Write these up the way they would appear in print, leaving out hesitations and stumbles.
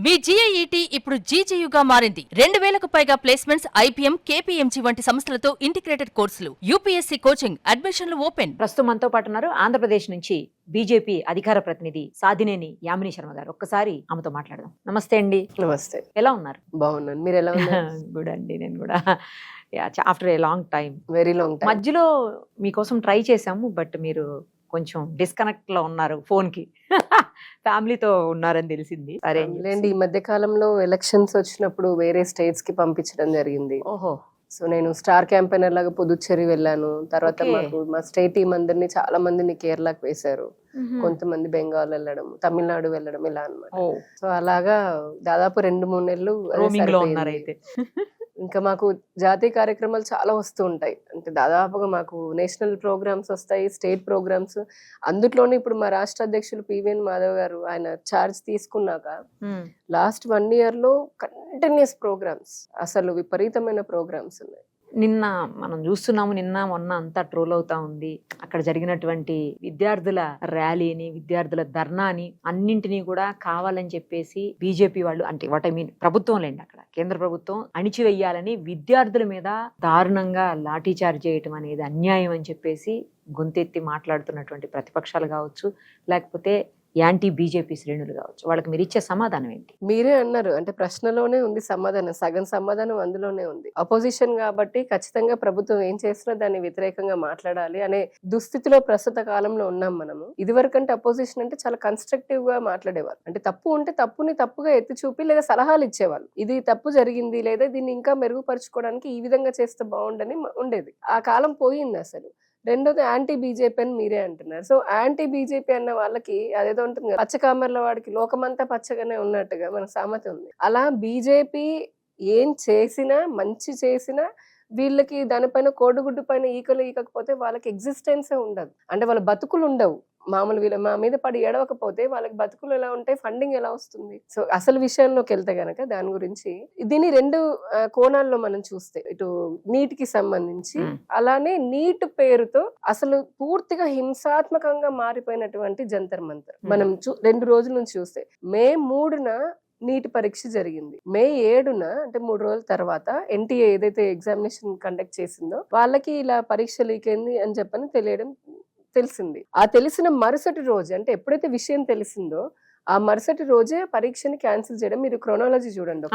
మీ GIET ఇప్పుడు GGUగా మారింది. 2000కు పైగా ప్లేస్మెంట్స్, IPM, KPMG వంటి సంస్థలతో ఇంటిగ్రేటెడ్ కోర్సులు. UPSC కోచింగ్, అడ్మిషన్లు ఓపెన్. ప్రస్తుతం మనతో పాటు ఉన్నారు ఆంధ్రప్రదేశ్ నుంచి బీజేపీ అధికార ప్రతినిధి సాధినేని యామిని శర్మ గారు. ఒక్కసారి ఆమెతో మాట్లాడదాం. నమస్తే అండి. నమస్తే. ఎలా ఉన్నారు? బాగున్నాను, మీరు ఎలా ఉన్నారు? గుడ్ అండి, నేను కూడా after a long time, very long time. మధ్యలో మీకోసం ట్రై చేశాము, బట్ మీరు కొంచెం డిస్కనెక్ట్ లో ఉన్నారు, ఫోన్ కి ఫ్యామిలీతో ఉన్నారని తెలిసింది. సరే లేండి, ఈ మధ్య కాలంలో ఎలక్షన్స్ వచ్చినప్పుడు వేరే స్టేట్స్ కి పంపించడం జరిగింది. ఓహో. సో నేను స్టార్ క్యాంపెయినర్ లాగా పుదుచ్చేరి వెళ్ళాను. తర్వాత Okay. మాకు మా స్టేట్ టీం అందరినీ చాలా మందిని కేరళకు వేశారు. కొంతమంది బెంగాల్ వెళ్ళడం, తమిళనాడు వెళ్ళడం, ఇలా అన్నమాట. ఓ, సో అలాగా దాదాపు 2-3 నెలలు అదే రోమింగ్ లో సరిపోయింది. ఉన్నారు అయితే. ఇంకా మాకు జాతీయ కార్యక్రమాలు చాలా వస్తూ ఉంటాయి. అంటే దాదాపుగా మాకు నేషనల్ ప్రోగ్రామ్స్ వస్తాయి, స్టేట్ ప్రోగ్రామ్స్. అందులోనే ఇప్పుడు మా రాష్ట్ర అధ్యక్షులు పివిఎన్ మాధవ్ గారు ఆయన ఛార్జ్ తీసుకున్నాక లాస్ట్ 1 year లో కంటిన్యూస్ ప్రోగ్రామ్స్, అసలు విపరీతమైన ప్రోగ్రామ్స్ ఉన్నాయి. నిన్న మనం చూస్తున్నాము, నిన్న మొన్న అంతా ట్రోల్ అవుతా ఉంది. అక్కడ జరిగినటువంటి విద్యార్థుల ర్యాలీని, విద్యార్థుల ధర్నాని అన్నింటినీ కూడా కావాలని చెప్పేసి బీజేపీ వాళ్ళు, అంటే వాట్ ఐ మీన్ ప్రభుత్వం లేండి, అక్కడ కేంద్ర ప్రభుత్వం అణిచివేయాలని విద్యార్థుల మీద దారుణంగా లాఠీ చార్జ్ చేయటం అనేది అన్యాయం అని చెప్పేసి గొంతెత్తి మాట్లాడుతున్నటువంటి ప్రతిపక్షాలు కావచ్చు, లేకపోతే యాంటీ బీజేపీ శ్రేణులు కావచ్చు, వాళ్ళకి మీరు ఇచ్చే సమాధానం ఏంటి? మీరే అన్నారు, అంటే ప్రశ్నలోనే ఉంది సమాధానం, సగం సమాధానం అందులోనే ఉంది. అపోజిషన్ కాబట్టి ఖచ్చితంగా ప్రభుత్వం ఏం చేసినా దాన్ని వ్యతిరేకంగా మాట్లాడాలి అనే దుస్థితిలో ప్రస్తుత కాలంలో ఉన్నాం మనము. ఇదివరకంటే అపోజిషన్ అంటే చాలా కన్స్ట్రక్టివ్ గా మాట్లాడేవారు. అంటే తప్పు ఉంటే తప్పుని తప్పుగా ఎత్తి చూపి లేదా సలహాలు ఇచ్చేవాళ్ళు. ఇది తప్పు జరిగింది, లేదా దీన్ని ఇంకా మెరుగుపరచుకోవడానికి ఈ విధంగా చేస్తే బాగుండని ఉండేది. ఆ కాలం పోయింది అసలు. రెండోది యాంటీ బీజేపీ అని మీరే అంటున్నారు. సో యాంటీ బీజేపీ అన్న వాళ్ళకి అదేదో ఉంటుంది కదా, పచ్చకామర్ల వాడికి లోకమంతా పచ్చగానే ఉన్నట్టుగా మనకు సామెత ఉంది. అలా బీజేపీ ఏం చేసినా, మంచి చేసినా వీళ్ళకి దానిపైన కోడిగుడ్డు పైన ఈకలు ఈకపోతే వాళ్ళకి ఎగ్జిస్టెన్సే ఉండదు. అంటే వాళ్ళ బతుకులు ఉండవు. మామూలు వీళ్ళ మా మీద పడి ఏడవకపోతే వాళ్ళకి బతుకులు ఎలా ఉంటాయి, ఫండింగ్ ఎలా వస్తుంది? సో అసలు విషయంలోకి వెళ్తే గనక దాని గురించి దీన్ని 2 కోణాల్లో మనం చూస్తే, ఇటు నీటికి సంబంధించి, అలానే నీటి పేరుతో అసలు పూర్తిగా హింసాత్మకంగా మారిపోయినటువంటి జంతర్ మంతర్ మనం 2 రోజుల నుంచి చూస్తే, మే 3న నీటి పరీక్ష జరిగింది. మే 7న అంటే 3 రోజుల తర్వాత ఎన్టీఏ ఏదైతే ఎగ్జామినేషన్ కండక్ట్ చేసిందో వాళ్ళకి ఇలా పరీక్ష లీక్ అయింది అని చెప్పని తెలిసింది. ఆ తెలిసిన మరుసటి రోజు, అంటే ఎప్పుడైతే విషయం తెలిసిందో ఆ మరుసటి రోజే పరీక్షని క్యాన్సిల్ చేయడం, మీరు క్రొనాలజీ చూడండి,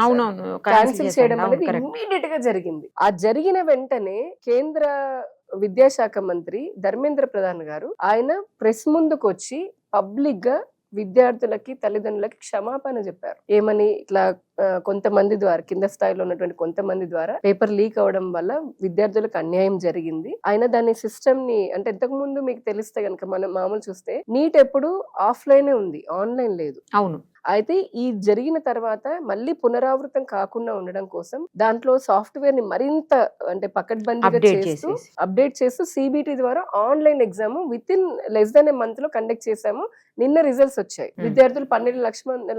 క్యాన్సిల్ చేయడం అనేది ఇమ్మీడియట్ గా జరిగింది. ఆ జరిగిన వెంటనే కేంద్ర విద్యాశాఖ మంత్రి ధర్మేంద్ర ప్రధాన్ గారు ఆయన ప్రెస్ ముందుకు వచ్చి పబ్లిక్ గా విద్యార్థులకి, తల్లిదండ్రులకి క్షమాపణ చెప్పారు. ఏమని, ఇట్లా కొంతమంది ద్వారా, కింద స్థాయిలో ఉన్నటువంటి కొంతమంది ద్వారా పేపర్ లీక్ అవడం వల్ల విద్యార్థులకు అన్యాయం జరిగింది. ఆయన దాని సిస్టమ్ ని, అంటే ఇంతకు ముందు మీకు తెలిస్తే గనక మనం మామూలు చూస్తే నీట్ ఎప్పుడు ఆఫ్లైనే ఉంది, ఆన్లైన్ లేదు. అవును. అయితే ఈ జరిగిన తర్వాత మళ్ళీ పునరావృతం కాకుండా ఉండడం కోసం దాంట్లో సాఫ్ట్వేర్ ని మరింత అంటే పకడ్బందీగా చేస్తూ అప్డేట్ చేస్తూ CBT ద్వారా online exam with in less than A month లో కండక్ట్ చేశాము. నిన్న రిజల్ట్స్ వచ్చాయి. విద్యార్థులు 12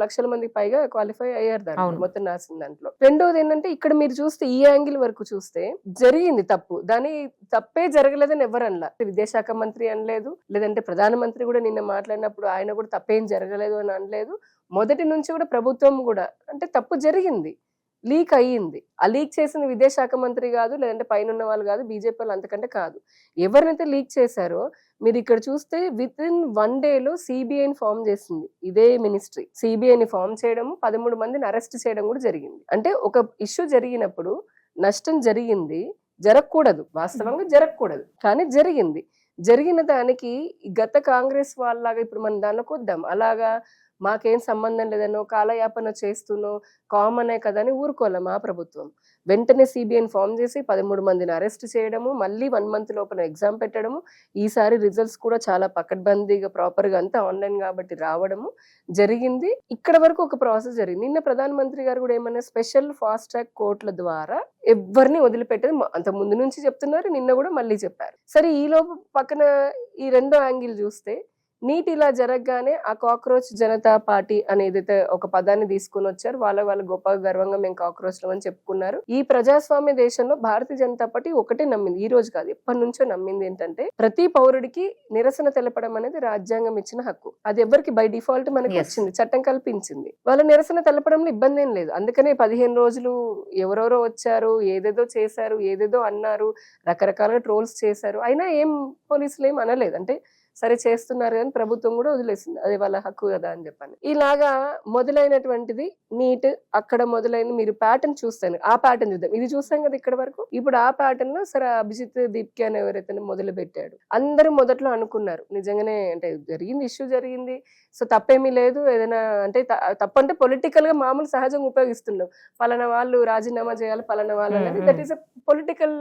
లక్షల మంది పైగా క్వాలిఫై అయ్యారు దాంట్లో, మొత్తం రాసిన దాంట్లో. రెండోది ఏంటంటే, ఇక్కడ మీరు చూస్తే ఈ యాంగిల్ వరకు చూస్తే జరిగింది తప్పు, దాని తప్పే జరగలేదని ఎవరు అనలా. విద్యాశాఖ మంత్రి అనలేదు, లేదంటే ప్రధానమంత్రి కూడా నిన్న మాట్లాడినప్పుడు ఆయన కూడా తప్పేం జరగలేదు అని అనలేదు. మొదటి నుంచి కూడా ప్రభుత్వం కూడా అంటే తప్పు జరిగింది, లీక్ అయ్యింది. ఆ లీక్ చేసిన విద్యాశాఖ మంత్రి కాదు, లేదంటే పైన ఉన్న వాళ్ళు కాదు, బీజేపీ వాళ్ళు అంతకంటే కాదు. ఎవరినైతే లీక్ చేశారో మీరు ఇక్కడ చూస్తే విత్ ఇన్ 1 dayలో సిబిఐని ఫామ్ చేసింది ఇదే మినిస్ట్రీ. సిబిఐని ఫామ్ చేయడము, 13 మందిని అరెస్ట్ చేయడం కూడా జరిగింది. అంటే ఒక ఇష్యూ జరిగినప్పుడు నష్టం జరిగింది, జరగకూడదు, వాస్తవంగా జరగకూడదు, కానీ జరిగింది. జరిగిన దానికి గత కాంగ్రెస్ వాళ్ళలాగా ఇప్పుడు మనం దానిలోకి వద్దాం, అలాగా మాకేం సంబంధం లేదనో, కాలయాపన చేస్తూనో, కామనే కదా అని ఊరుకోలే మా ప్రభుత్వం. వెంటనే సిబిఐని ఫామ్ చేసి 13 మందిని అరెస్ట్ చేయడము, మళ్ళీ 1 month లోపల ఎగ్జామ్ పెట్టడము, ఈసారి రిజల్ట్స్ కూడా చాలా పకడ్బందీగా ప్రాపర్గా అంతా ఆన్లైన్ కాబట్టి రావడము జరిగింది. ఇక్కడ వరకు ఒక ప్రాసెస్ జరిగింది. నిన్న ప్రధానమంత్రి గారు కూడా ఏమన్నా స్పెషల్ ఫాస్ట్ ట్రాక్ కోర్టుల ద్వారా ఎవరిని వదిలిపెట్టేది అంత ముందు నుంచి చెప్తున్నారు, నిన్న కూడా మళ్ళీ చెప్పారు. సరే, ఈలోపు పక్కన ఈ రెండో యాంగిల్ చూస్తే నీట్ ఇలా జరగగానే ఆ కాక్రోచ్ జనతా పార్టీ అనేదైతే ఒక పదాన్ని తీసుకుని వచ్చారు, వాళ్ళ గొప్ప గర్వంగా మేము కాక్రోచ్ అని చెప్పుకున్నారు. ఈ ప్రజాస్వామ్య దేశంలో భారతీయ జనతా పార్టీ ఒకటే నమ్మింది, ఈ రోజు కాదు ఎప్పటి నుంచో నమ్మింది ఏంటంటే ప్రతి పౌరుడికి నిరసన తెలపడం అనేది రాజ్యాంగం ఇచ్చిన హక్కు. అది ఎవరికి బై డిఫాల్ట్ మనకి వచ్చింది, చట్టం కల్పించింది. వాళ్ళ నిరసన తెలపడంలో ఇబ్బంది ఏం లేదు. అందుకనే 15 రోజులు ఎవరెవరో వచ్చారు, ఏదేదో చేశారు, ఏదేదో అన్నారు, రకరకాల ట్రోల్స్ చేశారు, అయినా ఏం పోలీసులు ఏం అనలేదు. అంటే సరే చేస్తున్నారు కానీ ప్రభుత్వం కూడా వదిలేసింది, అది వాళ్ళ హక్కు కదా అని చెప్పని. ఇలాగా మొదలైనటువంటిది నీట్ అక్కడ మొదలైన మీరు ప్యాటర్న్ చూస్తాను, ఆ ప్యాటర్న్ చూద్దాం. ఇది చూస్తాం కదా ఇక్కడ వరకు. ఇప్పుడు ఆ ప్యాటర్న్ లో సరే అభిజిత్ దీప్కి అని ఎవరైతే మొదలు పెట్టాడు, అందరూ మొదట్లో అనుకున్నారు నిజంగానే అంటే జరిగింది, ఇష్యూ జరిగింది, సో తప్పేమీ లేదు. ఏదైనా అంటే తప్పంటే పొలిటికల్ గా మామూలు సహజంగా ఉపయోగిస్తున్నాం, పలానా వాళ్ళు రాజీనామా చేయాలి పలానా వాళ్ళు అనేది, that is a political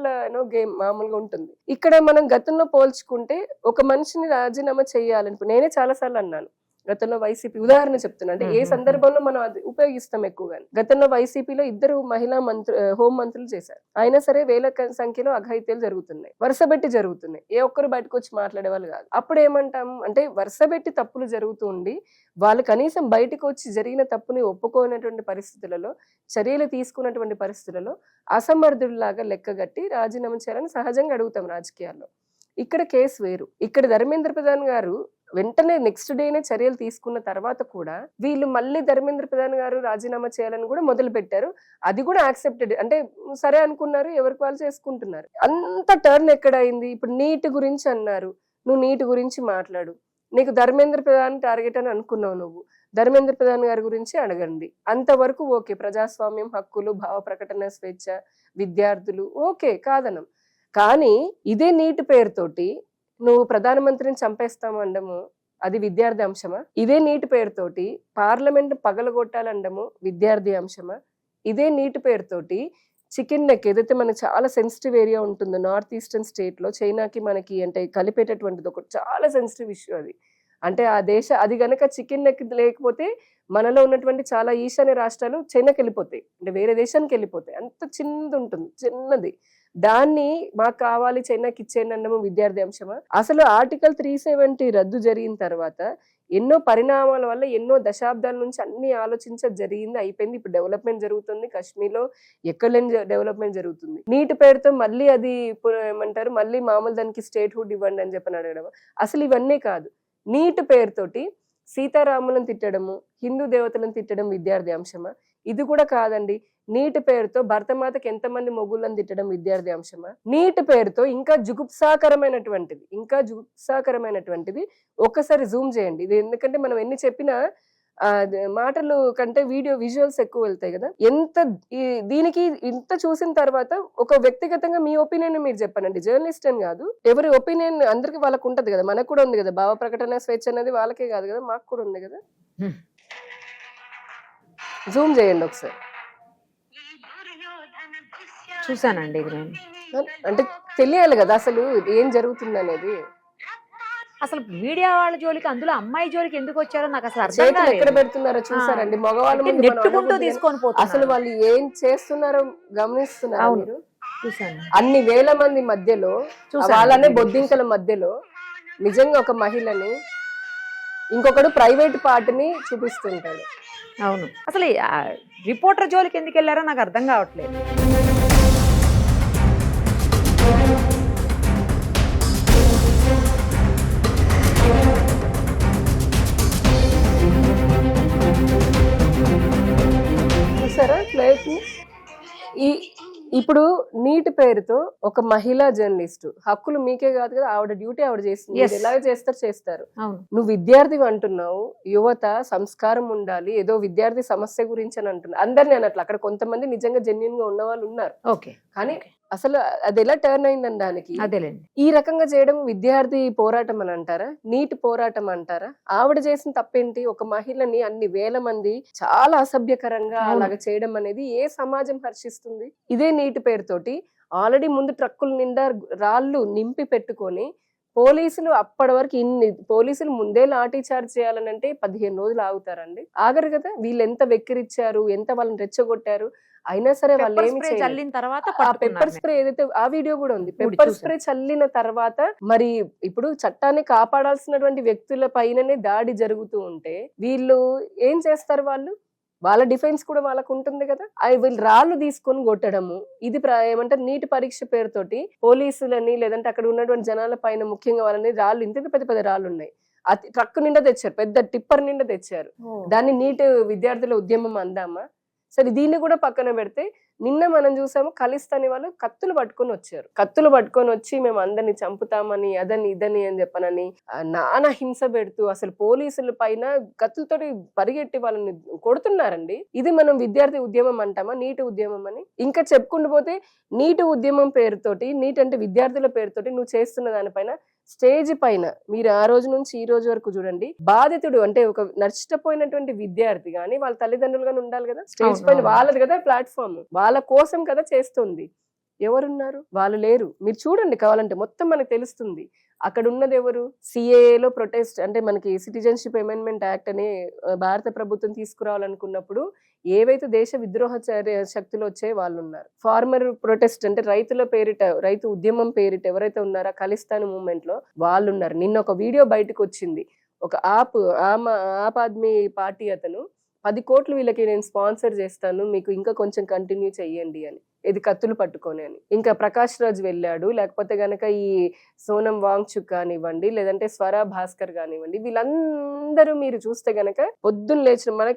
game మామూలుగా ఉంటుంది. ఇక్కడ మనం గతంలో పోల్చుకుంటే ఒక మనిషిని రాజీనామా చేయాలని నేనే చాలా సార్లు అన్నాను. గతంలో వైసీపీ ఉదాహరణ చెప్తున్నా, అంటే ఏ సందర్భంలో మనం అది ఉపయోగిస్తాం ఎక్కువగా. గతంలో వైసీపీలో 2 మహిళా హోం మంత్రులు చేశారు, అయినా సరే వేల సంఖ్యలో అఘాయిత్యాలు జరుగుతున్నాయి, వరుసబెట్టి జరుగుతున్నాయి, ఏ ఒక్కరు బయటకు వచ్చి మాట్లాడే వాళ్ళు కాదు. అప్పుడు ఏమంటాం అంటే వరుసబెట్టి తప్పులు జరుగుతుండి వాళ్ళు కనీసం బయటకు వచ్చి జరిగిన తప్పుని ఒప్పుకోనటువంటి పరిస్థితులలో, చర్యలు తీసుకున్నటువంటి పరిస్థితులలో అసమర్థుడిలాగా లెక్కగట్టి రాజీనామా చేయాలని సహజంగా అడుగుతాం రాజకీయాల్లో. ఇక్కడ కేసు వేరు. ఇక్కడ ధర్మేంద్ర ప్రధాన్ గారు వెంటనే నెక్స్ట్ డేనే చర్యలు తీసుకున్న తర్వాత కూడా వీళ్ళు మళ్ళీ ధర్మేంద్ర ప్రధాన్ గారు రాజీనామా చేయాలని కూడా మొదలు పెట్టారు. అది కూడా యాక్సెప్టెడ్, అంటే సరే అనుకున్నారు, ఎవరికి వాళ్ళు చేసుకుంటున్నారు. అంత టర్న్ ఎక్కడ అయింది? ఇప్పుడు నీట్ గురించి అన్నారు, నువ్వు నీట్ గురించి మాట్లాడు, నీకు ధర్మేంద్ర ప్రధాన్ టార్గెట్ అని అనుకున్నావు, నువ్వు ధర్మేంద్ర ప్రధాన్ గారి గురించి అడగండి, అంతవరకు ఓకే. ప్రజాస్వామ్యం, హక్కులు, భావ ప్రకటన స్వేచ్ఛ, విద్యార్థులు ఓకే కాదనం. కానీ ఇదే నీట్ పేరుతోటి నువ్వు ప్రధానమంత్రిని చంపేస్తాము అండము, అది విద్యార్థి అంశమా? ఇదే నీటి పేరుతోటి పార్లమెంట్ పగలగొట్టాలండము విద్యార్థి అంశమా? ఇదే నీటి పేరుతోటి చికెన్ నెక్ ఏదైతే మనకి చాలా సెన్సిటివ్ ఏరియా ఉంటుందో నార్త్ ఈస్టర్న్ స్టేట్ లో, చైనాకి మనకి అంటే కలిపేటటువంటిది ఒక చాలా సెన్సిటివ్ ఇష్యూ అది. అంటే ఆ దేశ అది గనక చికెన్ నెక్ లేకపోతే మనలో ఉన్నటువంటి చాలా ఈశాన్య రాష్ట్రాలు చైనాకి వెళ్ళిపోతాయి, అంటే వేరే దేశానికి వెళ్ళిపోతాయి. అంత చిన్నది ఉంటుంది, చిన్నది. దాన్ని మాకు కావాలి చైనాకి ఇచ్చేయండి అన్నము విద్యార్థి అంశమా? అసలు ఆర్టికల్ 370 రద్దు జరిగిన తర్వాత ఎన్నో పరిణామాల వల్ల ఎన్నో దశాబ్దాల నుంచి అన్ని జరిగింది, అయిపోయింది. ఇప్పుడు డెవలప్మెంట్ జరుగుతుంది, కాశ్మీర్లో ఎక్కడ లేని డెవలప్మెంట్ జరుగుతుంది. నీటి పేరుతో మళ్ళీ అది ఏమంటారు, మళ్ళీ మామూలు దానికి స్టేట్ హుడ్ ఇవ్వండి అని చెప్పని అడగడం. అసలు ఇవన్నీ కాదు, నీటి పేరుతోటి సీతారాములను తిట్టడము, హిందూ దేవతలను తిట్టడం విద్యార్థి అంశమా? ఇది కూడా కాదండి. నీటి పేరుతో భర్తమాతకి ఎంతమంది మొగుళ్ళని తిట్టడం విద్యార్థి అంశమా? నీటి పేరుతో ఇంకా జుగుప్సాకరమైనటువంటిది ఒక్కసారి జూమ్ చేయండి. ఇది ఎందుకంటే మనం ఎన్ని చెప్పినా మాటలు కంటే విజువల్స్ ఎక్కువ వెళ్తాయి కదా. దీనికి ఇంత చూసిన తర్వాత ఒక వ్యక్తిగతంగా మీ ఒపీనియన్ మీరు చెప్పండి, జర్నలిస్ట్ అని కాదు, ఎవరి ఒపీనియన్ అందరికి వాళ్ళకు ఉంటది కదా, మనకు కూడా ఉంది కదా. భావ ప్రకటన స్వేచ్ఛ అనేది వాళ్ళకే కాదు కదా, మాకు కూడా ఉంది కదా. జూమ్ చేయండి ఒకసారి. చూసానండి ఇది నేను. అంటే తెలియాలి కదా అసలు ఏం జరుగుతుంది అనేది. అసలు మీడియా వాళ్ళ జోలికి, అందులో అమ్మాయి జోలికి ఎందుకు వచ్చారో నాకు అసలు అర్థం చేతులు ఎక్కడ పెడుతున్నారో చూసారండి. మగవాళ్ళు నెట్టుకుంటూ తీసుకొని పోతున్నారు. అసలు వాళ్ళు ఏం చేస్తున్నారో గమనిస్తున్నారు మీరు? చూసాను. అన్ని వేల మంది మధ్యలో, వాళ్ళనే బొద్దింకల మధ్యలో నిజంగా ఒక మహిళని ఇంకొకడు ప్రైవేట్ పార్టీని చూపిస్తుంటాడు. అవును, అసలు రిపోర్టర్ జోలికి ఎందుకు వెళ్ళారో నాకు అర్థం కావట్లేదు. చూసారా ప్లేస్? ఇప్పుడు నీటి పేరుతో ఒక మహిళా జర్నలిస్ట్, హక్కులు మీకే కాదు కదా, ఆవిడ డ్యూటీ ఆవిడ చేస్తుంది, ఎలాగ చేస్తారు. నువ్వు విద్యార్థి అంటున్నావు, యువత సంస్కారం ఉండాలి, ఏదో విద్యార్థి సమస్య గురించి అని అంటున్నావు. అందరినీ అన్నట్లు అక్కడ కొంతమంది నిజంగా జెన్యూన్ గా ఉన్న వాళ్ళు ఉన్నారు, కానీ అసలు అది ఎలా టర్న్ అయిందని దానికి ఈ రకంగా చేయడం విద్యార్థి పోరాటం అని అంటారా? నీటి పోరాటం అంటారా? ఆవిడ చేసిన తప్పేంటి? ఒక మహిళని అన్ని వేల మంది చాలా అసభ్యకరంగా అలాగ చేయడం అనేది ఏ సమాజం హర్షిస్తుంది? ఇదే నీటి పేరుతోటి ఆల్రెడీ ముందు ట్రక్కుల నిండా రాళ్ళు నింపి పెట్టుకొని పోలీసులు అప్పటి వరకు పోలీసులు ముందే లాఠీ చార్జ్ చేయాలని అంటే 15 రోజులు ఆగుతారండి? ఆగరు కదా. వీళ్ళు ఎంత వెక్కిరిచ్చారు, ఎంత వాళ్ళని రెచ్చగొట్టారు, అయినా సరే వాళ్ళు ఏమి చల్లిన తర్వాత పెప్పర్ స్ప్రే ఏదైతే ఆ వీడియో కూడా ఉంది, పెప్పర్ స్ప్రే చల్లిన తర్వాత మరి ఇప్పుడు చట్టాన్ని కాపాడాల్సినటువంటి వ్యక్తుల పైననే దాడి జరుగుతూ ఉంటే వీళ్ళు ఏం చేస్తారు? వాళ్ళ డిఫెన్స్ కూడా వాళ్ళకు ఉంటుంది కదా. వీళ్ళు రాళ్ళు తీసుకొని కొట్టడము, ఇది ఏమంటారు నీటి పరీక్ష పేరుతోటి పోలీసులని లేదంటే అక్కడ ఉన్నటువంటి జనాల పైన ముఖ్యంగా వాళ్ళని రాళ్ళు ఇంత పెద్ద పెద్ద రాళ్ళు ఉన్నాయి, ట్రక్ నిండా తెచ్చారు, పెద్ద టిప్పర్ నిండా తెచ్చారు. దాన్ని నీట్ విద్యార్థుల ఉద్యమం అందామా? సరే, దీన్ని కూడా పక్కన పెడితే నిన్న మనం చూసాము ఖలిస్తానీ వాళ్ళు కత్తులు పట్టుకొని వచ్చారు. కత్తులు పట్టుకొని వచ్చి మేము అందరిని చంపుతామని అదని ఇదని అని చెప్పనని నానా హింస పెడుతూ అసలు పోలీసుల పైన కత్తులతోటి పరిగెట్టి వాళ్ళని కొడుతున్నారండి. ఇది మనం విద్యార్థి ఉద్యమం అంటామా, నీటి ఉద్యమం అని? ఇంకా చెప్పుకుంటూ పోతే నీటి ఉద్యమం పేరుతోటి, నీటి అంటే విద్యార్థుల పేరుతోటి నువ్వు చేస్తున్న దానిపైన స్టేజ్ పైన మీరు ఆ రోజు నుంచి ఈ రోజు వరకు చూడండి, బాధితుడు అంటే ఒక నష్టపోయినటువంటి విద్యార్థి గాని వాళ్ళ తల్లిదండ్రులు గాని ఉండాలి కదా. స్టేజ్ పైన వాళ్ళది కదా ప్లాట్ఫామ్, వాళ్ళ కోసం కదా చేస్తుంది. ఎవరున్నారు? వాళ్ళు లేరు. మీరు చూడండి కావాలంటే, మొత్తం మనకు తెలుస్తుంది. అక్కడ ఉన్నది ఎవరు? సిఏఏలో ప్రొటెస్ట్ అంటే మనకి సిటిజన్షిప్ అమెండ్మెంట్ యాక్ట్ అనే భారత ప్రభుత్వం తీసుకురావాలనుకున్నప్పుడు ఏవైతే దేశ విద్రోహ శక్తులు వచ్చే వాళ్ళు ఉన్నారు. ఫార్మర్ ప్రొటెస్ట్ అంటే రైతుల పేరిట, రైతు ఉద్యమం పేరిట ఎవరైతే ఉన్నారో ఖలిస్తాన్ మూవ్మెంట్ లో వాళ్ళు ఉన్నారు. నిన్న ఒక వీడియో బయటకు వచ్చింది, ఒక ఆమ్ ఆద్మీ పార్టీ అతను 10 కోట్లు వీళ్ళకి నేను స్పాన్సర్ చేస్తాను, మీకు ఇంకా కొంచెం కంటిన్యూ చెయ్యండి అని, ఇది కత్తులు పట్టుకొని అని. ఇంకా ప్రకాష్ రాజ్ వెళ్ళాడు, లేకపోతే గనక ఈ సోనం వాంగ్చుక్ కానివ్వండి, లేదంటే స్వరా భాస్కర్ కానివ్వండి, వీళ్ళందరూ మీరు చూస్తే గనక పొద్దున్న లేచిన మన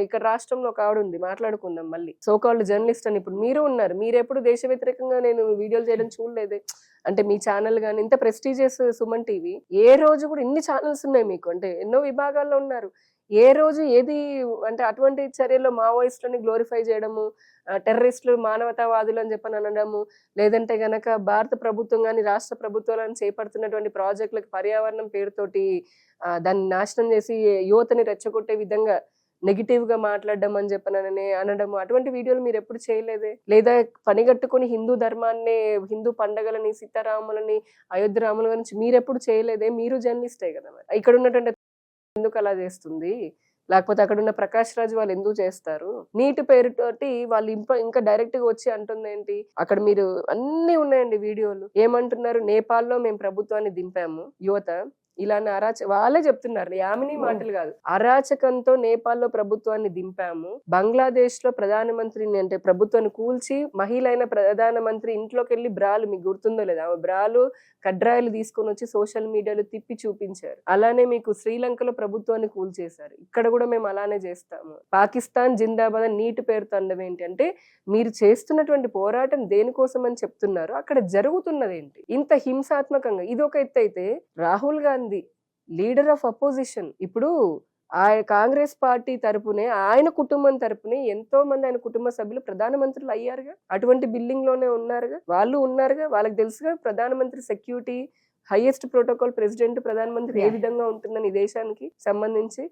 ఇక్కడ రాష్ట్రంలో ఒక ఆవిడ ఉంది, మాట్లాడుకుందాం మళ్ళీ, సోకాల్డ్ జర్నలిస్ట్ అని. ఇప్పుడు మీరు ఉన్నారు, మీరు ఎప్పుడు దేశ వ్యతిరేకంగా నేను వీడియోలు చేయడం చూడలేదే. అంటే మీ ఛానల్ కానీ ఇంత ప్రెస్టీజియస్ సుమన్ టీవీ, ఏ రోజు కూడా ఇన్ని ఛానల్స్ ఉన్నాయి మీకు, అంటే ఎన్నో విభాగాల్లో ఉన్నారు, ఏ రోజు ఏది అంటే అటువంటి చర్యల్లో మావోయిస్టులని గ్లోరిఫై చేయడము, టెర్రరిస్టులు మానవతావాదులు అని చెప్పని అనడము, లేదంటే గనక భారత ప్రభుత్వం కానీ రాష్ట్ర ప్రభుత్వాలను చేపడుతున్నటువంటి ప్రాజెక్టులకు పర్యావరణం పేరుతోటి దాన్ని నాశనం చేసి యువతని రెచ్చగొట్టే విధంగా నెగిటివ్ గా మాట్లాడడం అని చెప్పనని అనడము, అటువంటి వీడియోలు మీరు ఎప్పుడు చేయలేదే. లేదా పనిగట్టుకుని హిందూ ధర్మాన్ని, హిందూ పండగలని, సీతారాములని, అయోధ్య రాముల గురించి మీరు ఎప్పుడు చేయలేదే. మీరు జర్నలిస్టే కదా. ఇక్కడ ఉన్నటువంటి ఎందుకు అలా చేస్తుంది, లేకపోతే అక్కడ ఉన్న ప్రకాష్ రాజ్ వాళ్ళు ఎందుకు చేస్తారు? నీటి పేరుతోటి వాళ్ళు ఇంకా డైరెక్ట్ గా వచ్చి అంటుంది ఏంటి, అక్కడ మీరు అన్ని ఉన్నాయండి వీడియోలు. ఏమంటున్నారు? నేపాల్లో మేము ప్రభుత్వాన్ని దింపాము, యువత ఇలానే వాళ్ళే చెప్తున్నారు, యామిని మాటలు కాదు. అరాచకంతో నేపాల్లో ప్రభుత్వాన్ని దింపాము, బంగ్లాదేశ్ లో ప్రధానమంత్రిని అంటే ప్రభుత్వాన్ని కూల్చి మహిళ అయిన ప్రధానమంత్రి ఇంట్లోకి వెళ్ళి బ్రాలు, మీకు గుర్తుందో లేదా, బ్రాలు కడ్రాయిలు తీసుకొని వచ్చి సోషల్ మీడియాలో తిప్పి చూపించారు. అలానే మీకు శ్రీలంకలో ప్రభుత్వాన్ని కూల్చేశారు, ఇక్కడ కూడా మేము అలానే చేస్తాము. పాకిస్తాన్ జిందాబాద్ నీటి పేరుతో అనడం ఏంటి అంటే, మీరు చేస్తున్నటువంటి పోరాటం దేనికోసం అని చెప్తున్నారు, అక్కడ జరుగుతున్నది ఏంటి ఇంత హింసాత్మకంగా? ఇది ఒక ఎత్తు అయితే, Rahul Gandhi leader of opposition, ఇప్పుడు ఆ కాంగ్రెస్ పార్టీ తరపునే, ఆయన కుటుంబం తరపునే ఎంతో మంది ఆయన కుటుంబ సభ్యులు ప్రధానమంత్రులు అయ్యారుగా, అటువంటి బిల్డింగ్ లోనే ఉన్నారుగా, వాళ్ళు ఉన్నారుగా, వాళ్ళకి తెలుసుగా ప్రధానమంత్రి సెక్యూరిటీ, హైయెస్ట్ ప్రోటోకాల్ ప్రెసిడెంట్ ప్రధానమంత్రి ఏ విధంగా ఉంటుందని ఈ దేశానికి సంబంధించి.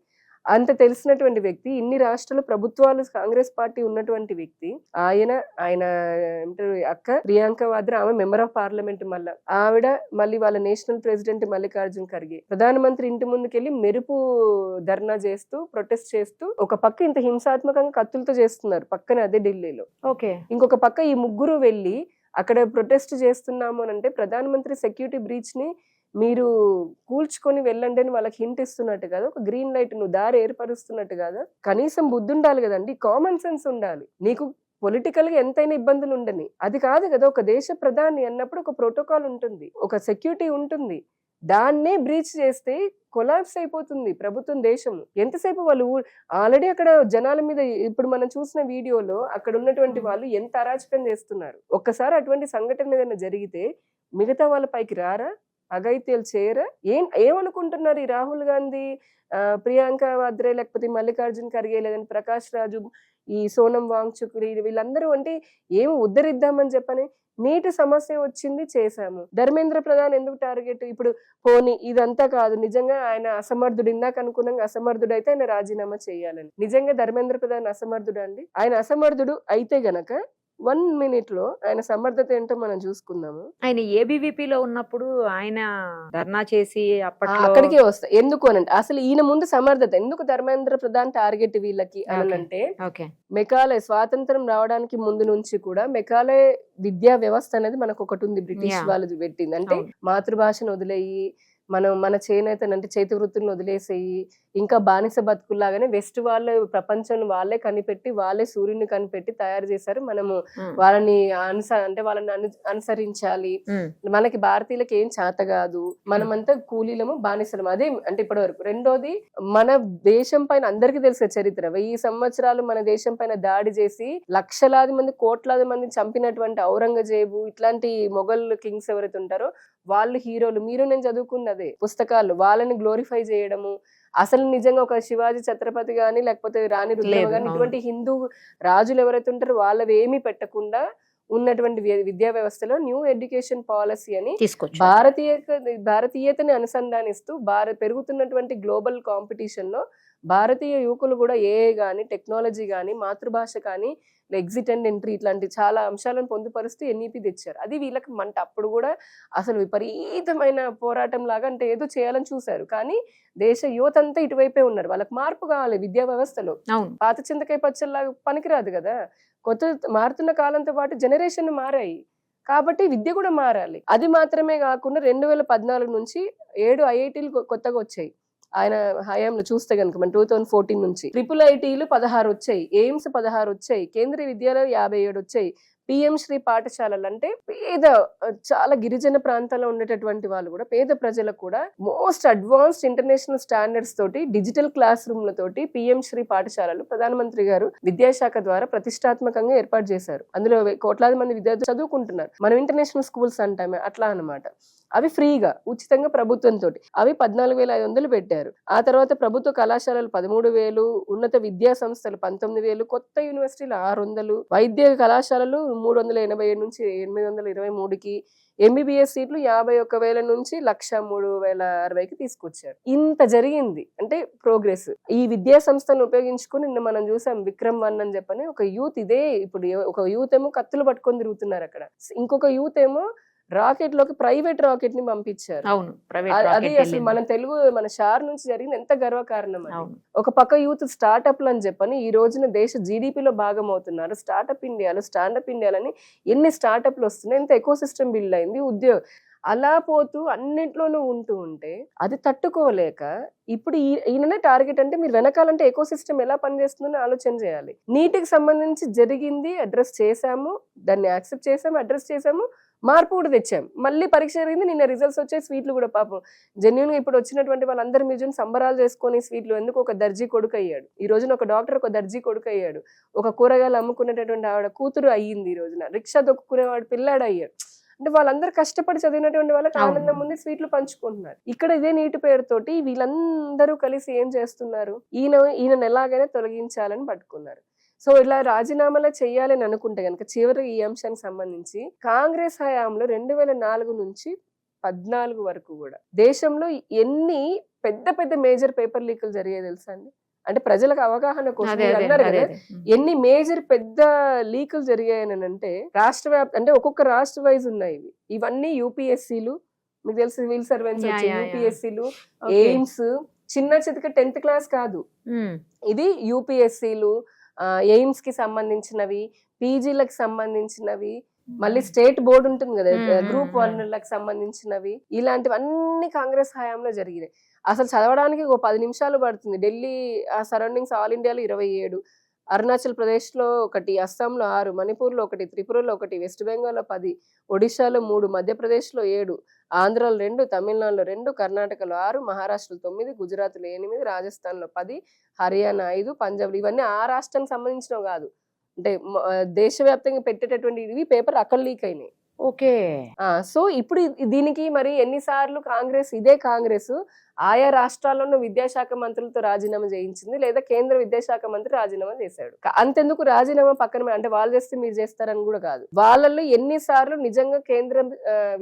అంత తెలిసినటువంటి వ్యక్తి, ఇన్ని రాష్ట్రాల ప్రభుత్వాలు కాంగ్రెస్ పార్టీ ఉన్నటువంటి వ్యక్తి, ఆయన ఏమంటారు అక్క ప్రియాంక వాద్రా, ఆమె మెంబర్ ఆఫ్ పార్లమెంట్, మళ్ళా ఆవిడ మళ్ళీ వాళ్ళ నేషనల్ ప్రెసిడెంట్ మల్లికార్జున్ ఖర్గే ప్రధానమంత్రి ఇంటి ముందుకెళ్లి మెరుపు ధర్నా చేస్తూ, ప్రొటెస్ట్ చేస్తూ, ఒక పక్క ఇంత హింసాత్మకంగా కత్తులతో చేస్తున్నారు పక్కనే అదే ఢిల్లీలో. ఓకే, ఇంకొక పక్క ఈ ముగ్గురు వెళ్ళి అక్కడ ప్రొటెస్ట్ చేస్తున్నాము అని అంటే ప్రధానమంత్రి సెక్యూరిటీ బ్రీచ్ ని మీరు కూల్చుకొని వెళ్ళండి అని వాళ్ళకి హింట్ ఇస్తున్నట్టు కదా, ఒక గ్రీన్ లైట్ నువ్వు దారి ఏర్పరుస్తున్నట్టు కదా. కనీసం బుద్ధి ఉండాలి కదండి, కామన్ సెన్స్ ఉండాలి. నీకు పొలిటికల్ గా ఎంతైనా ఇబ్బందులు ఉండని, అది కాదు కదా. ఒక దేశ ప్రధాని అన్నప్పుడు ఒక ప్రోటోకాల్ ఉంటుంది, ఒక సెక్యూరిటీ ఉంటుంది, దాన్నే బ్రీచ్ చేస్తే కొలాప్స్ అయిపోతుంది ప్రభుత్వం, దేశం. ఎంతసేపు వాళ్ళు ఆల్రెడీ అక్కడ జనాల మీద, ఇప్పుడు మనం చూసిన వీడియోలో అక్కడ ఉన్నటువంటి వాళ్ళు ఎంత అరాచకం చేస్తున్నారు. ఒక్కసారి అటువంటి సంఘటన ఏదైనా జరిగితే మిగతా వాళ్ళ పైకి రారా, అఘాయిత్యాలు చేయరా? ఏమనుకుంటున్నారు ఈ రాహుల్ గాంధీ, ప్రియాంక వాద్రే, లేకపోతే మల్లికార్జున్ ఖర్గే, లేదంటే ప్రకాష్ రాజు, ఈ సోనం వాంగ్చుక్, వీళ్ళందరూ అంటే ఏమి ఉద్ధరిద్దామని చెప్పని. నీటి సమస్య వచ్చింది, చేశాము. ధర్మేంద్ర ప్రధాన్ ఎందుకు టార్గెట్? ఇప్పుడు పోనీ ఇదంతా కాదు, నిజంగా ఆయన అసమర్థుడు, ఇందాక అనుకున్నాగా అసమర్థుడు అయితే ఆయన రాజీనామా చేయాలని. నిజంగా ధర్మేంద్ర ప్రధాన్ అసమర్థుడు అండి? ఆయన అసమర్థుడు అయితే గనక 1 minute లో ఆయన సమర్థత ఏంటో మనం చూసుకుందాము. ఆయన ఏబీవీపీలో ఉన్నప్పుడు ఆయన ధర్నా చేసి అప్పట్లో అక్కడికే వస్తా. ఎందుకు అనంటే అసలు ఈయన ముందు సమర్థత ఎందుకు ధర్మేంద్ర ప్రధాన్ టార్గెట్ వీళ్ళకి అనంటే, ఓకే మెకాలే స్వాతంత్రం రావడానికి ముందు నుంచి కూడా మెకాలే విద్యా వ్యవస్థ అనేది మనకు ఒకటి ఉంది, బ్రిటిష్ వాళ్ళు పెట్టింది. అంటే మాతృభాషను వదిలేయి మన చేనేత అంటే చేతి వృత్తులను వదిలేసేయి, ఇంకా బానిస బతుకుల్లాగానే వెస్ట్ వాళ్ళు ప్రపంచం వాళ్ళే కనిపెట్టి వాళ్ళే సూర్యుని కనిపెట్టి తయారు చేశారు. మనము వాళ్ళని వాళ్ళని అనుసరించాలి. మనకి భారతీయులకి ఏం చేత కాదు, మనమంతా కూలీలము బానిసలము. అదే అంటే ఇప్పటి వరకు. రెండోది, మన దేశం పైన అందరికీ తెలిసిన చరిత్ర, 1000 సంవత్సరాలు మన దేశం పైన దాడి చేసి లక్షలాది మంది కోట్లాది మంది చంపినటువంటి ఔరంగజేబు ఇట్లాంటి మొఘల్ కింగ్స్ ఎవరైతే ఉంటారో వాళ్ళు హీరోలు. మీరు నేను చదువుకున్నదే పుస్తకాలు, వాళ్ళని గ్లోరిఫై చేయడము. అసలు నిజంగా ఒక శివాజీ ఛత్రపతి గాని లేకపోతే రాణి రుద్రమ గాని ఇటువంటి హిందూ రాజులు ఎవరైతే ఉంటారో వాళ్ళవి ఏమీ పెట్టకుండా ఉన్నటువంటి విద్యా వ్యవస్థలో న్యూ ఎడ్యుకేషన్ పాలసీ అని భారతీయతని అనుసంధానిస్తూ పెరుగుతున్నటువంటి గ్లోబల్ కాంపిటీషన్ లో భారతీయ యువకులు కూడా ఏఐ గాని టెక్నాలజీ గాని మాతృభాష కానీ ఎగ్జిట్ అండ్ ఎంట్రీ ఇట్లాంటి చాలా అంశాలను పొందుపరుస్తూ ఎన్ఈపీ తెచ్చారు. అది వీళ్ళకి మంట. అప్పుడు కూడా అసలు విపరీతమైన పోరాటం లాగా అంటే ఏదో చేయాలని చూశారు, కానీ దేశ యువత అంతా ఇటువైపే ఉన్నారు. వాళ్ళకి మార్పు కావాలి విద్యా వ్యవస్థలో. పాత చింతకాయ పచ్చల్లాగా పనికిరాదు కదా, కొత్త మారుతున్న కాలంతో పాటు జనరేషన్ మారాయి కాబట్టి విద్య కూడా మారాలి. అది మాత్రమే కాకుండా 2014 నుంచి 7 ఐఐటీలు కొత్తగా వచ్చాయి ఆయన హయాంలో చూస్తే కనుక. మన 2014 నుంచి IIITలు 16 వచ్చాయి, ఎయిమ్స్ 16 వచ్చాయి, కేంద్రీయ విద్యాలయాలు 57 వచ్చాయి. పిఎం శ్రీ పాఠశాలలు అంటే పేద చాలా గిరిజన ప్రాంతాల్లో ఉండేటటువంటి వాళ్ళు కూడా, పేద ప్రజలకు కూడా మోస్ట్ అడ్వాన్స్డ్ ఇంటర్నేషనల్ స్టాండర్డ్స్ తోటి డిజిటల్ క్లాస్ రూమ్లతోటి పిఎం శ్రీ పాఠశాలలు ప్రధానమంత్రి గారు విద్యాశాఖ ద్వారా ప్రతిష్టాత్మకంగా ఏర్పాటు చేశారు. అందులో కోట్లాది మంది విద్యార్థులు చదువుకుంటున్నారు. మనం ఇంటర్నేషనల్ స్కూల్స్ అంటామే అట్లా అన్నమాట. అవి ఫ్రీగా ఉచితంగా ప్రభుత్వంతో అవి 14,500 పెట్టారు. ఆ తర్వాత ప్రభుత్వ కళాశాలలు 13,000, ఉన్నత విద్యా సంస్థలు 19,000, కొత్త యూనివర్సిటీలు 600, వైద్య కళాశాలలు 387 నుంచి 823కి, ఎంబీబీఎస్ సీట్లు 51,000 నుంచి 103,060కి తీసుకొచ్చారు. ఇంత జరిగింది అంటే ప్రోగ్రెస్. ఈ విద్యా సంస్థను ఉపయోగించుకుని నిన్న మనం చూసాం విక్రమ్ 1 అని చెప్పని ఒక యూత్. ఇదే ఇప్పుడు ఒక యూత్ ఏమో కత్తులు పట్టుకొని తిరుగుతున్నారు అక్కడ, ఇంకొక యూత్ ఏమో రాకెట్ లోకి ప్రైవేట్ రాకెట్ ని పంపించారు. అది అసలు మన షార్ నుంచి జరిగింది ఎంత గర్వకారణం. ఒక పక్క యూత్ స్టార్ట్అప్లు అని చెప్పని ఈ రోజున దేశ జీడిపిలో భాగం అవుతున్నారు. స్టార్ట్అప్ ఇండియాలో స్టాండప్ ఇండియాలని ఎన్ని స్టార్ట్అప్లు వస్తున్నాయి, ఎంత ఎకో సిస్టమ్ బిల్డ్ అయింది, ఉద్యోగం అలా పోతూ అన్నిట్లోనూ ఉంటూ ఉంటే అది తట్టుకోలేక ఇప్పుడు ఈయననే టార్గెట్. అంటే మీరు వెనకాలంటే ఎకో సిస్టమ్ ఎలా పనిచేస్తుందని ఆలోచన చేయాలి. నీటికి సంబంధించి జరిగింది అడ్రస్ చేశాము, దాన్ని యాక్సెప్ట్ చేసాము, అడ్రస్ చేసాము, మార్పు కూడా తెచ్చాం. మళ్ళీ పరీక్ష జరిగింది, నిన్న రిజల్ట్స్ వచ్చాయి. స్వీట్లు కూడా పాపం జెన్యున్ గా ఇప్పుడు వచ్చినటువంటి వాళ్ళందరూ మీరు సంబరాలు చేసుకొని స్వీట్లు ఎందుకు ఒక దర్జీ కొడుకు అయ్యాడు ఈ రోజున, ఒక డాక్టర్ ఒక దర్జీ కొడుకు అయ్యాడు, ఒక కూరగాయలు అమ్ముకునేటటువంటి ఆవిడ కూతురు అయ్యింది, ఈ రోజున రిక్షా దొక్కుకునేవాడు పిల్లాడు అయ్యాడు. అంటే వాళ్ళందరూ కష్టపడి చదివినటువంటి వాళ్ళకి ఆనందం ఉంది, స్వీట్లు పంచుకుంటున్నారు. ఇక్కడ ఇదే నీటి పేరుతోటి వీళ్ళందరూ కలిసి ఏం చేస్తున్నారు, ఈయనను ఎలాగైనా తొలగించాలని పట్టుకున్నారు. సో ఇలా రాజీనామాలు చేయాలని అనుకుంటే కనుక చివరి ఈ అంశానికి సంబంధించి కాంగ్రెస్ హయాంలో 2004 నుంచి 14 వరకు కూడా దేశంలో ఎన్ని పెద్ద పెద్ద మేజర్ పేపర్ లీకులు జరిగాయి తెలుసా అండి? అంటే ప్రజలకు అవగాహన కోసం అన్నారు కదా, ఎన్ని మేజర్ పెద్ద లీకులు జరిగాయని అంటే అంటే ఒక్కొక్క రాష్ట్ర వైజ్ ఉన్నాయి. ఇవన్నీ యూపీఎస్సీలు, మీకు తెలుసు సివిల్ సర్వెంట్స్ వచ్చే యూపీఎస్సీలు, ఎయిమ్స్, చిన్న చితక 10th క్లాస్ కాదు, ఇది యూపీఎస్సీలు, ఎయిమ్స్ కి సంబంధించినవి, పీజీలకు సంబంధించినవి, మళ్ళీ స్టేట్ బోర్డు ఉంటుంది కదా గ్రూప్ 1లకు సంబంధించినవి, ఇలాంటివన్నీ కాంగ్రెస్ హయాంలో జరిగినాయి. అసలు చదవడానికి 10 నిమిషాలు పడుతుంది. ఢిల్లీ ఆ సరౌండింగ్స్ ఆల్ ఇండియాలో 27, అరుణాచల్ ప్రదేశ్ లో 1, అస్సాంలో 6, మణిపూర్ లో 1, త్రిపురలో 1, వెస్ట్ బెంగాల్ లో 10, ఒడిశాలో 3, మధ్యప్రదేశ్ లో 7, ఆంధ్రాలో 2, తమిళనాడులో 2, కర్ణాటకలో 6, మహారాష్ట్రలో 9, గుజరాత్ లో 8, రాజస్థాన్ లో 10, హర్యానా 5, పంజాబ్. ఇవన్నీ ఆ రాష్ట్రానికి సంబంధించినవి కాదు, అంటే దేశవ్యాప్తంగా పెట్టేటటువంటి ఇవి పేపర్ అక్కడ లీక్ అయినాయి. ఓకే. సో ఇప్పుడు దీనికి మరి ఎన్నిసార్లు ఇదే కాంగ్రెస్ ఆయా రాష్ట్రాల్లోనూ విద్యాశాఖ మంత్రులతో రాజీనామా చేయించింది, లేదా కేంద్ర విద్యాశాఖ మంత్రి రాజీనామా చేశాడు. అంతెందుకు రాజీనామా పక్కన అంటే వాళ్ళు చేస్తే మీరు చేస్తారని కూడా కాదు, వాళ్ళల్లో ఎన్నిసార్లు నిజంగా కేంద్ర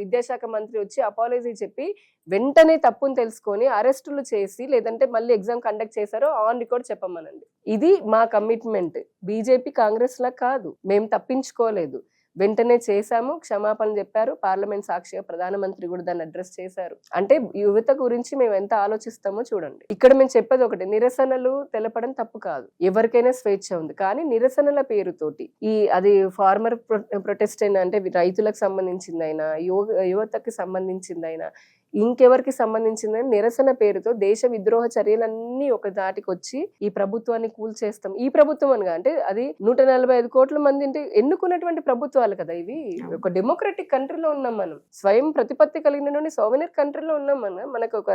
విద్యాశాఖ మంత్రి వచ్చి అపాలజీ చెప్పి వెంటనే తప్పును తెలుసుకొని అరెస్టులు చేసి లేదంటే మళ్ళీ ఎగ్జామ్ కండక్ట్ చేశారో ఆన్ రికార్డ్ చెప్పమనండి. ఇది మా కమిట్మెంట్. బీజేపీ కాంగ్రెస్ లా కాదు, మేము తప్పించుకోలేదు, వెంటనే చేశాము, క్షమాపణ చెప్పారు, పార్లమెంట్ సాక్షిగా ప్రధానమంత్రి కూడా దాన్ని అడ్రస్ చేశారు. అంటే యువత గురించి మేము ఎంత ఆలోచిస్తామో చూడండి. ఇక్కడ మేము చెప్పేది ఒకటి, నిరసనలు తెలపడం తప్పు కాదు, ఎవరికైనా స్వేచ్ఛ ఉంది, కానీ నిరసనల పేరుతోటి అది ఫార్మర్ ప్రొటెస్ట్ అయినా, అంటే రైతులకు సంబంధించిందైనా యువతకి సంబంధించిందైనా ఇంకెవరికి సంబంధించిందని నిరసన పేరుతో దేశ విద్రోహ చర్యలన్నీ ఒక దాటికి వచ్చి ఈ ప్రభుత్వాన్ని కూల్చేస్తాం. ఈ ప్రభుత్వం అనగా అంటే అది 145 కోట్ల మంది అంటే ఎన్నుకున్నటువంటి ప్రభుత్వాలు కదా ఇవి. ఒక డెమోక్రటిక్ కంట్రీలో ఉన్నాం మనం, స్వయం ప్రతిపత్తి కలిగినటువంటి సోవెనియర్ కంట్రీలో ఉన్నాం మనం, మనకు ఒక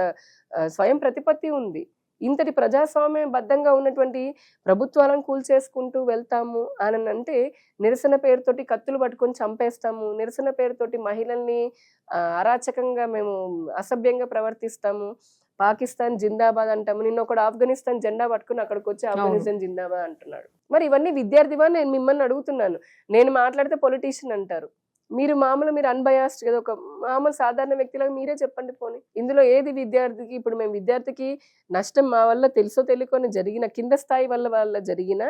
స్వయం ప్రతిపత్తి ఉంది. ఇంతటి ప్రజాస్వామ్యబద్ధంగా ఉన్నటువంటి ప్రభుత్వాలను కూల్చేసుకుంటూ వెళ్తాము అని అంటే, నిరసన పేరుతోటి కత్తులు పట్టుకొని చంపేస్తాము, నిరసన పేరుతోటి మహిళల్ని అరాచకంగా మేము అసభ్యంగా ప్రవర్తిస్తాము, పాకిస్తాన్ జిందాబాద్ అంటాము. నిన్న ఒకడు ఆఫ్ఘనిస్తాన్ జెండా పట్టుకుని అక్కడికి వచ్చి ఆఫ్ఘనిస్తాన్ జిందాబాద్ అంటున్నాడు. మరి ఇవన్నీ విద్యార్థివా? నేను మిమ్మల్ని అడుగుతున్నాను. నేను మాట్లాడితే పొలిటీషియన్ అంటారు, మీరు అన్బయాస్డ్ కదా, ఒక మామూలు సాధారణ వ్యక్తిలాగా మీరే చెప్పండి పోనీ. ఇందులో ఏది విద్యార్థికి? ఇప్పుడు మేము విద్యార్థికి నష్టం మా వల్ల తెలుసో తెలియకొని జరిగిన కింద స్థాయి వల్ల జరిగిన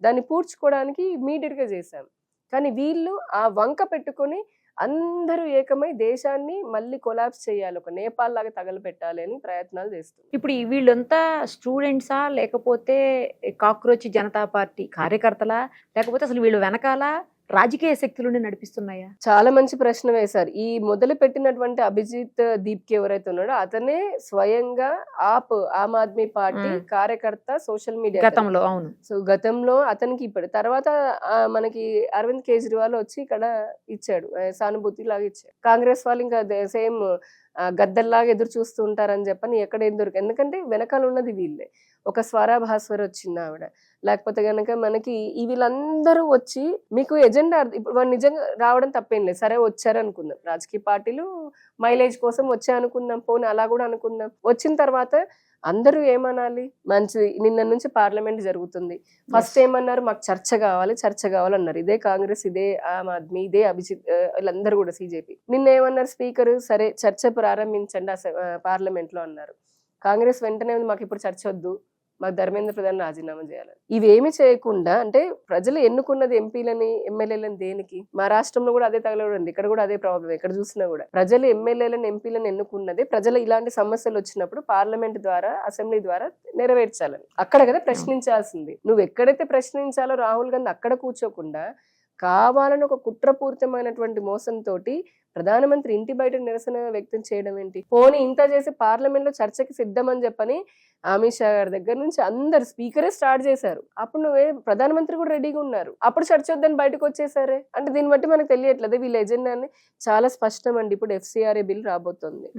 దాన్ని పూడ్చుకోవడానికి ఇమీడియట్ గా చేశాం. కానీ వీళ్ళు ఆ వంక పెట్టుకొని అందరూ ఏకమై దేశాన్ని మళ్ళీ కొలాప్స్ చేయాలి, ఒక నేపాల్ లాగా తగలపెట్టాలి అని ప్రయత్నాలు చేస్తారు. ఇప్పుడు వీళ్ళంతా స్టూడెంట్సా, లేకపోతే కాక్రోచ్ జనతా పార్టీ కార్యకర్తలా, లేకపోతే అసలు వీళ్ళు వెనకాల రాజకీయ శక్తులను నడిపిస్తున్నాయా? చాలా మంచి ప్రశ్న వేశారు. ఈ మొదలు పెట్టినటువంటి అభిజిత్ దీప్కి ఎవరైతే ఉన్నాడో అతనే స్వయంగా ఆమ్ ఆద్మీ పార్టీ కార్యకర్త, సోషల్ మీడియా గతంలో. అవును. సో గతంలో అతనికి ఇప్పుడు తర్వాత మనకి అరవింద్ కేజ్రీవాల్ వచ్చి ఇక్కడ ఇచ్చాడు, సానుభూతి లాగా ఇచ్చాడు. కాంగ్రెస్ వాళ్ళు ఇంకా సేమ్ గద్దల్లాగా ఎదురు చూస్తూ ఉంటారని చెప్పని ఎక్కడ ఏం దొరికి, ఎందుకంటే వెనకాల ఉన్నది వీళ్ళే. ఒక స్వరా భాస్వర్ వచ్చింది ఆవిడ, లేకపోతే కనుక మనకి వీళ్ళందరూ వచ్చి మీకు ఎజెండా ఇప్పుడు వాళ్ళు నిజంగా రావడం తప్పేం లేదు, సరే వచ్చారు అనుకుందాం, రాజకీయ పార్టీలు మైలేజ్ కోసం వచ్చా అనుకుందాం, పోనీ అలా కూడా అనుకుందాం. వచ్చిన తర్వాత అందరూ ఏమనాలి, మంచిది, నిన్న నుంచి పార్లమెంట్ జరుగుతుంది, ఫస్ట్ ఏమన్నారు, మాకు చర్చ కావాలన్నారు. ఇదే కాంగ్రెస్, ఇదే ఆమ్ ఆద్మీ, ఇదే అభిజిత్, వీళ్ళందరూ కూడా సిజేపీ. నిన్న ఏమన్నారు స్పీకర్, సరే చర్చ ప్రారంభించండి పార్లమెంట్ లో అన్నారు. కాంగ్రెస్ వెంటనే మాకు ఇప్పుడు చర్చ వద్దు, మాకు ధర్మేంద్ర ప్రధాన్ రాజీనామా చేయాలి. ఇవేమి చేయకుండా, అంటే ప్రజలు ఎన్నుకున్నది ఎంపీలని ఎమ్మెల్యేలని దేనికి? మా రాష్ట్రంలో కూడా అదే తగలబడింది, ఇక్కడ కూడా అదే ప్రాబ్లం, ఎక్కడ చూసినా కూడా ప్రజలు ఎమ్మెల్యేలను ఎంపీలను ఎన్నుకున్నది ప్రజలు ఇలాంటి సమస్యలు వచ్చినప్పుడు పార్లమెంట్ ద్వారా, అసెంబ్లీ ద్వారా నెరవేర్చాలని. అక్కడ కదా ప్రశ్నించాల్సింది. నువ్వు ఎక్కడైతే ప్రశ్నించాలో రాహుల్ గాంధీ అక్కడ కూర్చోకుండా కావాలని ఒక కుట్రపూరితమైనటువంటి మోసంతో ప్రధానమంత్రి ఇంటి బయట నిరసన వ్యక్తం చేయడం ఏంటి? పోనీ ఇంత చేసి పార్లమెంట్ లో చర్చకి సిద్ధమని చెప్పని అమిత్ షా గారి దగ్గర నుంచి అందరు స్పీకరే స్టార్ట్ చేశారు. అప్పుడు నువ్వే ప్రధానమంత్రి కూడా రెడీగా ఉన్నారు, అప్పుడు చర్చ వద్దని బయటకు వచ్చేసారే. అంటే దీన్ని బట్టి మనకు తెలియట్లేదు వీళ్ళ ఎజెండాని చాలా స్పష్టం అండి. ఇప్పుడు FCRA బిల్ రాబోతోంది.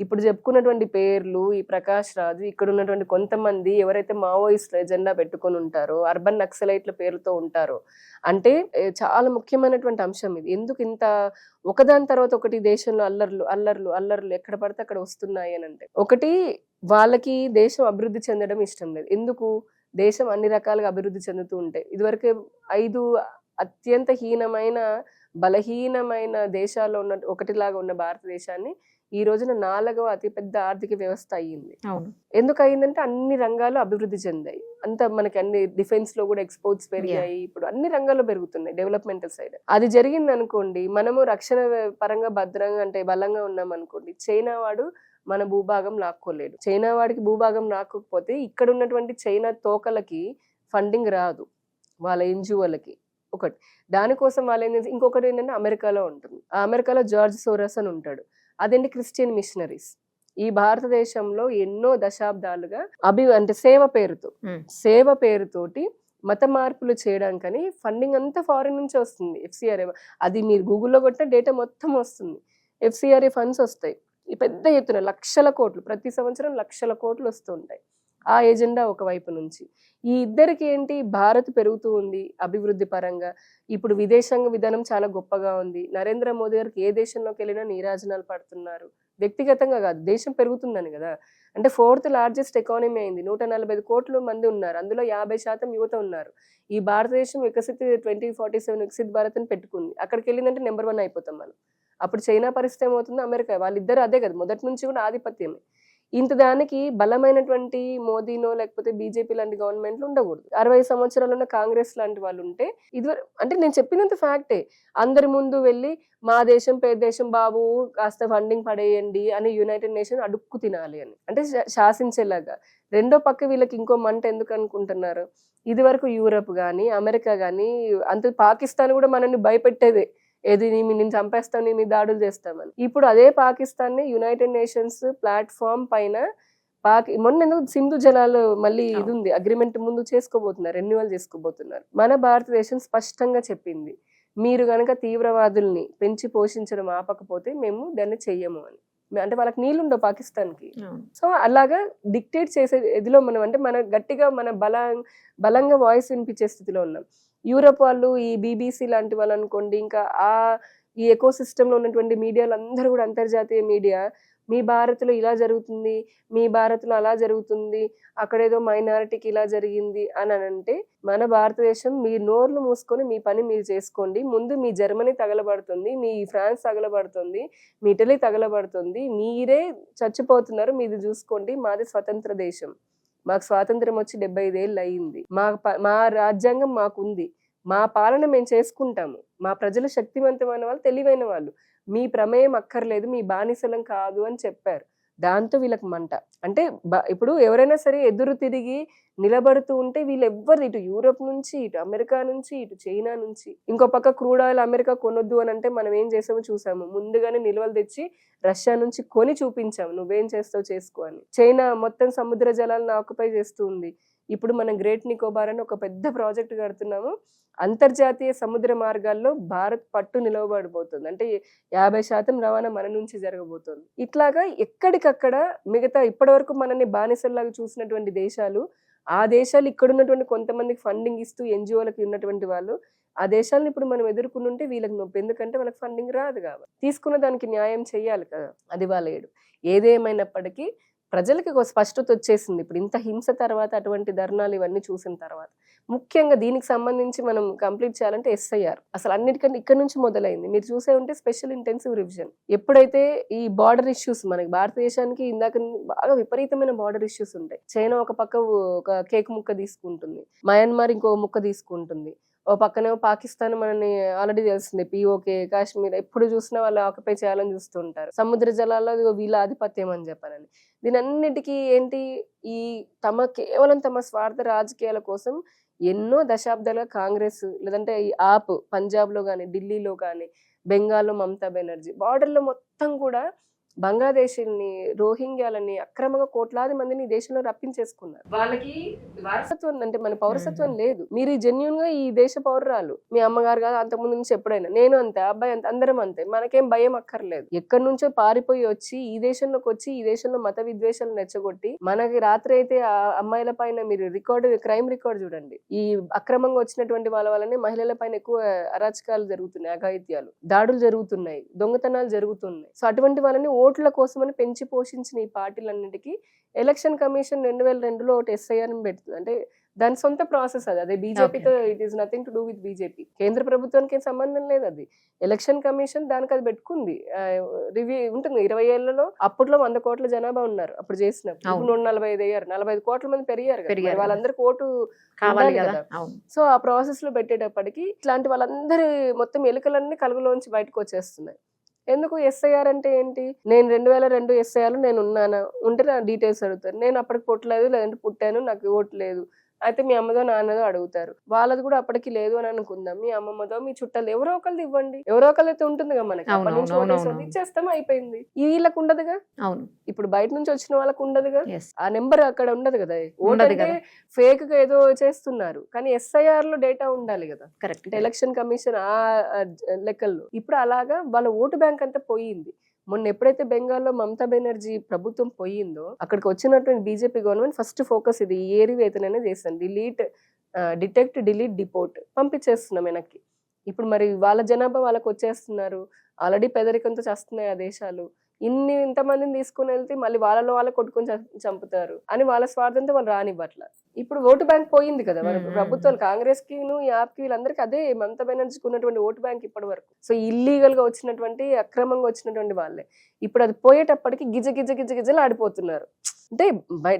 ఇప్పుడు చెప్పుకున్నటువంటి పేర్లు, ఈ ప్రకాష్ రాజు, ఇక్కడ ఉన్నటువంటి కొంతమంది ఎవరైతే మావోయిస్ట్ ఎజెండా పెట్టుకొని ఉంటారో, అర్బన్ నక్సలైట్ల పేరుతో ఉంటారో, అంటే చాలా ముఖ్యమైనటువంటి అంశం ఇది. ఎందుకు ఇంత ఒకదాని తర్వాత ఒకటి దేశంలో అల్లర్లు ఎక్కడ పడితే అక్కడ వస్తున్నాయి అని అంటే, ఒకటి వాళ్ళకి దేశం అభివృద్ధి చెందడం ఇష్టం లేదు. ఎందుకు? దేశం అన్ని రకాలుగా అభివృద్ధి చెందుతూ ఉంటాయి. ఇదివరకే 5 అత్యంత బలహీనమైన దేశాల్లో ఉన్న ఒకటిలాగా ఉన్న భారతదేశాన్ని ఈ రోజున 4వ అతిపెద్ద ఆర్థిక వ్యవస్థ అయ్యింది. ఎందుకు అయ్యిందంటే అన్ని రంగాలు అభివృద్ధి చెందాయి. అంత మనకి అన్ని డిఫెన్స్ లో కూడా ఎక్స్పోర్ట్స్ పెరిగాయి, ఇప్పుడు అన్ని రంగాల్లో పెరుగుతున్నాయి డెవలప్మెంటల్ సైడ్. అది జరిగింది అనుకోండి, మనము రక్షణ పరంగా భద్రంగా అంటే బలంగా ఉన్నాం అనుకోండి, చైనా వాడు మన భూభాగం లాక్కోలేడు. చైనా వాడికి భూభాగం లాక్కోకపోతే ఇక్కడ ఉన్నటువంటి చైనా తోకలకి ఫండింగ్ రాదు, వాళ్ళ ఎన్జిఓలకి. ఒకటి దానికోసం వాళ్ళు ఏం చేసి, ఇంకొకటి ఏంటంటే అమెరికాలో ఉంటుంది. ఆ అమెరికాలో జార్జ్ సోరస్ అని ఉంటాడు, అదేంటి క్రిస్టియన్ మిషనరీస్. ఈ భారతదేశంలో ఎన్నో దశాబ్దాలుగా అంటే సేవ పేరుతోటి మత మార్పులు చేయడానికని ఫండింగ్ అంతా ఫారిన్ నుంచి వస్తుంది. FCRA అది మీరు గూగుల్లో కొట్టిన డేటా మొత్తం వస్తుంది. FCRA ఫండ్స్ వస్తాయి ఈ పెద్ద ఎత్తున, లక్షల కోట్లు, ప్రతి సంవత్సరం లక్షల కోట్లు వస్తుంటాయి. ఆ ఎజెండా ఒకవైపు నుంచి. ఈ ఇద్దరికి ఏంటి, భారత్ పెరుగుతూ ఉంది అభివృద్ధి పరంగా, ఇప్పుడు విదేశాంగ విధానం చాలా గొప్పగా ఉంది, నరేంద్ర మోదీ గారికి ఏ దేశంలోకి వెళ్ళినా నీరాజనాలు పడుతున్నారు, వ్యక్తిగతంగా కాదు దేశం పెరుగుతుందని కదా. అంటే 4th లార్జెస్ట్ ఎకానమీ అయింది, 145 కోట్ల మంది ఉన్నారు, అందులో 50% యువత ఉన్నారు. ఈ భారతదేశం వికసిత 2047 వికసిత్ భారత్ అని పెట్టుకుంది, అక్కడికి వెళ్ళిందంటే నెంబర్ 1 అయిపోతాం మనం. అప్పుడు చైనా పరిస్థితి ఏమవుతుంది, అమెరికా, వాళ్ళిద్దరు అదే కదా మొదటి నుంచి కూడా ఆధిపత్యమే. ఇంత దానికి బలమైనటువంటి మోదీనో లేకపోతే బీజేపీ లాంటి గవర్నమెంట్లు ఉండకూడదు. 60 సంవత్సరాలు ఉన్న కాంగ్రెస్ లాంటి వాళ్ళు ఉంటే ఇదివరకు, అంటే నేను చెప్పినంత ఫ్యాక్టే, అందరి ముందు వెళ్ళి మా దేశం పేద దేశం బాబు కాస్త ఫండింగ్ పడేయండి అని యునైటెడ్ నేషన్ అడుక్కు తినాలి అని, అంటే శాసించేలాగా. రెండో పక్క వీళ్ళకి ఇంకో మంట ఎందుకు అనుకుంటున్నారు, ఇది వరకు యూరప్ కానీ అమెరికా కానీ అంత, పాకిస్తాన్ కూడా మనల్ని భయపెట్టేదే, ఏది నేను చంపేస్తాను, నీ దాడులు చేస్తామని. ఇప్పుడు అదే పాకిస్తాన్ ని యునైటెడ్ నేషన్స్ ప్లాట్ఫామ్ పైన మొన్న ఎందుకు సింధు జలాలు మళ్ళీ ఇది ఉంది అగ్రిమెంట్ ముందు చేసుకోబోతున్నారు, రెన్యువల్ చేసుకోబోతున్నారు. మన భారతదేశం స్పష్టంగా చెప్పింది, మీరు గనక తీవ్రవాదుల్ని పెంచి పోషించడం ఆపకపోతే మేము దాన్ని చెయ్యము అని. అంటే వాళ్ళకి నీళ్ళుండవు పాకిస్తాన్ కి. సో అలాగా డిక్టేట్ చేసే ఇదిలో మనం, అంటే మన గట్టిగా మన బలంగా వాయిస్ వినిపించే స్థితిలో ఉన్నాం. యూరప్ వాళ్ళు, ఈ బీబీసీ లాంటి వాళ్ళు అనుకోండి, ఇంకా ఈ ఎకో సిస్టంలో ఉన్నటువంటి మీడియాలు అందరూ కూడా, అంతర్జాతీయ మీడియా, మీ భారత్లో ఇలా జరుగుతుంది, మీ భారత్లో అలా జరుగుతుంది, అక్కడేదో మైనారిటీకి ఇలా జరిగింది అని అంటే, మన భారతదేశం మీ నోర్లు మూసుకొని మీ పని మీరు చేసుకోండి. ముందు మీ జర్మనీ తగలబడుతుంది, మీ ఫ్రాన్స్ తగలబడుతుంది, మీ ఇటలీ తగలబడుతుంది, మీరే చచ్చిపోతున్నారు, మీది చూసుకోండి. మాది స్వతంత్ర దేశం, మాకు స్వాతంత్రం వచ్చి 75 ఏళ్ళు అయ్యింది, మా రాజ్యాంగం మాకుంది, మా పాలన మేము చేసుకుంటాము, మా ప్రజలు శక్తివంతమైన వాళ్ళు, తెలివైన వాళ్ళు, మీ ప్రమేయం అక్కర్లేదు, మీ బానిసలం కాదు అని చెప్పారు. దాంతో వీళ్ళకి మంట. అంటే ఇప్పుడు ఎవరైనా సరే ఎదురు తిరిగి నిలబడుతూ ఉంటే వీళ్ళు ఎవ్వరు, ఇటు యూరోప్ నుంచి, ఇటు అమెరికా నుంచి, ఇటు చైనా నుంచి, ఇంకో పక్క క్రూడ్ ఆయిల్ అమెరికా కొనొద్దు అని అంటే మనం ఏం చేసామో చూసాము, ముందుగానే నిల్వలు తెచ్చి రష్యా నుంచి కొని చూపించాము, నువ్వేం చేస్తావు చేసుకో అని. చైనా మొత్తం సముద్ర జలాలను ఆక్యుపై చేస్తూ ఉంది. ఇప్పుడు మనం గ్రేట్ నికోబార్ అని ఒక పెద్ద ప్రాజెక్ట్ కడుతున్నాము, అంతర్జాతీయ సముద్ర మార్గాల్లో భారత్ పట్టు నిలవబడిపోతుంది, అంటే 50% రవాణా మన నుంచి జరగబోతుంది. ఇట్లాగా ఎక్కడికక్కడ మిగతా ఇప్పటి వరకు మనల్ని బానిసల్లాగా చూసినటువంటి దేశాలు, ఆ దేశాలు ఇక్కడ ఉన్నటువంటి కొంతమందికి ఫండింగ్ ఇస్తూ ఎన్జిఓలకు ఉన్నటువంటి వాళ్ళు, ఆ దేశాలను ఇప్పుడు మనం ఎదుర్కొంటుంటే వీళ్ళకి నొప్పి, ఎందుకంటే వాళ్ళకి ఫండింగ్ రాదు కాబట్టి. తీసుకున్న దానికి న్యాయం చేయాలి కదా, అది వాళ్ళేడు. ఏదేమైనప్పటికీ ప్రజలకి ఒక స్పష్టత వచ్చేసింది ఇప్పుడు, ఇంత హింస తర్వాత, అటువంటి ధర్నాలు ఇవన్నీ చూసిన తర్వాత. ముఖ్యంగా దీనికి సంబంధించి మనం కంప్లీట్ చేయాలంటే ఎస్ఐఆర్ అసలు అన్నిటికంటే ఇక్కడ నుంచి మొదలైంది. మీరు చూసే ఉంటే స్పెషల్ ఇంటెన్సివ్ రివిజన్, ఎప్పుడైతే ఈ బార్డర్ ఇష్యూస్, మనకి భారతదేశానికి ఇందాక బాగా విపరీతమైన బార్డర్ ఇష్యూస్ ఉంటాయి. చైనా ఒక పక్క ఒక కేక్ ముక్క తీసుకుంటుంది, మయన్మార్ ఇంకో ముక్క తీసుకుంటుంది, ఓ పక్కనే పాకిస్తాన్ మనని ఆల్రెడీ తెలిసిందే, పిఓకే, కాశ్మీర్, ఎప్పుడు చూసినా వాళ్ళు ఆక్యుపై చేయాలని చూస్తుంటారు. సముద్ర జలాల్లో వీళ్ళ ఆధిపత్యం అని చెప్పానని. దీని అన్నిటికీ ఏంటి, ఈ కేవలం తమ స్వార్థ రాజకీయాల కోసం ఎన్నో దశాబ్దాలుగా కాంగ్రెస్, లేదంటే ఈ ఆప్ పంజాబ్లో కానీ, ఢిల్లీలో కానీ, బెంగాల్లో మమతా బెనర్జీ, బార్డర్లో మొత్తం కూడా బంగ్లాదేశీల్ని, రోహింగ్యాలని అక్రమంగా కోట్లాది మందిని దేశంలో రప్పించేసుకున్నారు. వాళ్ళకి వారసత్వం అంటే మన పౌరసత్వం లేదు. మీరు జెన్యున్ గా ఈ దేశ పౌరురాలు, మీ అమ్మగారు కాదు, అంతకుముందు నుంచి ఎప్పుడైనా, నేను అంతే, అబ్బాయి అంతే, అందరం అంతే, మనకేం భయం అక్కర్లేదు. ఎక్కడి నుంచో పారిపోయి వచ్చి ఈ దేశంలోకి వచ్చి ఈ దేశంలో మత విద్వేషాలు నెచ్చగొట్టి, మనకి రాత్రి అయితే ఆ అమ్మాయిల పైన మీరు క్రైమ్ రికార్డ్ చూడండి, ఈ అక్రమంగా వచ్చినటువంటి వాళ్ళ వల్లనే మహిళల పైన ఎక్కువ అరాచకాలు జరుగుతున్నాయి, అఘాయిత్యాలు, దాడులు జరుగుతున్నాయి, దొంగతనాలు జరుగుతున్నాయి. సో అటువంటి వాళ్ళని ఓట్ల కోసమని పెంచి పోషించిన ఈ పార్టీలన్నిటికీ ఎలక్షన్ కమిషన్ 2002లో ఒకటి ఎస్ఐఆర్ పెడుతుంది. అంటే దాని సొంత ప్రాసెస్ అది, అదే బీజేపీతో, it is nothing to do with BJP. కేంద్ర ప్రభుత్వానికి ఏం సంబంధం లేదు, అది ఎలక్షన్ కమిషన్ దానికి అది పెట్టుకుంది. రివ్యూ ఉంటుంది 20 ఏళ్లలో. అప్పట్లో 100 కోట్ల జనాభా ఉన్నారు అప్పుడు చేసినప్పుడు, 145 అయ్యారు, 45 కోట్ల మంది పెరిగారు, వాళ్ళందరికీ ఓటు కావాలి కదా. సో ఆ ప్రాసెస్ లో పెట్టేటప్పటికి ఇట్లాంటి వాళ్ళందరి మొత్తం ఎలుకలన్నీ కలుగులోంచి బయటకు వచ్చేస్తున్నాయి. ఎందుకు ఎస్ఐఆర్ అంటే ఏంటి, నేను 2002 ఎస్ఐఆర్ నేను ఉన్నానా, ఉంటే నా డీటెయిల్స్ అడుగుతారు, నేను అప్పటికి పుట్టలేదు, లేదంటే పుట్టాను, నాకు ఓటు లేదు, అయితే మీ అమ్మదో నాన్నదో అడుగుతారు, వాళ్ళది కూడా అప్పటికి లేదు అని అనుకుందాం, మీ అమ్మమ్మదో మీ చుట్టాలు ఎవరో ఒకరిది ఇవ్వండి, ఎవరో ఒకళ్ళు అయితే ఉంటుందిగా మనకి, అప్పటి నుంచి ఓటేసి ఇచ్చేస్తాం, అయిపోయింది. వీళ్ళకి ఉండదుగా, అవును, ఇప్పుడు బయట నుంచి వచ్చిన వాళ్ళకి ఉండదుగా, ఆ నెంబర్ అక్కడ ఉండదు కదా. ఓటే ఫేక్ గా ఏదో చేస్తున్నారు, కానీ ఎస్ఐఆర్ లో డేటా ఉండాలి కదా, కరెక్ట్. ఎలక్షన్ కమిషన్ ఆ లెక్కల్లో ఇప్పుడు అలాగా వాళ్ళ ఓటు బ్యాంక్ అంతా పోయింది. మొన్న ఎప్పుడైతే బెంగాల్లో మమతా బెనర్జీ ప్రభుత్వం పోయిందో అక్కడికి వచ్చినటువంటి బీజేపీ గవర్నమెంట్ ఫస్ట్ ఫోకస్ ఇది ఏరివేతననే చేస్తాను, డిటెక్ట్ డిలీట్ డిపోర్ట్ పంపించేస్తున్నాం వెనక్కి. ఇప్పుడు మరి వాళ్ళ జనాభా వాళ్ళకి వచ్చేస్తున్నారు, ఆల్రెడీ పేదరికంతో చేస్తున్నాయి ఆ దేశాలు. ఇంతమందిని తీసుకుని వెళ్తే మళ్ళీ వాళ్ళలో వాళ్ళ కొట్టుకొని చంపుతారు అని వాళ్ళ స్వార్థంతో వాళ్ళు రానివ్వట్ల. ఇప్పుడు ఓటు బ్యాంక్ పోయింది కదా వాళ్ళ ప్రభుత్వాలు, కాంగ్రెస్ కి యాప్కి వీళ్ళందరికీ అదే మమతా బెనర్జీకి ఉన్నటువంటి ఓటు బ్యాంక్ ఇప్పటి వరకు. సో ఇల్లీగల్ గా వచ్చినటువంటి అక్రమంగా వచ్చినటువంటి వాళ్ళే ఇప్పుడు అది పోయేటప్పటికి గిజలు ఆడిపోతున్నారు. అంటే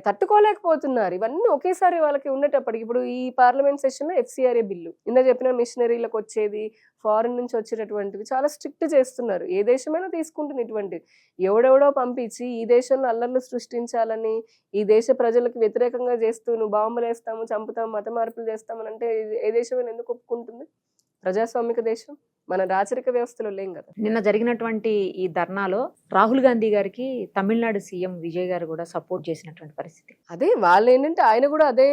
తట్టుకోలేకపోతున్నారు. ఇవన్నీ ఒకేసారి వాళ్ళకి ఉండేటప్పటికి ఇప్పుడు ఈ పార్లమెంట్ సెషన్ లో FCRA బిల్లు ఇందా చెప్పిన మిషనరీలకు వచ్చేది, ఫారెన్ నుంచి వచ్చేటటువంటివి చాలా స్ట్రిక్ట్ చేస్తున్నారు. ఏ దేశమైనా తీసుకుంటుంది ఇటువంటివి. ఎవడెవడో పంపించి ఈ దేశంలో అల్లర్లు సృష్టించాలని, ఈ దేశ ప్రజలకు వ్యతిరేకంగా చేస్తూ నువ్వు బాంబులు వేస్తాము, చంపుతాము, మత మార్పులు చేస్తామని అంటే ఏ దేశమైనా ఎందుకు ఒప్పుకుంటుంది? ప్రజాస్వామిక దేశం, మన రాచరిక వ్యవస్థలో లేం కదా. నిన్న జరిగినటువంటి ఈ ధర్నాలో రాహుల్ గాంధీ గారికి తమిళనాడు సీఎం విజయ్ గారు కూడా సపోర్ట్ చేసినటువంటి పరిస్థితి. అదే వాళ్ళు ఏంటంటే ఆయన కూడా అదే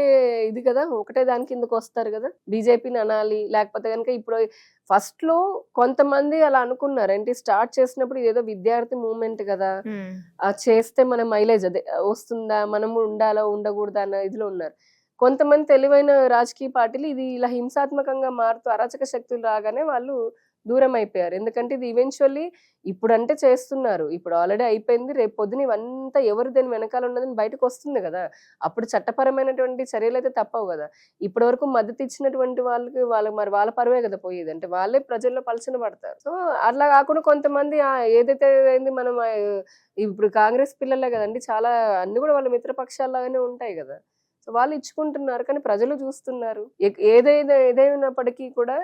ఇది కదా, ఒకటే దాని కిందకు వస్తారు కదా, బీజేపీని అనాలి. లేకపోతే కనుక ఇప్పుడు ఫస్ట్ లో కొంతమంది అలా అనుకున్నారు, ఏంటి స్టార్ట్ చేసినప్పుడు ఇదేదో విద్యార్థి మూవ్మెంట్ కదా, చేస్తే మన మైలేజ్ అదే వస్తుందా, మనము ఉండాలా ఉండకూడదా అన్న ఇదిలో ఉన్నారు. కొంతమంది తెలివైన రాజకీయ పార్టీలు ఇది ఇలా హింసాత్మకంగా మారుతూ అరాచక శక్తులు రాగానే వాళ్ళు దూరం అయిపోయారు. ఎందుకంటే ఇది ఈవెన్చువల్లీ ఇప్పుడంటే చేస్తున్నారు, ఇప్పుడు ఆల్రెడీ అయిపోయింది, రేపు పొద్దున ఇవంతా ఎవరు దేని వెనకాల ఉన్నదని బయటకు వస్తుంది కదా. అప్పుడు చట్టపరమైనటువంటి చర్యలు అయితే తప్పవు కదా. ఇప్పటి వరకు మద్దతు ఇచ్చినటువంటి వాళ్ళకి మరి వాళ్ళ పరువే కదా పోయేది, అంటే వాళ్ళే ప్రజల్లో పలచన పడతారు. సో అట్లా కాకుండా కొంతమంది ఏదైతే అయింది మనం ఇప్పుడు కాంగ్రెస్ పిల్లలే కదండి, చాలా అన్ని కూడా వాళ్ళ మిత్రపక్షాల్లాగానే ఉంటాయి కదా. సో వాళ్ళు ఇచ్చుకుంటున్నారు, కానీ ప్రజలు చూస్తున్నారు. ఏదైనప్పటికీ కూడా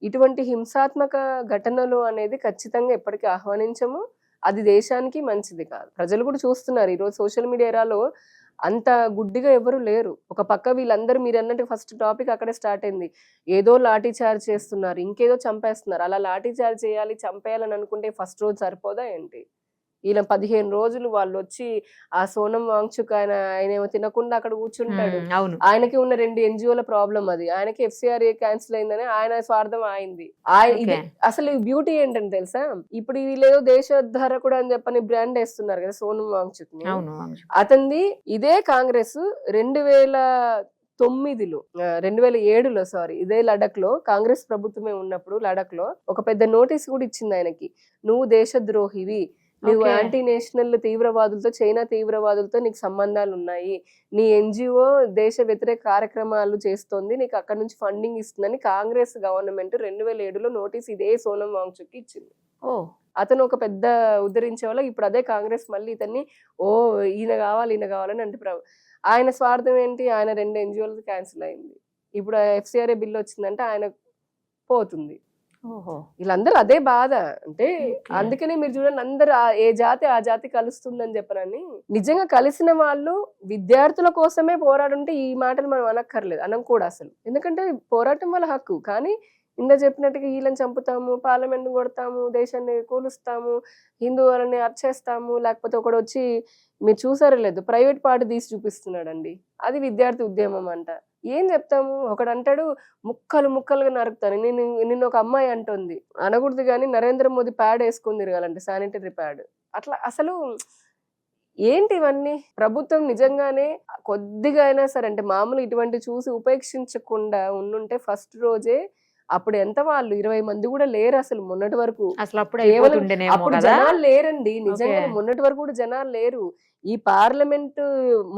ఇటువంటి హింసాత్మక ఘటనలు అనేది ఖచ్చితంగా ఎప్పటికీ ఆహ్వానించము. అది దేశానికి మంచిది కాదు. ప్రజలు కూడా చూస్తున్నారు. ఈరోజు సోషల్ మీడియా ఎరాలో అంత గుడ్డిగా ఎవరు లేరు. ఒక పక్క వీళ్ళందరూ మీరు అన్నట్టు ఫస్ట్ టాపిక్ అక్కడే స్టార్ట్ అయింది, ఏదో లాఠీ చార్జ్ చేస్తున్నారు, ఇంకేదో చంపేస్తున్నారు. అలా లాఠీ చార్జ్ చేయాలి, చంపేయాలని అనుకుంటే ఫస్ట్ రోజు సరిపోదా ఏంటి? ఇలా 15 రోజులు వాళ్ళు వచ్చి ఆ సోనం వాంగ్చుక్ ఆయన ఏమో తినకుండా అక్కడ కూర్చుంటాడు. ఆయనకి ఉన్న 2 NGOల ప్రాబ్లం అది, ఆయనకి FCRA క్యాన్సిల్ అయిందని ఆయన స్వార్థం అయింది. ఇది అసలు బ్యూటీ ఏంటని తెలుసా, ఇప్పుడు వీళ్ళేదో దేశోద్ధారకుడు అని చెప్పని బ్రాండ్ వేస్తున్నారు కదా సోనం వాంగ్చుక్ ని. అతనిది ఇదే కాంగ్రెస్ 2007లో ఇదే లడక్ లో కాంగ్రెస్ ప్రభుత్వమే ఉన్నప్పుడు లడక్ లో ఒక పెద్ద నోటీస్ కూడా ఇచ్చింది ఆయనకి, నువ్వు దేశద్రోహివి, నువ్వు యాంటీ నేషనల్ తీవ్రవాదులతో, చైనా తీవ్రవాదులతో నీకు సంబంధాలు ఉన్నాయి, నీ NGO దేశ వ్యతిరేక కార్యక్రమాలు చేస్తోంది, నీకు అక్కడ నుంచి ఫండింగ్ ఇస్తుందని కాంగ్రెస్ గవర్నమెంట్ 2007లో నోటీస్ ఇదే సోనం వాంగ్చుక్ ఇచ్చింది. అతను ఒక పెద్ద ఉద్ధరించే వాళ్ళ. ఇప్పుడు అదే కాంగ్రెస్ మళ్ళీ ఇతన్ని ఈయన కావాలని అంటే ఆయన స్వార్థం ఏంటి, ఆయన 2 NGOలు క్యాన్సిల్ అయింది, ఇప్పుడు FCRA బిల్లు వచ్చిందంటే ఆయన పోతుంది. వీళ్ళందరూ అదే బాధ. అంటే అందుకనే మీరు చూడండి, అందరు ఏ జాతి ఆ జాతి కలుస్తుందని చెప్పరని, నిజంగా కలిసిన వాళ్ళు విద్యార్థుల కోసమే పోరాడుంటే ఈ మాటలు మనం అనక్కర్లేదు, అనం కూడా అసలు. ఎందుకంటే పోరాటం వాళ్ళ హక్కు. కానీ ఇందా చెప్పినట్టుగా వీళ్ళని చంపుతాము, పార్లమెంట్ కొడతాము, దేశాన్ని కూలుస్తాము, హిందువులని అర్చేస్తాము, లేకపోతే ఒకడు వచ్చి మీరు చూసారో లేదు ప్రైవేట్ పార్టీ తీసి చూపిస్తున్నాడండి, అది విద్యార్థి ఉద్యమం అంట. ఏం చెప్తాము? ఒకడు అంటాడు ముక్కలుగా నరుకుతాను, నిన్న ఒక అమ్మాయి అంటుంది, అనకూడదు కానీ నరేంద్ర మోదీ ప్యాడ్ వేసుకుని తిరగాలంటే శానిటరీ ప్యాడ్. అట్లా అసలు ఏంటి ఇవన్నీ? ప్రభుత్వం నిజంగానే కొద్దిగా అయినా సరే అంటే మామూలు ఇటువంటి చూసి ఉపేక్షించకుండా ఉండుంటే ఫస్ట్ రోజే, అప్పుడు ఎంత వాళ్ళు 20 మంది కూడా లేరు అసలు మొన్నటి వరకు. అసలు అప్పుడు జనాలు లేరండి, నిజంగా మొన్నటి వరకు కూడా జనాలు లేరు. ఈ పార్లమెంట్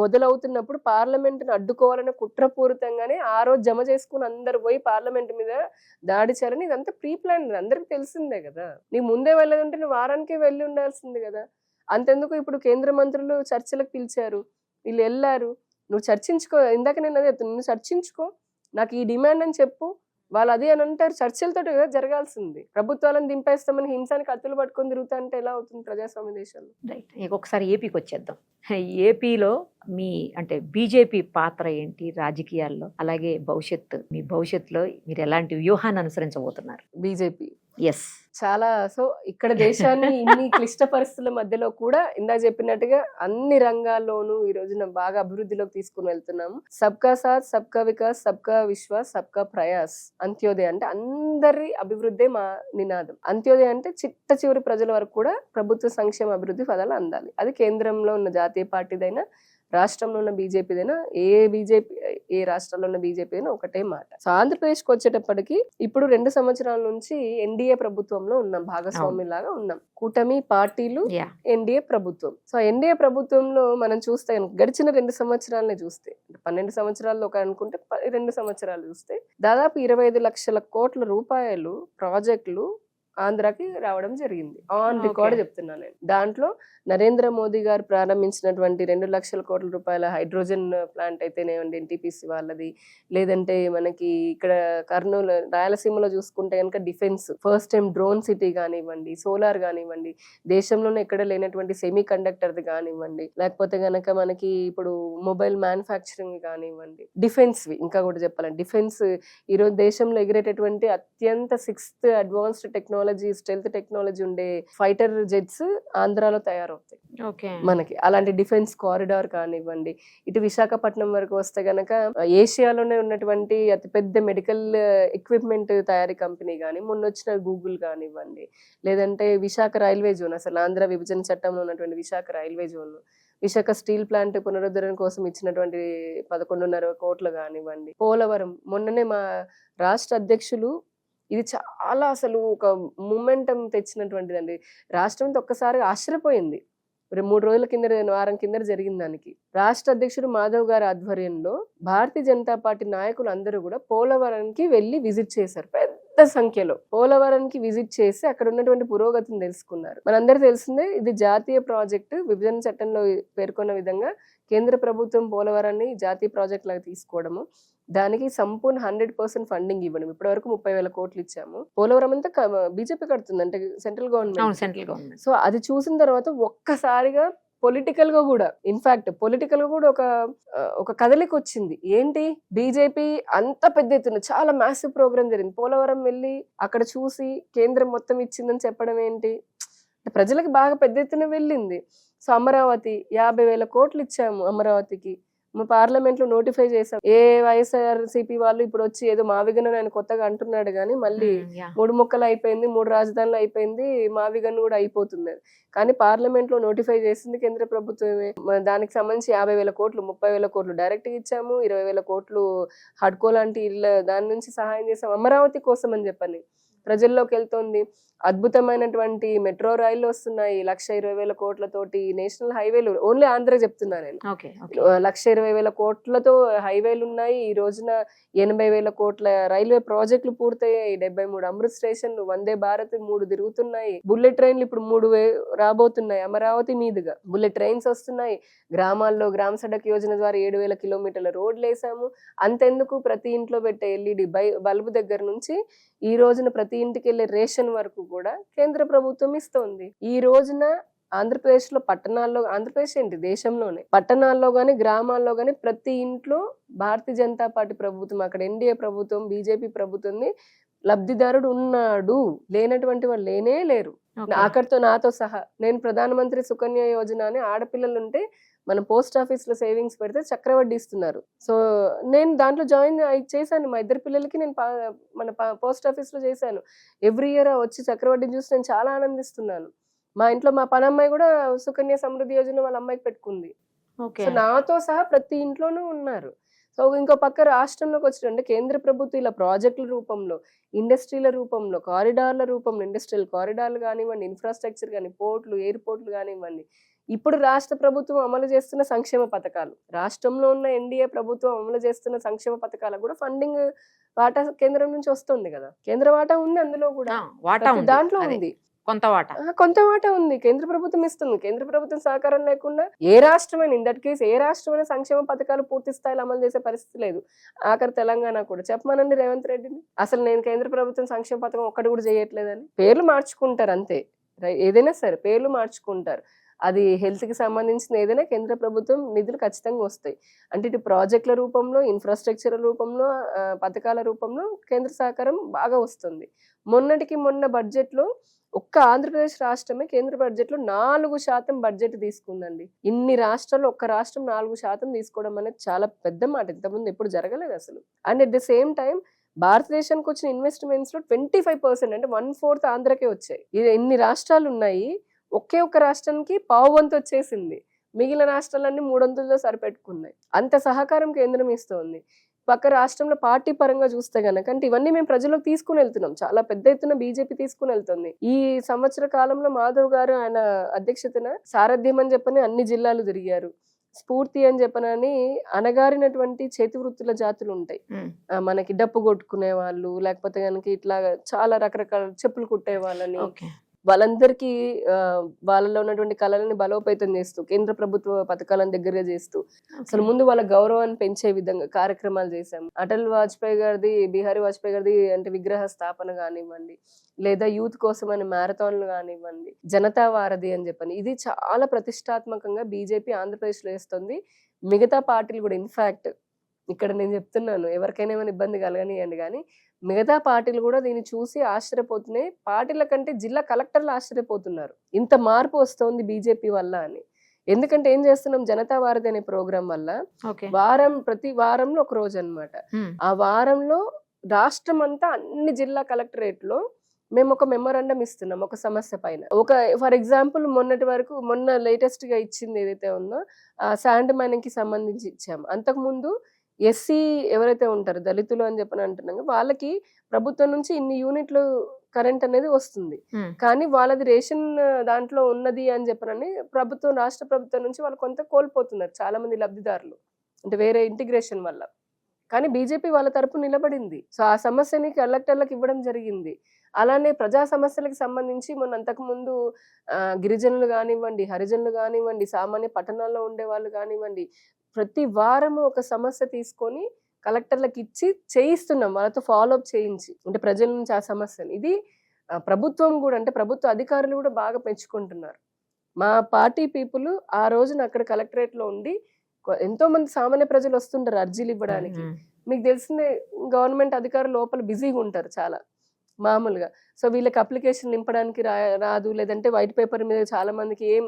మొదలవుతున్నప్పుడు పార్లమెంట్ ను అడ్డుకోవాలన్న కుట్రపూరితంగానే ఆ రోజు జమ చేసుకుని అందరు పోయి పార్లమెంట్ మీద దాడి చేయాలని, ఇదంతా ప్రీ ప్లాన్, అందరికి తెలిసిందే కదా. నీకు ముందే వెళ్ళదంటే నువ్వు వారానికే వెళ్ళి ఉండాల్సింది కదా. అంతెందుకు ఇప్పుడు కేంద్ర మంత్రులు చర్చలకు పిలిచారు, వీళ్ళు వెళ్ళారు. నువ్వు చర్చించుకో, ఇందాక నేను అదే చెప్తాను, నువ్వు చర్చించుకో, నాకు ఈ డిమాండ్ అని చెప్పు, వాళ్ళు అదే అని అంటారు. చర్చలతో జరగాల్సింది. ప్రభుత్వాలను దింపేస్తామని హింసానికి కత్తులు పట్టుకొని తిరుగుతా అంటే ఎలా అవుతుంది ప్రజాస్వామ్య దేశాల్లో? రైట్. ఇంకొకసారి ఏపీకి వచ్చేద్దాం. ఏపీలో మీ అంటే బీజేపీ పాత్ర ఏంటి రాజకీయాల్లో, అలాగే మీ భవిష్యత్తులో మీరు ఎలాంటి వ్యూహాన్ని అనుసరించబోతున్నారు? BJP yes. చాలా. సో ఇక్కడ దేశాన్ని ఇన్ని క్లిష్ట పరిస్థితుల మధ్యలో కూడా ఇందాక చెప్పినట్టుగా అన్ని రంగాల్లోనూ ఈ రోజున బాగా అభివృద్ధిలోకి తీసుకుని వెళ్తున్నాము. సబ్కా సాత్, సబ్కా వికాస్, సబ్కా విశ్వాస్, సబ్కా ప్రయాస్. అంత్యోదయ అంటే అందరి అభివృద్ధే మా నినాదం. అంత్యోదయ అంటే చిట్ట చివరి ప్రజల వరకు కూడా ప్రభుత్వ సంక్షేమ అభివృద్ధి పదాలు అందాలి. అది కేంద్రంలో ఉన్న జాతీయ పార్టీదైనా, రాష్ట్రంలో ఉన్న బీజేపీదైనా, ఏ రాష్ట్రాల్లో ఉన్న బీజేపీ అయినా ఒకటే మాట. సో ఆంధ్రప్రదేశ్కి వచ్చేటప్పటికి ఇప్పుడు 2 సంవత్సరాల నుంచి ఎన్డీఏ ప్రభుత్వంలో ఉన్నాం, భాగస్వామ్యంలాగా ఉన్నాం. కూటమి పార్టీలు, ఎన్డీఏ ప్రభుత్వం. సో ఎన్డీఏ ప్రభుత్వంలో మనం చూస్తే గడిచిన 2 సంవత్సరాలనే చూస్తే, 12 సంవత్సరాల్లో ఒక అనుకుంటే 2 సంవత్సరాలు చూస్తే దాదాపు 25 లక్షల కోట్ల రూపాయలు ప్రాజెక్టులు ఆంధ్రాకి రావడం జరిగింది. ఆన్ రికార్డ్ చెప్తున్నాను నేను. దాంట్లో నరేంద్ర మోదీ గారు ప్రారంభించినటువంటి 2 లక్షల కోట్ల రూపాయల హైడ్రోజన్ ప్లాంట్ అయితేనేమండి, ఎన్టీపీసీ వాళ్ళది, లేదంటే మనకి ఇక్కడ కర్నూలు రాయలసీమలో చూసుకుంటే కనుక defence first time drone city కానివ్వండి, సోలార్ కానివ్వండి, దేశంలోనే ఎక్కడ లేనటువంటి సెమీ కండక్టర్ది కానివ్వండి, లేకపోతే గనక మనకి ఇప్పుడు మొబైల్ మ్యానుఫ్యాక్చరింగ్ కానివ్వండి, డిఫెన్స్ ఇంకా కూడా చెప్పాలంటే డిఫెన్స్ ఈరోజు దేశంలో ఎగిరేటటువంటి అత్యంత 6th advanced technology, stealth technology ఉండే ఫైటర్ జెట్స్ ఆంధ్రాలో తయారవుతాయి మనకి. అలాంటి డిఫెన్స్ కారిడార్ కానివ్వండి, ఇటు విశాఖపట్నం వరకు వస్తే గనక ఏషియాలోనే ఉన్నటువంటి అతిపెద్ద మెడికల్ ఎక్విప్మెంట్ తయారీ కంపెనీ కానీ, మొన్న వచ్చిన గూగుల్ కానివ్వండి, లేదంటే విశాఖ రైల్వే జోన్, అసలు ఆంధ్ర విభజన చట్టంలో ఉన్నటువంటి Visakha railway zone, Visakha steel plant పునరుద్ధరణ కోసం ఇచ్చినటువంటి 11.5 కోట్లు కానివ్వండి, పోలవరం మొన్ననే మా రాష్ట్ర అధ్యక్షులు, ఇది చాలా అసలు ఒక మూమెంటం తెచ్చినటువంటిదండి. రాష్ట్రం ఒక్కసారి ఆశ్చర్యపోయింది. 3 రోజుల కింద, వారం కింద జరిగిన దానికి రాష్ట్ర అధ్యక్షుడు మాధవ్ గారి ఆధ్వర్యంలో భారతీయ జనతా పార్టీ నాయకులు అందరూ కూడా పోలవరానికి వెళ్లి విజిట్ చేశారు. పెద్ద సంఖ్యలో పోలవరానికి విజిట్ చేసి అక్కడ ఉన్నటువంటి పురోగతిని తెలుసుకున్నారు. మనందరూ తెలిసిందే, ఇది జాతీయ ప్రాజెక్టు. విభజన చట్టంలో పేర్కొన్న విధంగా కేంద్ర ప్రభుత్వం పోలవరాన్ని జాతీయ ప్రాజెక్ట్ లాగా తీసుకోవడము, దానికి సంపూర్ణ 100% ఫండింగ్ ఇవ్వడం. ఇప్పటి వరకు 30,000 కోట్లు ఇచ్చాము. పోలవరం అంతా బీజేపీ కడుతుంది, అంటే సెంట్రల్ గవర్నమెంట్. సో అది చూసిన తర్వాత ఒక్కసారిగా పొలిటికల్ గా కూడా, ఇన్ఫాక్ట్ పొలిటికల్ గా కూడా ఒక కదలిక వచ్చింది. ఏంటి, బీజేపీ అంత పెద్ద ఎత్తున చాలా మ్యాసివ్ ప్రోగ్రామ్ జరిగింది. పోలవరం వెళ్ళి అక్కడ చూసి కేంద్రం మొత్తం ఇచ్చిందని చెప్పడం ఏంటి, ప్రజలకు బాగా పెద్ద ఎత్తున వెళ్ళింది. సో అమరావతి 50,000 కోట్లు ఇచ్చాము అమరావతికి. మా పార్లమెంట్ లో నోటిఫై చేసాం. వైఎస్ఆర్సీపీ వాళ్ళు ఇప్పుడు వచ్చి ఏదో మావిగన్ ఆయన కొత్తగా అంటున్నాడు కానీ, మళ్ళీ 3 ముక్కలు అయిపోయింది, 3 రాజధానులు అయిపోయింది, మావిగన్ కూడా అయిపోతుంది. కానీ పార్లమెంట్ లో నోటిఫై చేసింది కేంద్ర ప్రభుత్వమే. దానికి సంబంధించి 50,000 కోట్లు, 30,000 కోట్లు డైరెక్ట్ గా ఇచ్చాము, 20,000 కోట్లు హడ్కో లాంటి దాని నుంచి సహాయం చేసాం అమరావతి కోసం అని చెప్పని. ప్రజల్లోకి వెళ్తోంది. అద్భుతమైనటువంటి మెట్రో రైళ్లు వస్తున్నాయి 1,20,000 కోట్లతోటి. నేషనల్ హైవేలు, ఓన్లీ ఆంధ్ర చెప్తున్నా నేను, 1,20,000 కోట్లతో హైవేలు ఉన్నాయి. ఈ రోజున 80,000 కోట్ల రైల్వే ప్రాజెక్టులు పూర్తయ్యాయి. 73 అమృత్ స్టేషన్లు, వందే భారత్ 3 తిరుగుతున్నాయి. బుల్లెట్ ట్రైన్లు ఇప్పుడు 3 రాబోతున్నాయి అమరావతి మీదుగా. బుల్లెట్ ట్రైన్స్ వస్తున్నాయి. గ్రామాల్లో గ్రామ సడక్ యోజన ద్వారా 7,000 కిలోమీటర్ల రోడ్లు వేసాము. అంతెందుకు, ప్రతి ఇంట్లో పెట్టే ఎల్ఈడి బల్బు దగ్గర నుంచి ఈ రోజున ప్రతి ఇంటికి వెళ్ళే రేషన్ వరకు కూడా కేంద్ర ప్రభుత్వం ఇస్తోంది. ఈ రోజున ఆంధ్రప్రదేశ్ లో పట్టణాల్లో, ఆంధ్రప్రదేశ్ ఏంటి దేశంలోనే పట్టణాల్లో గాని గ్రామాల్లో గాని ప్రతి ఇంట్లో భారతీయ జనతా పార్టీ ప్రభుత్వం, అక్కడ ఎన్డీఏ ప్రభుత్వం, బీజేపీ ప్రభుత్వం లబ్ధిదారుడు ఉన్నాడు. లేనటువంటి వాళ్ళు లేనే లేరు. అక్కడితో నాతో సహా నేను ప్రధానమంత్రి సుకన్య యోజన అని ఆడపిల్లలుంటే మన పోస్ట్ ఆఫీస్ లో సేవింగ్స్ పెడితే చక్రవడ్డీ ఇస్తున్నారు. సో నేను దాంట్లో జాయిన్ చేశాను. మా 2 పిల్లలకి నేను మన పోస్ట్ ఆఫీస్ లో చేశాను. ఎవ్రీ ఇయర్ వచ్చి చక్రవడ్డీ చూసి నేను చాలా ఆనందిస్తున్నాను. మా ఇంట్లో మా పనమ్మాయి కూడా సుకన్య సమృద్ధి యోజన వాళ్ళ అమ్మాయికి పెట్టుకుంది. సో నాతో సహా ప్రతి ఇంట్లోనూ ఉన్నారు. సో ఇంకో పక్క రాష్ట్రంలోకి వచ్చినట్టు కేంద్ర ప్రభుత్వం ఇలా ప్రాజెక్టుల రూపంలో, ఇండస్ట్రీల రూపంలో, కారిడార్ల రూపంలో, ఇండస్ట్రియల్ కారిడార్లు కానివ్వండి, ఇన్ఫ్రాస్ట్రక్చర్ కానీ, పోర్ట్లు, ఎయిర్పోర్ట్లు కానివ్వండి, ఇప్పుడు రాష్ట్ర ప్రభుత్వం అమలు చేస్తున్న సంక్షేమ పథకాలు, రాష్ట్రంలో ఉన్న ఎన్డీఏ ప్రభుత్వం అమలు చేస్తున్న సంక్షేమ పథకాలకు కూడా ఫండింగ్ వాటా కేంద్రం నుంచి వస్తుంది కదా. కేంద్ర వాటా ఉంది, అందులో కూడా దాంట్లో ఉంది కొంత వాటా ఉంది. కేంద్ర ప్రభుత్వం ఇస్తుంది. కేంద్ర ప్రభుత్వం సహకారం లేకుండా ఏ రాష్ట్రమైనా, ఇన్ దట్ కేసు ఏ రాష్ట్రమైనా సంక్షేమ పథకాలు పూర్తి స్థాయిలో అమలు చేసే పరిస్థితి లేదు. ఆఖరి తెలంగాణ కూడా. చెప్పమనండి రేవంత్ రెడ్డిని, అసలు నేను కేంద్ర ప్రభుత్వం సంక్షేమ పథకం ఒక్కటి కూడా చేయట్లేదని. పేర్లు మార్చుకుంటారు అంతే, ఏదైనా సరే పేర్లు మార్చుకుంటారు. అది హెల్త్ కి సంబంధించిన ఏదైనా కేంద్ర ప్రభుత్వం నిధులు ఖచ్చితంగా వస్తాయి. అంటే ఇటు ప్రాజెక్టుల రూపంలో, ఇన్ఫ్రాస్ట్రక్చర్ రూపంలో, పథకాల రూపంలో కేంద్ర సహకారం బాగా వస్తుంది. మొన్నటికి మొన్న బడ్జెట్ లో ఒక్క ఆంధ్రప్రదేశ్ రాష్ట్రమే కేంద్ర బడ్జెట్ లో 4% బడ్జెట్ తీసుకుందండి. ఇన్ని రాష్ట్రాల్లో ఒక్క రాష్ట్రం 4% తీసుకోవడం అనేది చాలా పెద్ద మాట. ఇంతకుముందు ఎప్పుడు జరగలేదు అసలు. And at the same time భారతదేశానికి వచ్చిన ఇన్వెస్ట్మెంట్స్ లో 25% అంటే 1/4 ఆంధ్రకే వచ్చాయి. ఇన్ని రాష్ట్రాలు ఉన్నాయి, ఒకే ఒక్క రాష్ట్రానికి పావు వంతు వచ్చేసింది. మిగిలిన రాష్ట్రాలన్నీ 300లో సరిపెట్టుకున్నాయి. అంత సహకారం కేంద్రం ఇస్తోంది. పక్క రాష్ట్రంలో పార్టీ పరంగా చూస్తే గనక అంటే ఇవన్నీ మేము ప్రజలకు తీసుకుని వెళ్తున్నాం. చాలా పెద్ద ఎత్తున బీజేపీ తీసుకుని వెళ్తుంది. ఈ సంవత్సర కాలంలో మాధవ్ గారు ఆయన అధ్యక్షతన సారథ్యం అని చెప్పని అన్ని జిల్లాలు తిరిగారు. స్ఫూర్తి అని చెప్పనని అనగారినటువంటి చేతి వృత్తుల జాతులు ఉంటాయి. మనకి డప్పు కొట్టుకునే వాళ్ళు, లేకపోతే కనుక ఇట్లా చాలా రకరకాల చెప్పులు కుట్టే వాళ్ళని, వాళ్ళందరికీ వాళ్ళలో ఉన్నటువంటి కళలని బలోపేతం చేస్తూ కేంద్ర ప్రభుత్వ పథకాలను దగ్గరగా చేస్తూ అసలు ముందు వాళ్ళ గౌరవాన్ని పెంచే విధంగా కార్యక్రమాలు చేశాం. అటల్ వాజ్పేయి గారిది, బిహారీ వాజ్పేయి గారిది అంటే విగ్రహ స్థాపన కానివ్వండి, లేదా యూత్ కోసం అని మ్యారథాన్లు కానివ్వండి, జనతా వారధి అని చెప్పని ఇది చాలా ప్రతిష్టాత్మకంగా బీజేపీ ఆంధ్రప్రదేశ్ లో వేస్తుంది. మిగతా పార్టీలు కూడా ఇన్ఫాక్ట్ ఇక్కడ నేను చెప్తున్నాను, ఎవరికైనా ఏమైనా ఇబ్బంది కలగనియండి కానీ మిగతా పార్టీలు కూడా దీన్ని చూసి ఆశ్చర్యపోతున్నాయి. పార్టీల కంటే జిల్లా కలెక్టర్లు ఆశ్చర్యపోతున్నారు, ఇంత మార్పు వస్తోంది బీజేపీ వల్ల అని. ఎందుకంటే ఏం చేస్తున్నాం, జనతా వారధి అనే ప్రోగ్రాం వల్ల ప్రతి వారంలో ఒక రోజు అన్నమాట. ఆ వారంలో రాష్ట్రం అంతా అన్ని జిల్లా కలెక్టరేట్ లో మేము ఒక మెమోరాండం ఇస్తున్నాం ఒక సమస్య పైన. ఒక ఫర్ ఎగ్జాంపుల్ మొన్న లేటెస్ట్ గా ఇచ్చింది ఏదైతే ఉందో శాండ్ మైనింగ్ కి సంబంధించి ఇచ్చాము. అంతకు ముందు ఎస్సీ ఎవరైతే ఉంటారో దళితులు అని చెప్పని అంటున్నాం, వాళ్ళకి ప్రభుత్వం నుంచి ఇన్ని యూనిట్లు కరెంట్ అనేది వస్తుంది, కానీ వాళ్ళది రేషన్ దాంట్లో ఉన్నది అని చెప్పనని రాష్ట్ర ప్రభుత్వం నుంచి వాళ్ళు కొంత కోల్పోతున్నారు చాలా మంది లబ్ధిదారులు, అంటే వేరే ఇంటిగ్రేషన్ వల్ల. కానీ బీజేపీ వాళ్ళ తరపు నిలబడింది. సో ఆ సమస్యని కలెక్టర్లకు ఇవ్వడం జరిగింది. అలానే ప్రజా సమస్యలకు సంబంధించి మొన్న అంతకు ముందు గిరిజనులు కానివ్వండి, హరిజనులు కానివ్వండి, సామాన్య పట్టణాల్లో ఉండే వాళ్ళు కానివ్వండి, ప్రతి వారము ఒక సమస్య తీసుకొని కలెక్టర్లకు ఇచ్చి చేయిస్తున్నాం, వాళ్ళతో ఫాలోఅప్ చేయించి, అంటే ప్రజల నుంచి ఆ సమస్యను. ఇది ప్రభుత్వం కూడా అంటే ప్రభుత్వ అధికారులు కూడా బాగా పెంచుకుంటున్నారు. మా పార్టీ పీపుల్ ఆ రోజున అక్కడ కలెక్టరేట్ లో ఉండి ఎంతో మంది సామాన్య ప్రజలు వస్తుంటారు అర్జీలు ఇవ్వడానికి. మీకు తెలిసిందే, గవర్నమెంట్ అధికారులు లోపల బిజీగా ఉంటారు చాలా మామూలుగా. సో వీళ్ళకి అప్లికేషన్ నింపడానికి రాదు, లేదంటే వైట్ పేపర్ మీద చాలా మందికి ఏం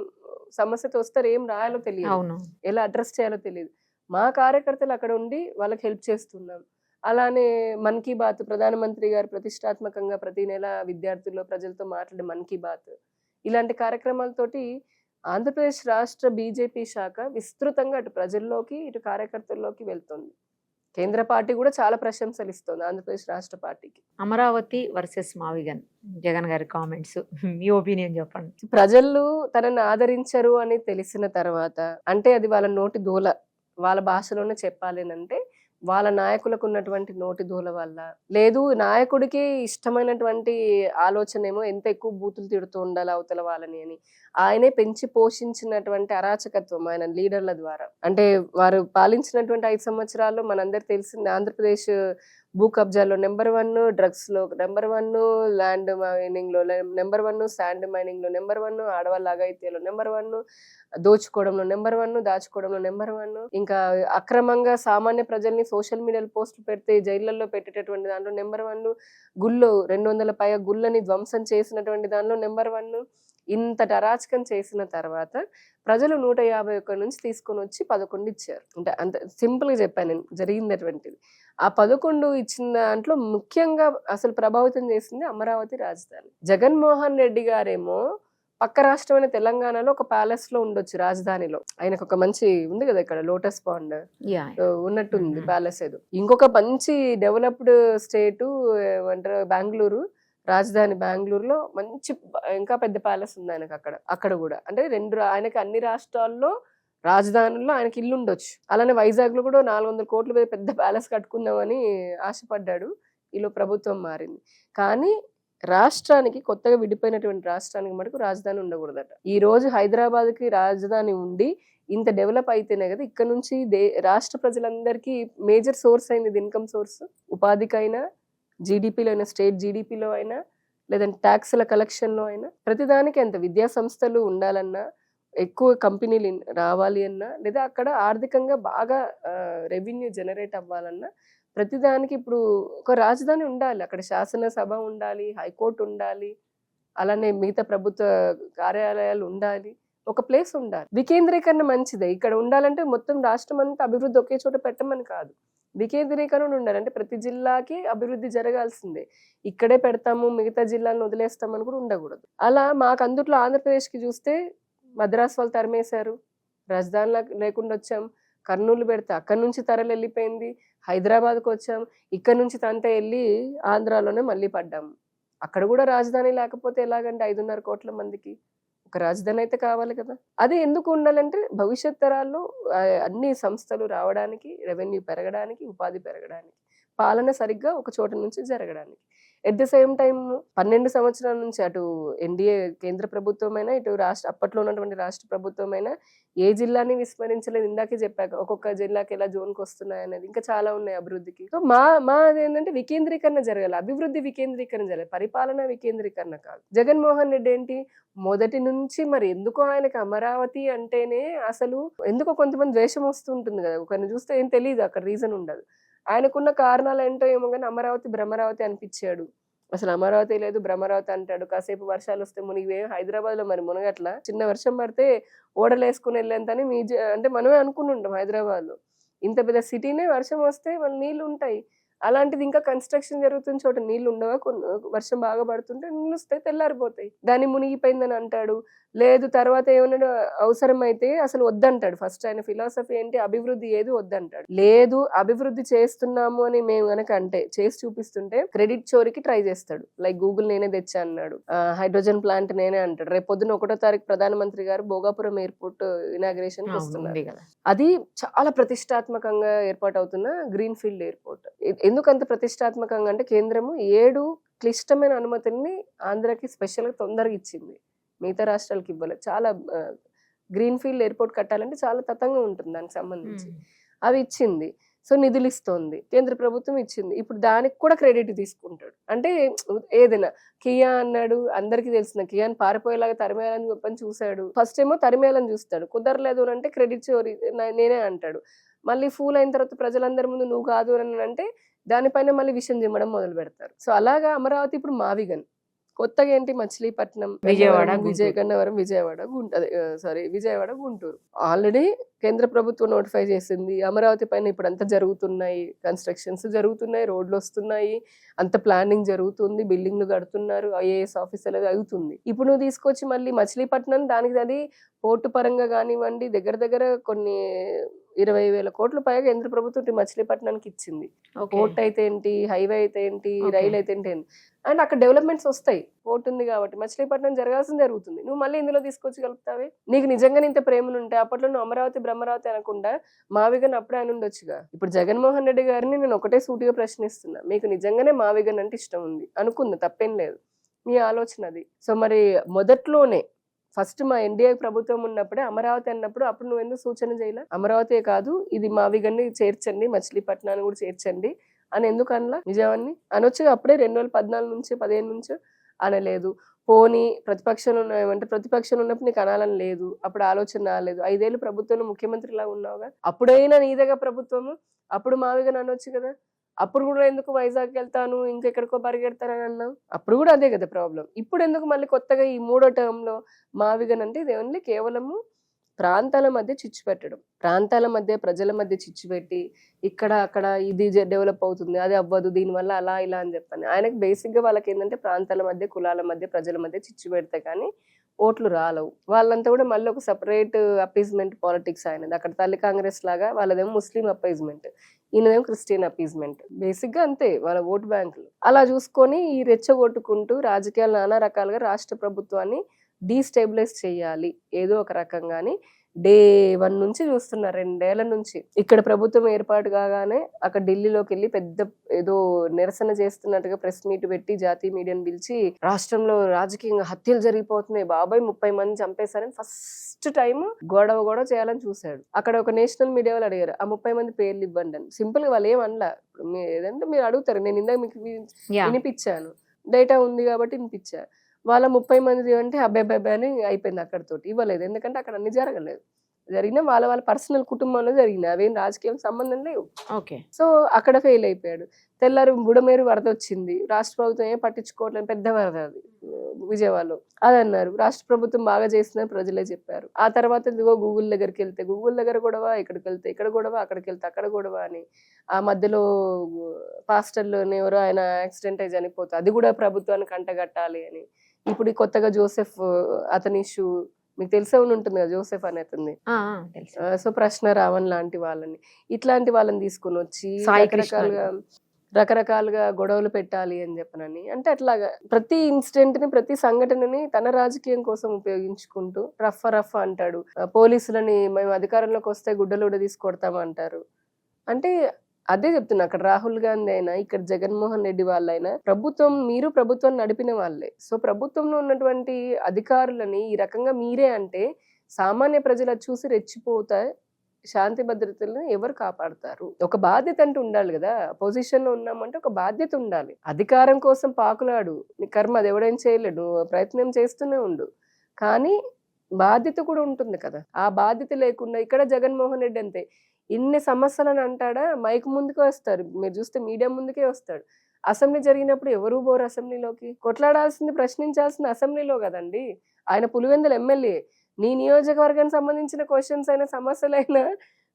సమస్యతో వస్తారు, ఏం రాయాలో తెలియదు, ఎలా అడ్రస్ చేయాలో తెలియదు. మా కార్యకర్తలు అక్కడ ఉండి వాళ్ళకి హెల్ప్ చేస్తున్నాం. అలానే మన్ కీ బాత్, ప్రధానమంత్రి గారు ప్రతిష్టాత్మకంగా ప్రతి నెల విద్యార్థుల్లో ప్రజలతో మాట్లాడే మన్ కీ బాత్, ఇలాంటి కార్యక్రమాలతోటి ఆంధ్రప్రదేశ్ రాష్ట్ర బీజేపీ శాఖ విస్తృతంగా అటు ప్రజల్లోకి ఇటు కార్యకర్తల్లోకి వెళ్తుంది. కేంద్ర పార్టీ కూడా చాలా ప్రశంసలు ఇస్తుంది ఆంధ్రప్రదేశ్ రాష్ట్ర పార్టీకి. అమరావతి వర్సెస్ మావిగన్, జగన్ గారి కామెంట్స్, మీ ఒపీనియన్ చెప్పండి. ప్రజలు తనని ఆదరించరు అని తెలిసిన తర్వాత, అంటే అది వాళ్ళ నోటి దూల, వాళ్ళ భాషలోనే చెప్పాలి అంటే వాళ్ళ నాయకులకు ఉన్నటువంటి నోటి దూల వల్ల, లేదు నాయకుడికి ఇష్టమైనటువంటి ఆలోచన ఏమో ఎంత ఎక్కువ బూతులు తిడుతూ ఉండాలి అవతల వాళ్ళని అని, ఆయనే పెంచి పోషించినటువంటి అరాచకత్వం ఆయన లీడర్ల ద్వారా. అంటే వారు పాలించినటువంటి 5 సంవత్సరాల్లో మనందరికి తెలిసింది, ఆంధ్రప్రదేశ్ భూ కబ్జాలో నెంబర్ 1, డ్రగ్స్ లో నెంబర్ 1, ల్యాండ్ మైనింగ్ లో నెంబర్ 1, శాండ్ మైనింగ్ లో నెంబర్ 1, ఆడవాళ్ళ అఘాయిత్యాలో నెంబర్ 1, దోచుకోవడంలో నెంబర్ 1, దాచుకోవడంలో నెంబర్ 1, ఇంకా అక్రమంగా సామాన్య ప్రజల్ని సోషల్ మీడియాలో పోస్టులు పెడితే జైళ్లలో పెట్టేటటువంటి దాంట్లో నెంబర్ 1, గుళ్ళు 200 పైగా గుళ్ళని ధ్వంసం చేసినటువంటి దానిలో నెంబర్ 1. ఇంతటి అరాచకం చేసిన తర్వాత ప్రజలు 151 నుంచి తీసుకొని వచ్చి 11 ఇచ్చారు. అంటే అంత సింపుల్ గా చెప్పాను నేను జరిగినటువంటిది. ఆ 11 ఇచ్చిన దాంట్లో ముఖ్యంగా అసలు ప్రభావితం చేసింది అమరావతి రాజధాని. జగన్మోహన్ రెడ్డి గారేమో పక్క రాష్ట్రమైన తెలంగాణలో ఒక ప్యాలెస్ లో ఉండొచ్చు రాజధానిలో, ఆయనకు ఒక మంచి ఉంది కదా ఇక్కడ లోటస్ పాండ్ ఉన్నట్టుంది ప్యాలెస్. ఏదో ఇంకొక మంచి డెవలప్డ్ స్టేట్ ఏమంటారు బెంగళూరు, రాజధాని బెంగళూరులో మంచి ఇంకా పెద్ద ప్యాలెస్ ఉంది ఆయనకు అక్కడ కూడా. అంటే ఆయనకి అన్ని రాష్ట్రాల్లో రాజధానుల్లో ఆయనకి ఇల్లు ఉండొచ్చు. అలానే వైజాగ్ లో కూడా 400 కోట్ల పెద్ద ప్యాలెస్ కట్టుకుందామని ఆశపడ్డాడు. ఈలో ప్రభుత్వం మారింది. కానీ రాష్ట్రానికి, కొత్తగా విడిపోయినటువంటి రాష్ట్రానికి మటుకు రాజధాని ఉండకూడదట. ఈ రోజు హైదరాబాద్ కి రాజధాని ఉండి ఇంత డెవలప్ అయితేనే కదా ఇక్కడ నుంచి రాష్ట్ర ప్రజలందరికీ మేజర్ సోర్స్ అయింది, ఇన్కమ్ సోర్స్, ఉపాధికైనా, జీడిపిలో అయినా, స్టేట్ జీడిపిలో అయినా, లేదంటే ట్యాక్స్ల కలెక్షన్లో అయినా, ప్రతిదానికి ఎంత విద్యా సంస్థలు ఉండాలన్నా, ఎక్కువ కంపెనీలు రావాలి అన్నా, లేదా అక్కడ ఆర్థికంగా బాగా రెవెన్యూ జనరేట్ అవ్వాలన్నా ప్రతిదానికి ఇప్పుడు ఒక రాజధాని ఉండాలి. అక్కడ శాసనసభ ఉండాలి, హైకోర్టు ఉండాలి, అలానే మిగతా ప్రభుత్వ కార్యాలయాలు ఉండాలి, ఒక ప్లేస్ ఉండాలి. వికేంద్రీకరణ మంచిదే. ఇక్కడ ఉండాలంటే మొత్తం రాష్ట్రం అంతా అభివృద్ధి ఒకే చోట పెట్టమని కాదు, వికేంద్రీకరణ ఉండాలి. అంటే ప్రతి జిల్లాకి అభివృద్ధి జరగాల్సిందే. ఇక్కడే పెడతాము మిగతా జిల్లాలను వదిలేస్తామని కూడా ఉండకూడదు. అలా మాకు అందుట్లో ఆంధ్రప్రదేశ్కి చూస్తే మద్రాసు వాళ్ళు తరిమేశారు, రాజధాని లేకుండా వచ్చాం. కర్నూలు పెడితే అక్కడి నుంచి తరలి వెళ్ళిపోయింది, హైదరాబాద్కి వచ్చాం, ఇక్కడ నుంచి తంతా వెళ్ళి ఆంధ్రాలోనే మళ్ళీ పడ్డాము. అక్కడ కూడా రాజధాని లేకపోతే ఎలాగంటే 5.5 కోట్ల మందికి ఒక రాజధాని అయితే కావాలి కదా. అదే ఎందుకు ఉండాలంటే భవిష్యత్ తరాల్లో అన్ని సంస్థలు రావడానికి, రెవెన్యూ పెరగడానికి, ఉపాధి పెరగడానికి, పాలన సరిగ్గా ఒక చోట నుంచి జరగడానికి. ఎట్ ద సేమ్ టైమ్ 12 సంవత్సరాల నుంచి అటు ఎన్డీఏ కేంద్ర ప్రభుత్వమైనా, ఇటు అప్పట్లో ఉన్నటువంటి రాష్ట్ర ప్రభుత్వమైనా ఏ జిల్లాని విస్మరించలేదు. ఇందాకే చెప్పాక ఒక్కొక్క జిల్లాకి ఎలా జోన్కి వస్తున్నాయి అనేది, ఇంకా చాలా ఉన్నాయి అభివృద్ధికి. సో మా ఏంటంటే వికేంద్రీకరణ జరగాలి, అభివృద్ధి వికేంద్రీకరణ జరగాలి, పరిపాలన వికేంద్రీకరణ కాదు. జగన్మోహన్ రెడ్డి ఏంటి మొదటి నుంచి మరి ఎందుకో ఆయనకి అమరావతి అంటేనే అసలు ఎందుకో కొంతమంది ద్వేషం వస్తుంటుంది కదా, ఒకరిని చూస్తే ఏం తెలియదు, అక్కడ రీజన్ ఉండదు. ఆయనకున్న కారణాలు ఏంటో ఏమో కానీ అమరావతి భ్రమరావతి అనిపించాడు. అసలు అమరావతి లేదు భ్రమరావతి అంటాడు. కాసేపు వర్షాలు వస్తే మునిగివే. హైదరాబాద్ లో మరి మునగట్ల, చిన్న వర్షం పడితే ఓడలు వేసుకుని వెళ్ళేంతని అంటే మనమే అనుకుని ఉంటాం. హైదరాబాద్ లో ఇంత పెద్ద సిటీనే వర్షం వస్తే మన నీళ్లు ఉంటాయి. అలాంటిది ఇంకా కన్స్ట్రక్షన్ జరుగుతున్న చోట నీళ్లు ఉండవా? వర్షం బాగా పడుతుంటే నీళ్ళు వస్తాయి, తెల్లారిపోతాయి. దాన్ని మునిగిపోయిందని అంటాడు. లేదు తర్వాత ఏమన్నాడు, అవసరమైతే అసలు వద్దంటాడు. ఫస్ట్ ఆయన ఫిలాసఫీ ఏంటి, అభివృద్ధి ఏది వద్దంటాడు. లేదు అభివృద్ధి చేస్తున్నాము అని మేము గనక అంటే చేసి చూపిస్తుంటే క్రెడిట్ చోరీకి ట్రై చేస్తాడు. లైక్ గూగుల్ నేనే తెచ్చా అన్నాడు, హైడ్రోజన్ ప్లాంట్ నేనే అంటాడు. రేపు పొద్దున 1వ తారీఖు ప్రధానమంత్రి గారు భోగాపురం ఎయిర్పోర్ట్ ఇనాగ్రేషన్ వస్తున్నారు. అది చాలా ప్రతిష్టాత్మకంగా ఏర్పాటు అవుతున్న గ్రీన్ ఫీల్డ్ ఎయిర్పోర్ట్. ఎందుకంత ప్రతిష్టాత్మకంగా అంటే కేంద్రము 7 క్లిష్టమైన అనుమతుల్ని ఆంధ్రాకి స్పెషల్ గా తొందరగా ఇచ్చింది, మిగతా రాష్ట్రాలకి ఇవ్వలేదు. చాలా గ్రీన్ ఫీల్డ్ ఎయిర్పోర్ట్ కట్టాలంటే చాలా తతంగా ఉంటుంది దానికి సంబంధించి. అవి ఇచ్చింది. సో నిధులు ఇస్తోంది, కేంద్ర ప్రభుత్వం ఇచ్చింది. ఇప్పుడు దానికి కూడా క్రెడిట్ తీసుకుంటాడు. అంటే ఏదైనా కియా అన్నాడు, అందరికీ తెలిసిన కియాని పారిపోయేలాగా తరిమేయాలని చెప్పని చూశాడు. ఫస్ట్ ఏమో తరిమేయాలని చూస్తాడు, కుదరలేదు అని అంటే క్రెడిట్ చోరీ నేనే అంటాడు. మళ్ళీ ఫూల్ అయిన తర్వాత ప్రజలందరి ముందు నువ్వు కాదు అని అంటే దానిపైన మళ్ళీ విషయం చిమ్మడం మొదలు పెడతారు. సో అలాగా అమరావతి ఇప్పుడు మావిగన్, కొత్తగా ఏంటి మచిలీపట్నం, విజయగన్నవరం, విజయవాడ, గుంటూరు. ఆల్రెడీ కేంద్ర ప్రభుత్వం నోటిఫై చేసింది. అమరావతి పైన ఇప్పుడు అంతా జరుగుతున్నాయి, కన్స్ట్రక్షన్స్ జరుగుతున్నాయి, రోడ్లు వస్తున్నాయి, అంత ప్లానింగ్ జరుగుతుంది, బిల్డింగ్లు కడుతున్నారు, ఐఏఎస్ ఆఫీసర్లు అవుతుంది. ఇప్పుడు నువ్వు తీసుకొచ్చి మళ్ళీ మచిలీపట్నం దానికి అది పోర్టు పరంగా కానివ్వండి, దగ్గర కొన్ని 20,000 కోట్ల పైగా కేంద్ర ప్రభుత్వం మచిలీపట్నానికి ఇచ్చింది. పోర్ట్ అయితే ఏంటి, హైవే అయితే ఏంటి, రైలు అయితే ఏంటి, అండ్ అక్కడ డెవలప్మెంట్స్ వస్తాయి. పోర్ట్ ఉంది కాబట్టి మచిలీపట్నం జరగాల్సింది జరుగుతుంది. నువ్వు మళ్ళీ ఇందులో తీసుకొచ్చి కలుపుతావే. నీకు నిజంగా ఇంత ప్రేమను ఉంటే అప్పట్లో నువ్వు అమరావతి బ్రహ్మరావతి అనకుండా మావిగన్ అప్పుడే అని ఉండొచ్చుగా. ఇప్పుడు జగన్మోహన్ రెడ్డి గారిని నేను ఒకటే సూటిగా ప్రశ్నిస్తున్నా, మీకు నిజంగానే మావిగన్ అంటే ఇష్టం ఉంది అనుకుందా, తప్పేం లేదు, మీ ఆలోచన అది. సో మరి మొదట్లోనే ఫస్ట్ మా ఎన్డీఏ ప్రభుత్వం ఉన్నప్పుడే అమరావతి అన్నప్పుడు అప్పుడు నువ్వు ఎందుకు సూచన చేయలే, అమరావతి కాదు ఇది మావిగన్ని చేర్చండి, మచిలీపట్నాన్ని కూడా చేర్చండి అని ఎందుకు అనలా? నిజాన్ని అనొచ్చుగా అప్పుడే 2014 నుంచి 15 నుంచి అనలేదు. పోనీ ప్రతిపక్షంలో ఉన్నప్పుడు నీకు అనాలని లేదు, అప్పుడు ఆలోచన రాలేదు. 5 ఏళ్ళు ప్రభుత్వంలో ముఖ్యమంత్రిలా ఉన్నావుగా, అప్పుడైనా నీదేగా ప్రభుత్వము, అప్పుడు మావిగన్ అనొచ్చు కదా. అప్పుడు కూడా ఎందుకు వైజాగ్ వెళ్తాను ఇంకెక్కడికో పరిగెడతానని అన్నావు, అప్పుడు కూడా అదే కదా ప్రాబ్లం. ఇప్పుడు ఎందుకు మళ్ళీ కొత్తగా ఈ 3వ టర్మ్ లో మావిగన్ అంటే ఇది ఓన్లీ కేవలము ప్రాంతాల మధ్య చిచ్చు పెట్టడం, ప్రాంతాల మధ్య ప్రజల మధ్య చిచ్చు పెట్టి ఇక్కడ అక్కడ ఇది డెవలప్ అవుతుంది, అది అవ్వదు, దీనివల్ల అలా ఇలా అని చెప్పని. ఆయనకు బేసిక్ గా వాళ్ళకి ఏంటంటే ప్రాంతాల మధ్య, కులాల మధ్య, ప్రజల మధ్య చిచ్చు పెడితే కానీ ఓట్లు రాలవు. వాళ్ళంతా కూడా మళ్ళీ ఒక సపరేట్ అపీజ్మెంట్ పాలిటిక్స్ ఆయనది. అక్కడ తల్లి కాంగ్రెస్ లాగా వాళ్ళదేమో ముస్లిం అపీజ్మెంట్, ఈయనదేమో క్రిస్టియన్ అపీజ్మెంట్. బేసిక్ గా అంతే వాళ్ళ ఓటు బ్యాంకులు. అలా చూసుకొని ఈ రెచ్చగొట్టుకుంటూ రాజకీయాలు నానా రకాలుగా రాష్ట్ర ప్రభుత్వాన్ని డీస్టెబిలైజ్ చేయాలి ఏదో ఒక రకంగాని డే 1 నుంచి చూస్తున్నారు, 2 ఏళ్ల నుంచి. ఇక్కడ ప్రభుత్వం ఏర్పాటు కాగానే అక్కడ ఢిల్లీలోకి వెళ్ళి పెద్ద ఏదో నిరసన చేస్తున్నట్టుగా ప్రెస్ మీట్ పెట్టి జాతీయ మీడియాను పిలిచి రాష్ట్రంలో రాజకీయంగా హత్యలు జరిగిపోతున్నాయి బాబాయ్, 30 మంది చంపేశారని ఫస్ట్ టైం గొడవ చేయాలని చూశాడు. అక్కడ ఒక నేషనల్ మీడియా వాళ్ళు అడిగారు, ఆ 30 మంది పేర్లు ఇవ్వండి అని. సింపుల్ గా వాళ్ళు ఏమనలా, ఏదంటే మీరు అడుగుతారు, నేను ఇందాక మీకు వినిపించాను, డేటా ఉంది కాబట్టి వినిపించా. వాళ్ళ 30 మంది అంటే అబ్బాయి అని అయిపోయింది అక్కడితోటి. ఇవ్వలేదు. ఎందుకంటే అక్కడ అన్ని జరగలేదు. జరిగిన వాళ్ళ పర్సనల్ కుటుంబంలో జరిగినాయి. అవేం రాజకీయం సంబంధం లేవు. ఓకే. సో అక్కడ ఫెయిల్ అయిపోయాడు. తెల్లారి బుడమేరు వరద వచ్చింది. రాష్ట్ర ప్రభుత్వం ఏం పట్టించుకోవట్లేదు. పెద్ద వరద అది విజయవాడలో. అదన్నారు. రాష్ట్ర ప్రభుత్వం బాగా చేసిందని ప్రజలే చెప్పారు. ఆ తర్వాత ఇదిగో గూగుల్ దగ్గరికి వెళ్తే గూగుల్ దగ్గర గొడవ, ఇక్కడికి వెళ్తే ఇక్కడ గొడవ, అక్కడికి వెళ్తే అక్కడ గొడవ అని. ఆ మధ్యలో పాస్టర్లోని ఎవరో ఆయన యాక్సిడెంట్ అయి చనిపోతే అది కూడా ప్రభుత్వానికి అంటగట్టాలి అని. ఇప్పుడు ఈ కొత్తగా జోసెఫ్ అతని ఇష్యూ మీకు తెలిసే ఉంటుంది కదా, జోసెఫ్ అనే అతన్ని. సో ప్రశ్న రావణ్ లాంటి వాళ్ళని, ఇట్లాంటి వాళ్ళని తీసుకుని వచ్చి రకరకాలుగా గొడవలు పెట్టాలి అని చెప్పనని. అంటే అట్లాగా ప్రతి ఇన్సిడెంట్ ని, ప్రతి సంఘటనని తన రాజకీయం కోసం ఉపయోగించుకుంటూ రఫ్ అంటాడు. పోలీసులని మేము అధికారంలోకి వస్తే గుడ్డలోడ తీసుకొడతామంటారు. అంటే అదే చెప్తున్నా, అక్కడ రాహుల్ గాంధీ అయినా ఇక్కడ జగన్మోహన్ రెడ్డి వాళ్ళైనా మీరు ప్రభుత్వం నడిపిన వాళ్ళే. సో ప్రభుత్వంలో ఉన్నటువంటి అధికారులని ఈ రకంగా మీరే అంటే సామాన్య ప్రజలు చూసి రెచ్చిపోతా శాంతి భద్రతలను ఎవరు కాపాడతారు? ఒక బాధ్యత అంటూ ఉండాలి కదా. పొజిషన్ లో ఉన్నామంటే ఒక బాధ్యత ఉండాలి. అధికారం కోసం పాకులాడు, నీ కర్మ, అది ఎవడేం చేయలేడు, ప్రయత్నం చేస్తూనే ఉండు, కానీ బాధ్యత కూడా ఉంటుంది కదా. ఆ బాధ్యత లేకుండా ఇక్కడ జగన్మోహన్ రెడ్డి అంతే, ఇన్ని సమస్యలను అంటాడా, మైక్ ముందుకే వస్తారు, మీరు చూస్తే మీడియా ముందుకే వస్తాడు. అసెంబ్లీ జరిగినప్పుడు ఎవరు పోరు అసెంబ్లీలోకి? కొట్లాడాల్సింది, ప్రశ్నించాల్సింది అసెంబ్లీలో కదండి. ఆయన పులివెందుల ఎమ్మెల్యే. నీ నియోజకవర్గానికి సంబంధించిన క్వశ్చన్స్ అయినా, సమస్యలైనా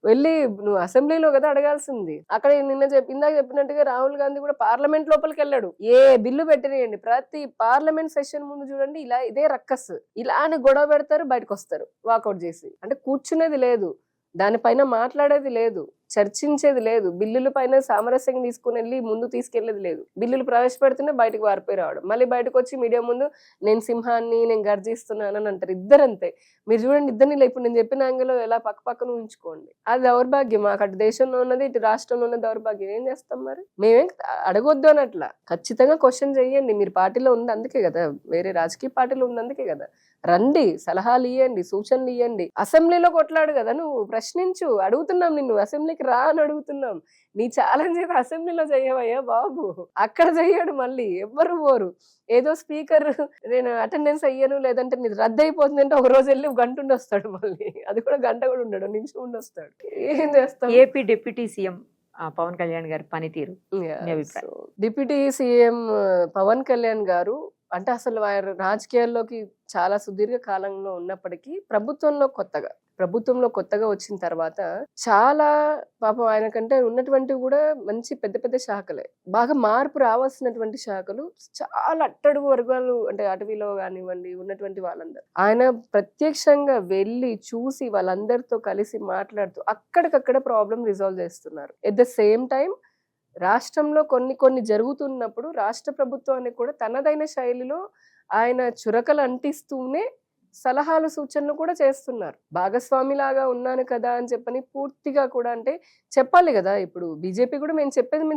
వెళ్ళి నువ్వు అసెంబ్లీలో కదా అడగాల్సింది. అక్కడ ఇందాక చెప్పినట్టుగా రాహుల్ గాంధీ కూడా పార్లమెంట్ లోపలికి వెళ్ళాడు. ఏ బిల్లు పెట్టినాయండి, ప్రతి పార్లమెంట్ సెషన్ ముందు చూడండి ఇదే రక్కస్, ఇలానే గొడవ పెడతారు, బయటకు వస్తారు వాకౌట్ చేసి. అంటే కూర్చునేది లేదు, దానిపైన మాట్లాడేది లేదు, చర్చించేది లేదు, బిల్లుల పైన సామరస్యంగా తీసుకుని వెళ్ళి ముందు తీసుకెళ్లేది లేదు. బిల్లులు ప్రవేశపెడుతున్నా బయటకు వారిపోయి రావడం, మళ్ళీ బయటకు వచ్చి మీడియా ముందు నేను సింహాన్ని, నేను గర్జిస్తున్నాను అని అంటారు. ఇద్దరంతే. మీరు చూడండి, ఇద్దరిని ఇప్పుడు నేను చెప్పిన యాంగిల్లో ఎలా పక్కన ఉంచుకోండి. అది దౌర్భాగ్యం. మాకు అటు దేశంలో ఉన్నది, ఇటు రాష్ట్రంలో ఉన్న దౌర్భాగ్యం. ఏం చేస్తాం మరి? మేమేం అడగొద్దు అని అట్లా. ఖచ్చితంగా క్వశ్చన్ చెయ్యండి. మీరు పార్టీలో ఉంది అందుకే కదా, వేరే రాజకీయ పార్టీలో ఉంది అందుకే కదా. రండి, సలహాలు ఇవ్వండి, సూచనలు ఇవ్వండి. అసెంబ్లీలో కొట్లాడు కదా, నువ్వు ప్రశ్నించు. అడుగుతున్నాం నిన్ను, అసెంబ్లీకి రా అని అడుగుతున్నాం. నీ ఛాలెంజ్ అయితే అసెంబ్లీలో చెయ్యవయ్యా బాబు, అక్కడ చెయ్యడు. మళ్ళీ ఎవ్వరు పోరు. ఏదో స్పీకర్ నేను అటెండెన్స్ అయ్యాను, లేదంటే నీది రద్దు అయిపోతుంది అంటే ఒక రోజు వెళ్ళి గంట ఉండి వస్తాడు. మళ్ళీ అది కూడా గంట కూడా ఉండడు, నిమిషం ఉండి వస్తాడు. ఏం చేస్తాం? AP deputy CM Pawan Kalyan గారి పనితీరు, డిప్యూటీ సీఎం పవన్ కళ్యాణ్ గారు అంటే అసలు ఆయన రాజకీయాల్లోకి చాలా సుదీర్ఘ కాలంలో ఉన్నప్పటికీ ప్రభుత్వంలో కొత్తగా వచ్చిన తర్వాత చాలా పాపం ఆయనకంటే ఉన్నటువంటివి కూడా మంచి పెద్ద పెద్ద శాఖలే, బాగా మార్పు రావాల్సినటువంటి శాఖలు చాలా అట్టడుగు వర్గాలు, అంటే అటవీలో కానివ్వండి ఉన్నటువంటి వాళ్ళందరూ ఆయన ప్రత్యక్షంగా వెళ్ళి చూసి వాళ్ళందరితో కలిసి మాట్లాడుతూ అక్కడికక్కడ ప్రాబ్లం రిజాల్వ్ చేస్తున్నారు. ఎట్ ద సేమ్ టైం రాష్ట్రంలో కొన్ని జరుగుతున్నప్పుడు రాష్ట్ర ప్రభుత్వాన్ని కూడా తనదైన శైలిలో ఆయన చురకలు అంటిస్తూనే సలహాలు సూచనలు కూడా చేస్తున్నారు. భాగస్వామిలాగా ఉన్నాను కదా అని చెప్పని పూర్తిగా కూడా అంటే చెప్పాలి కదా. ఇప్పుడు బీజేపీ కూడా మేము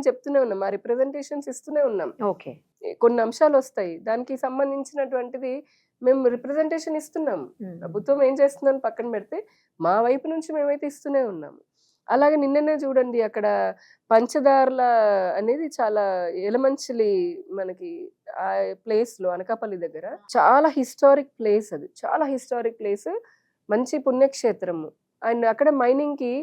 చెప్తూనే ఉన్నాం, మా రిప్రజెంటేషన్స్ ఇస్తూనే ఉన్నాం. ఓకే, కొన్ని అంశాలు వస్తాయి, దానికి సంబంధించినటువంటిది మేము రిప్రజెంటేషన్ ఇస్తున్నాం. ప్రభుత్వం ఏం చేస్తుందని పక్కన పెడితే మా వైపు నుంచి మేమైతే ఇస్తూనే ఉన్నాము. అలాగే నిన్ననే చూడండి, అక్కడ పంచదార్ల అనేది చాలా ఎలమంచిలి మనకి ఆ ప్లేస్ లో అనకాపల్లి దగ్గర చాలా హిస్టారిక్ ప్లేస్, అది చాలా హిస్టారిక్ ప్లేస్, మంచి పుణ్యక్షేత్రము. అండ్ అక్కడ మైనింగ్ కి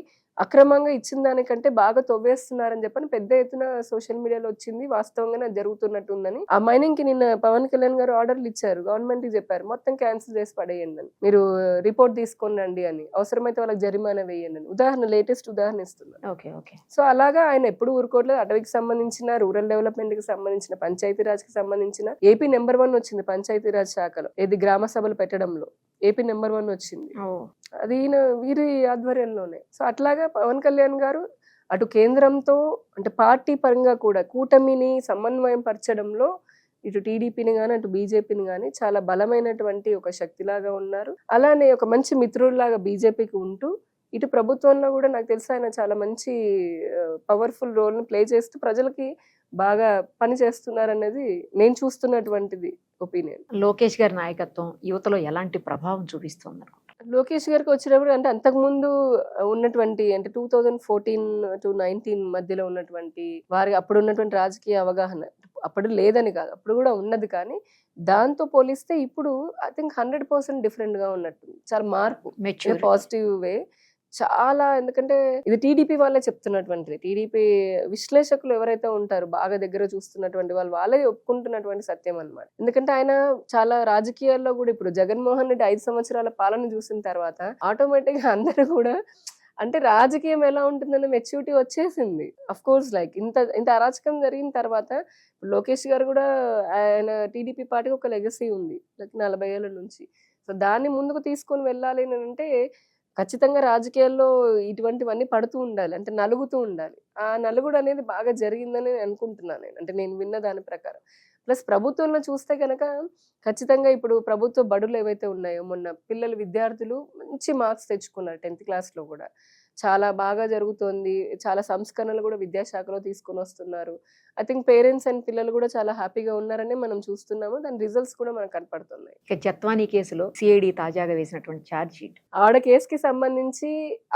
అక్రమంగా ఇచ్చిన దానికంటే బాగా తవ్వేస్తున్నారని చెప్పని పెద్ద ఎత్తున సోషల్ మీడియాలో వచ్చింది. వాస్తవంగానే జరుగుతున్నట్టుందని ఆ మైనింగ్ కి నిన్న పవన్ కళ్యాణ్ గారు ఆర్డర్లు ఇచ్చారు, గవర్నమెంట్ కి చెప్పారు మొత్తం క్యాన్సిల్ చేసి పడేయండి అని, మీరు రిపోర్ట్ తీసుకొని రండి అని, అవసరమైతే వాళ్ళకి జరిమానా వేయండి అని. లేటెస్ట్ ఉదాహరణ ఇస్తున్నారు. సో అలాగా ఆయన ఎప్పుడు ఊరుకోవట్లేదు. అటవీకి సంబంధించిన, రూరల్ డెవలప్మెంట్ కి సంబంధించిన, పంచాయతీరాజ్ కి సంబంధించిన ఏపీ నెంబర్ 1 వచ్చింది పంచాయతీరాజ్ శాఖలో, ఏది గ్రామ సభలు పెట్టడంలో ఏపీ నెంబర్ 1 వచ్చింది. అది వీరి ఆధ్వర్యంలోనే. సో అట్లాగా పవన్ కళ్యాణ్ గారు అటు కేంద్రంతో అంటే పార్టీ పరంగా కూడా కూటమిని సమన్వయం పరచడంలో ఇటు టీడీపీని గాని అటు బీజేపీని గాని చాలా బలమైనటువంటి ఒక శక్తిలాగా ఉన్నారు. అలానే ఒక మంచి మిత్రుడిలాగా బీజేపీకి ఉంటూ ఇటు ప్రభుత్వంలో కూడా నాకు తెలిసి ఆయన చాలా మంచి పవర్ఫుల్ రోల్ ని ప్లే చేస్తూ ప్రజలకి బాగా పని చేస్తున్నారనేది నేను చూస్తున్నటువంటిది ఒపీనియన్. లోకేష్ గారి నాయకత్వం యువతలో ఎలాంటి ప్రభావం చూపిస్తుంది? లోకేష్ గారికి వచ్చినప్పుడు అంటే అంతకుముందు ఉన్నటువంటి అంటే 2014 to 19 మధ్యలో ఉన్నటువంటి వారి అప్పుడు ఉన్నటువంటి రాజకీయ అవగాహన, అప్పుడు లేదని కాదు, అప్పుడు కూడా ఉన్నది, కానీ దాంతో పోలిస్తే ఇప్పుడు ఐ థింక్ 100% డిఫరెంట్ గా ఉన్నట్టు, చాలా మార్పు, మెచ్యూర్ పాజిటివ్ వే చాలా. ఎందుకంటే ఇది టీడీపీ వాళ్ళే చెప్తున్నటువంటిది, టీడీపీ విశ్లేషకులు ఎవరైతే ఉంటారో బాగా దగ్గర చూస్తున్నటువంటి వాళ్ళే ఒప్పుకుంటున్నటువంటి సత్యం అన్నమాట. ఎందుకంటే ఆయన చాలా రాజకీయాల్లో కూడా ఇప్పుడు జగన్మోహన్ రెడ్డి 5 సంవత్సరాల పాలన చూసిన తర్వాత ఆటోమేటిక్ గా అందరూ కూడా అంటే రాజకీయం ఎలా ఉంటుందన్న మెచ్యూరిటీ వచ్చేసింది. అఫ్ కోర్స్ లైక్ ఇంత అరాచకం జరిగిన తర్వాత లోకేష్ గారు కూడా, ఆయన టీడీపీ పార్టీకి ఒక లెగసీ ఉంది లైక్ 40 ఏళ్ళ నుంచి. సో దాన్ని ముందుకు తీసుకొని వెళ్ళాలి అని అంటే ఖచ్చితంగా రాజకీయాల్లో ఇటువంటివన్నీ పడుతూ ఉండాలి, అంటే నలుగుతూ ఉండాలి. ఆ నలుగుడు అనేది బాగా జరిగిందని అనుకుంటున్నాను నేను, అంటే నేను విన్న దాని ప్రకారం. ప్లస్ ప్రభుత్వంలో చూస్తే కనుక ఖచ్చితంగా ఇప్పుడు ప్రభుత్వ బడులు ఏవైతే ఉన్నాయో, మొన్న పిల్లలు విద్యార్థులు మంచి మార్క్స్ తెచ్చుకున్నారు 10th క్లాస్లో కూడా, చాలా బాగా జరుగుతోంది. చాలా సంస్కరణలు కూడా విద్యాశాఖలో తీసుకొని వస్తున్నారు. ఐ థింక్ పేరెంట్స్ అండ్ పిల్లలు కూడా చాలా హ్యాపీగా ఉన్నారని మనం చూస్తున్నాము. దాని రిజల్ట్స్ కూడా మనకు కనపడుతున్నాయి. ఇక జత్వానీ కేసులో సిఐడి తాజాగా వేసినటువంటి ఛార్జ్ షీట్, ఆవిడ కేసుకి సంబంధించి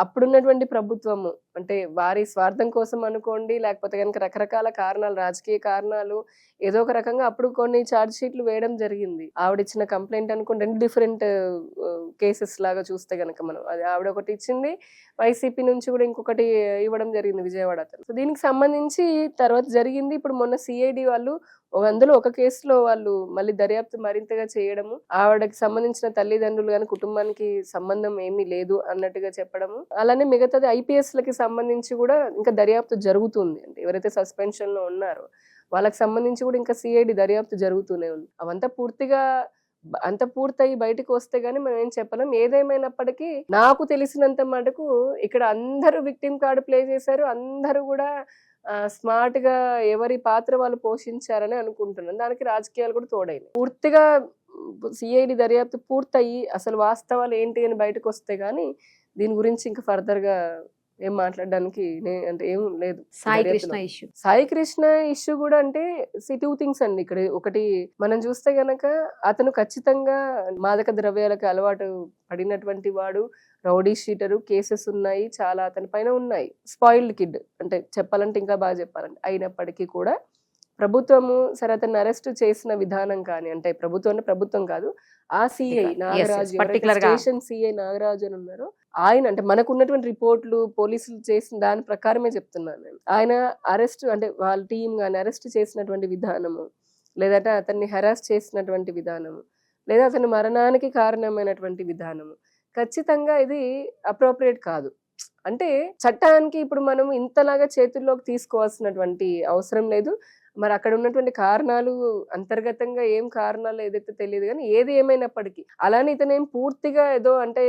అప్పుడున్నటువంటి ప్రభుత్వము అంటే వారి స్వార్థం కోసం అనుకోండి, లేకపోతే కనుక రకరకాల కారణాలు, రాజకీయ కారణాలు, ఏదో ఒక రకంగా అప్పుడు కొన్ని ఛార్జ్ షీట్లు వేయడం జరిగింది. ఆవిడ ఇచ్చిన కంప్లైంట్ అనుకోండి, 2 డిఫరెంట్ కేసెస్ లాగా చూస్తే కనుక మనం, అది ఆవిడ ఒకటి ఇచ్చింది, వైసీపీ నుంచి కూడా ఇంకొకటి ఇవ్వడం జరిగింది విజయవాడ అతను. సో దీనికి సంబంధించి తర్వాత జరిగింది. ఇప్పుడు మొన్న సిఐడి వాళ్ళు అందులో ఒక కేసులో వాళ్ళు మళ్ళీ దర్యాప్తు మరింతగా చేయడము, ఆవిడకి సంబంధించిన తల్లిదండ్రులు కానీ కుటుంబానికి సంబంధం ఏమీ లేదు అన్నట్టుగా చెప్పడము, అలానే మిగతాది ఐపీఎస్ లకి సంబంధించి కూడా ఇంకా దర్యాప్తు జరుగుతుంది. అంటే ఎవరైతే సస్పెన్షన్ లో ఉన్నారో వాళ్ళకి సంబంధించి కూడా ఇంకా సిఐడి దర్యాప్తు జరుగుతూనే ఉంది. అవంతా పూర్తిగా అంత పూర్తయి బయటకు వస్తే గానీ మనం ఏం చెప్పలేం. ఏదేమైనప్పటికీ నాకు తెలిసినంత మటుకు ఇక్కడ అందరూ విక్టిమ్ కార్డు ప్లే చేశారు, అందరూ కూడా స్మార్ట్ గా ఎవరి పాత్ర వాళ్ళు పోషించారని అనుకుంటున్నాను. దానికి రాజకీయాలు కూడా తోడైనాయి. పూర్తిగా సిఐడి దర్యాప్తు పూర్తయి అసలు వాస్తవాలు ఏంటి అని బయటకు వస్తే గానీ దీని గురించి ఇంకా ఫర్దర్ గా ఏం మాట్లాడడానికి అంటే ఏం లేదు. సాయి కృష్ణ ఇష్యూ కూడా అంటే 2 థింగ్స్ అండి. ఇక్కడ ఒకటి మనం చూస్తే గనక అతను ఖచ్చితంగా మాదక ద్రవ్యాలకు అలవాటు పడినటువంటి వాడు, రౌడీ షీటరు, కేసెస్ ఉన్నాయి చాలా అతని పైన ఉన్నాయి. స్పాయిల్డ్ కిడ్ అంటే చెప్పాలంటే ఇంకా బాగా చెప్పాలంటే, అయినప్పటికీ కూడా ప్రభుత్వము సరే అతన్ని అరెస్ట్ చేసిన విధానం కానీ, అంటే ప్రభుత్వం కాదు, ఆ CI Nagaraju, station CI Nagaraju అని ఉన్నారో ఆయన, అంటే మనకున్నటువంటి రిపోర్ట్లు పోలీసులు చేసిన దాని ప్రకారమే చెప్తున్నాను నేను. ఆయన అరెస్ట్ అంటే వాళ్ళ టీం కానీ అరెస్ట్ చేసినటువంటి విధానము, లేదంటే అతన్ని హెరాస్ చేసినటువంటి విధానము, లేదా అతని మరణానికి కారణమైనటువంటి విధానము ఖచ్చితంగా ఇది అప్రోప్రియేట్ కాదు. అంటే చట్టానికి ఇప్పుడు మనం ఇంతలాగా చేతుల్లోకి తీసుకోవాల్సినటువంటి అవసరం లేదు. మరి అక్కడ ఉన్నటువంటి కారణాలు అంతర్గతంగా ఏం కారణాలు ఏదైతే తెలియదు, కానీ ఏది ఏమైనప్పటికీ అలానే ఇతనేం పూర్తిగా ఏదో అంటే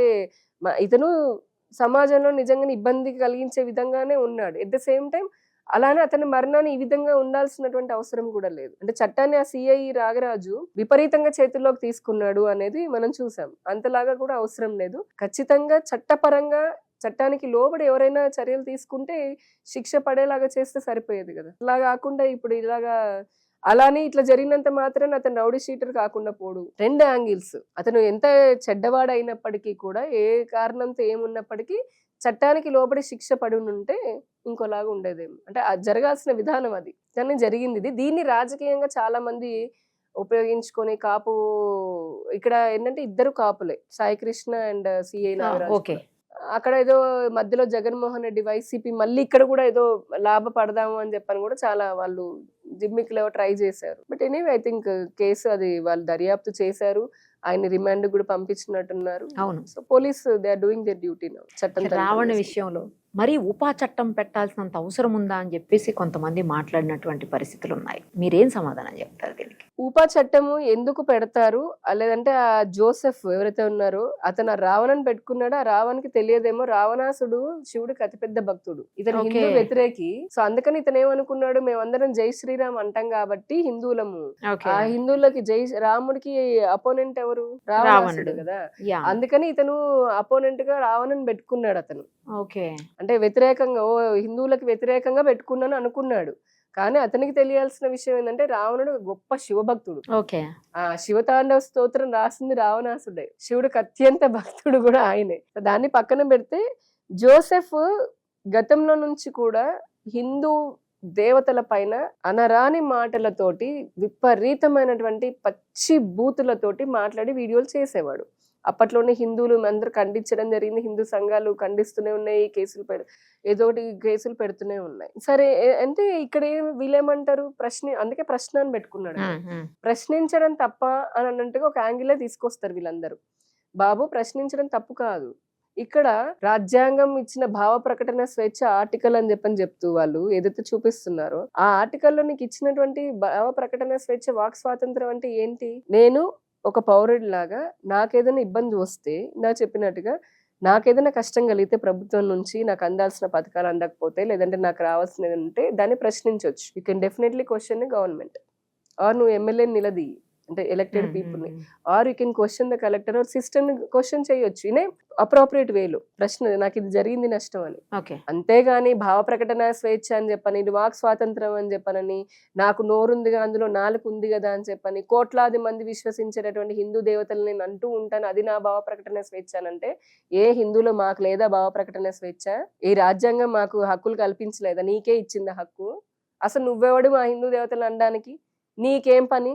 ఇతను సమాజంలో నిజంగా ఇబ్బంది కలిగించే విధంగానే ఉన్నాడు. ఎట్ ద సేమ్ టైం అలానే అతని మరణాన్ని ఈ విధంగా ఉండాల్సినటువంటి అవసరం కూడా లేదు. అంటే చట్టాన్ని ఆ సిఐ నాగరాజు విపరీతంగా చేతుల్లోకి తీసుకున్నాడు అనేది మనం చూసాం. అంతలాగా కూడా అవసరం లేదు. ఖచ్చితంగా చట్టపరంగా చట్టానికి లోబడి ఎవరైనా చర్యలు తీసుకుంటే శిక్ష పడేలాగా చేస్తే సరిపోయేది కదా. అలా కాకుండా ఇప్పుడు ఇలాగా అలానే ఇట్లా జరిగినంత మాత్రాన అతను రౌడీ షీటర్ కాకుండా పోడు. 2 యాంగిల్స్, అతను ఎంత చెడ్డవాడు అయినప్పటికీ కూడా, ఏ కారణంతో ఏమున్నప్పటికీ చట్టానికి లోబడి శిక్ష పడి ఉంటే ఇంకోలాగా ఉండేదేమో. అంటే అది జరగాల్సిన విధానం అది, కానీ జరిగింది ఇది. దీన్ని రాజకీయంగా చాలా మంది ఉపయోగించుకొని కాపు, ఇక్కడ ఏంటంటే ఇద్దరు కాపులే, సాయి కృష్ణ అండ్ సిఐ నాగరాజు. అక్కడ ఏదో మధ్యలో జగన్మోహన్ రెడ్డి వైసీపీ మళ్ళీ ఇక్కడ కూడా ఏదో లాభపడదాము అని చెప్పని కూడా చాలా వాళ్ళు జిమ్మిక్లో ట్రై చేశారు. But anyway I think case అది వాళ్ళు దర్యాప్తు చేశారు, ఆయన రిమాండ్ కూడా పంపించినట్టున్నారు. అవును. So police they are doing their duty now. చట్టం రావణ విషయంలో మరి ఉపా చట్టం పెట్టాల్సినంత అవసరం ఉందా అని చెప్పేసి కొంతమంది మాట్లాడినటువంటి పరిస్థితులు ఉన్నాయి. మీరేం సమాధానం చెప్తారు దీనికి? ఉపా చట్టము ఎందుకు పెడతారు, లేదంటే ఆ జోసెఫ్ ఎవరైతే ఉన్నారో అతను రావణని పెట్టుకున్నాడు. ఆ రావణ్కి తెలియదేమో రావణాసుడు శివుడికి అతిపెద్ద భక్తుడు, ఇతను హిందూ వ్యతిరేకి. సో అందుకని ఇతను ఏమనుకున్నాడు, మేమందరం జై శ్రీరామ్ అంటాం కాబట్టి హిందువులము, ఆ హిందువులకి రాముడికి అపోనెంట్ ఎవరు, రావణుడు కదా. అందుకని ఇతను అపోనెంట్ గా రావణని పెట్టుకున్నాడు అతను. అంటే వ్యతిరేకంగా, ఓ హిందువులకు వ్యతిరేకంగా పెట్టుకున్నాను అనుకున్నాడు. కానీ అతనికి తెలియాల్సిన విషయం ఏంటంటే రావణుడు గొప్ప శివభక్తుడు. ఆ శివతాండవ స్తోత్రం రాసింది రావణాసుడే, శివుడికి అత్యంత భక్తుడు కూడా ఆయనే. దాన్ని పక్కన పెడితే జోసెఫ్ గతంలో నుంచి కూడా హిందూ దేవతల పైన అనరాని మాటలతోటి విపరీతమైనటువంటి పచ్చి బూతులతోటి మాట్లాడి వీడియోలు చేసేవాడు. అప్పట్లోనే హిందువులు అందరూ ఖండించడం జరిగింది, హిందూ సంఘాలు ఖండిస్తూనే ఉన్నాయి, ఏదో ఒకటి కేసులు పెడుతూనే ఉన్నాయి. సరే అంటే ఇక్కడ వీళ్ళేమంటారు, అందుకే ప్రశ్న అని పెట్టుకున్నాడు. ప్రశ్నించడం తప్ప అని అన్నట్టుగా ఒక యాంగిలే తీసుకొస్తారు వీళ్ళందరూ. బాబు, ప్రశ్నించడం తప్పు కాదు. ఇక్కడ రాజ్యాంగం ఇచ్చిన భావ ప్రకటన స్వేచ్ఛ ఆర్టికల్ అని చెప్తూ వాళ్ళు ఏదైతే చూపిస్తున్నారో ఆ ఆర్టికల్లో నీకు ఇచ్చినటువంటి భావ ప్రకటన స్వేచ్ఛ, వాక్ స్వాతంత్రం అంటే ఏంటి? నేను ఒక పౌరుడిలాగా నాకేదైనా ఇబ్బంది వస్తే, నాకు చెప్పినట్టుగా నాకేదైనా కష్టం కలిగితే ప్రభుత్వం నుంచి నాకు అందాల్సిన పథకాలు అందకపోతే, లేదంటే నాకు రావాల్సినది ఉంటే దాన్ని ప్రశ్నించవచ్చు. You can definitely question the government, or నువ్వు ఎమ్మెల్యేని నిలదీ అంటే ఎలక్టెడ్ పీపుల్ ని, or you can question the collector, or system ని క్వశ్చన్ చేయొచ్చు ఇనే అప్రోప్రియేట్ వేలో. ప్రశ్న, నాకు ఇది జరిగింది నష్టం అని. అంతేగాని భావ ప్రకటన స్వేచ్ఛ అని చెప్పని, వాక్ స్వాతంత్రం అని చెప్పనని, నాకు నోరుందిగా అందులో నాలుగు ఉంది కదా అని చెప్పని కోట్లాది మంది విశ్వసించేటటువంటి హిందూ దేవతలు నేను అంటూ ఉంటాను, అది నా భావ ప్రకటన స్వేచ్ఛ అని అంటే, ఏ హిందువులు మాకు లేదా భావ ప్రకటన స్వేచ్ఛ? ఈ రాజ్యాంగం మాకు హక్కులు కల్పించలేదా? నీకే ఇచ్చిందా హక్కు? అసలు నువ్వెవడు మా హిందూ దేవతలు అనడానికి? నీకేం పని?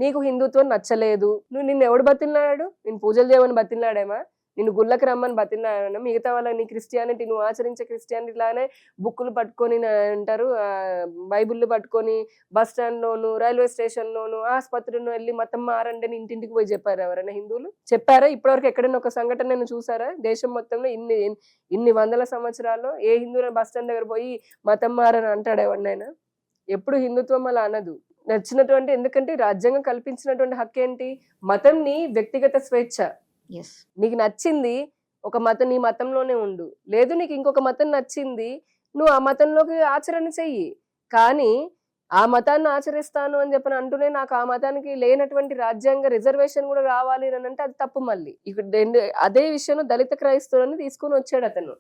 నీకు హిందుత్వం నచ్చలేదు, నిన్ను ఎవడు బతిలాడాడు? నేను పూజలు చేయమని బతిలాడేమా? నిన్ను గుళ్ళకి రమ్మని బతిలాడేమా? మిగతా వాళ్ళ నీ క్రిస్టియానిటీ, నువ్వు ఆచరించే క్రిస్టియానిటీ లానే బుక్కులు పట్టుకొని అంటారు, బైబుల్లు పట్టుకొని బస్ స్టాండ్ లోను, రైల్వే స్టేషన్ లోను, ఆసుపత్రిలో వెళ్ళి మతం మారండి అని ఇంటింటికి పోయి చెప్పారు ఎవరైనా హిందువులు? చెప్పారా? ఇప్పటివరకు ఎక్కడైనా ఒక సంఘటన నేను చూసారా? దేశం మొత్తంలో ఇన్ని వందల సంవత్సరాల్లో ఏ హిందువుల బస్ స్టాండ్ దగ్గర పోయి మతం మారని అంటాడు ఎవరినైనా? ఎప్పుడు హిందుత్వం అలా అనదు. నచ్చినటువంటి, ఎందుకంటే రాజ్యాంగం కల్పించినటువంటి హక్కు ఏంటి? మతం నీ వ్యక్తిగత స్వేచ్ఛ. నీకు నచ్చింది ఒక మతం, నీ మతంలోనే ఉండు. లేదు నీకు ఇంకొక మతం నచ్చింది, నువ్వు ఆ మతంలోకి ఆచరణ చెయ్యి. కానీ ఆ మతాన్ని ఆచరిస్తాను అని చెప్పని అంటూనే నాకు ఆ మతానికి లేనటువంటి రాజ్యాంగ రిజర్వేషన్ కూడా రావాలి అని అంటే అది తప్పు. మళ్ళీ ఇక్కడ అదే విషయంలో దళిత క్రైస్తవులని తీసుకొని వచ్చాడు అతను.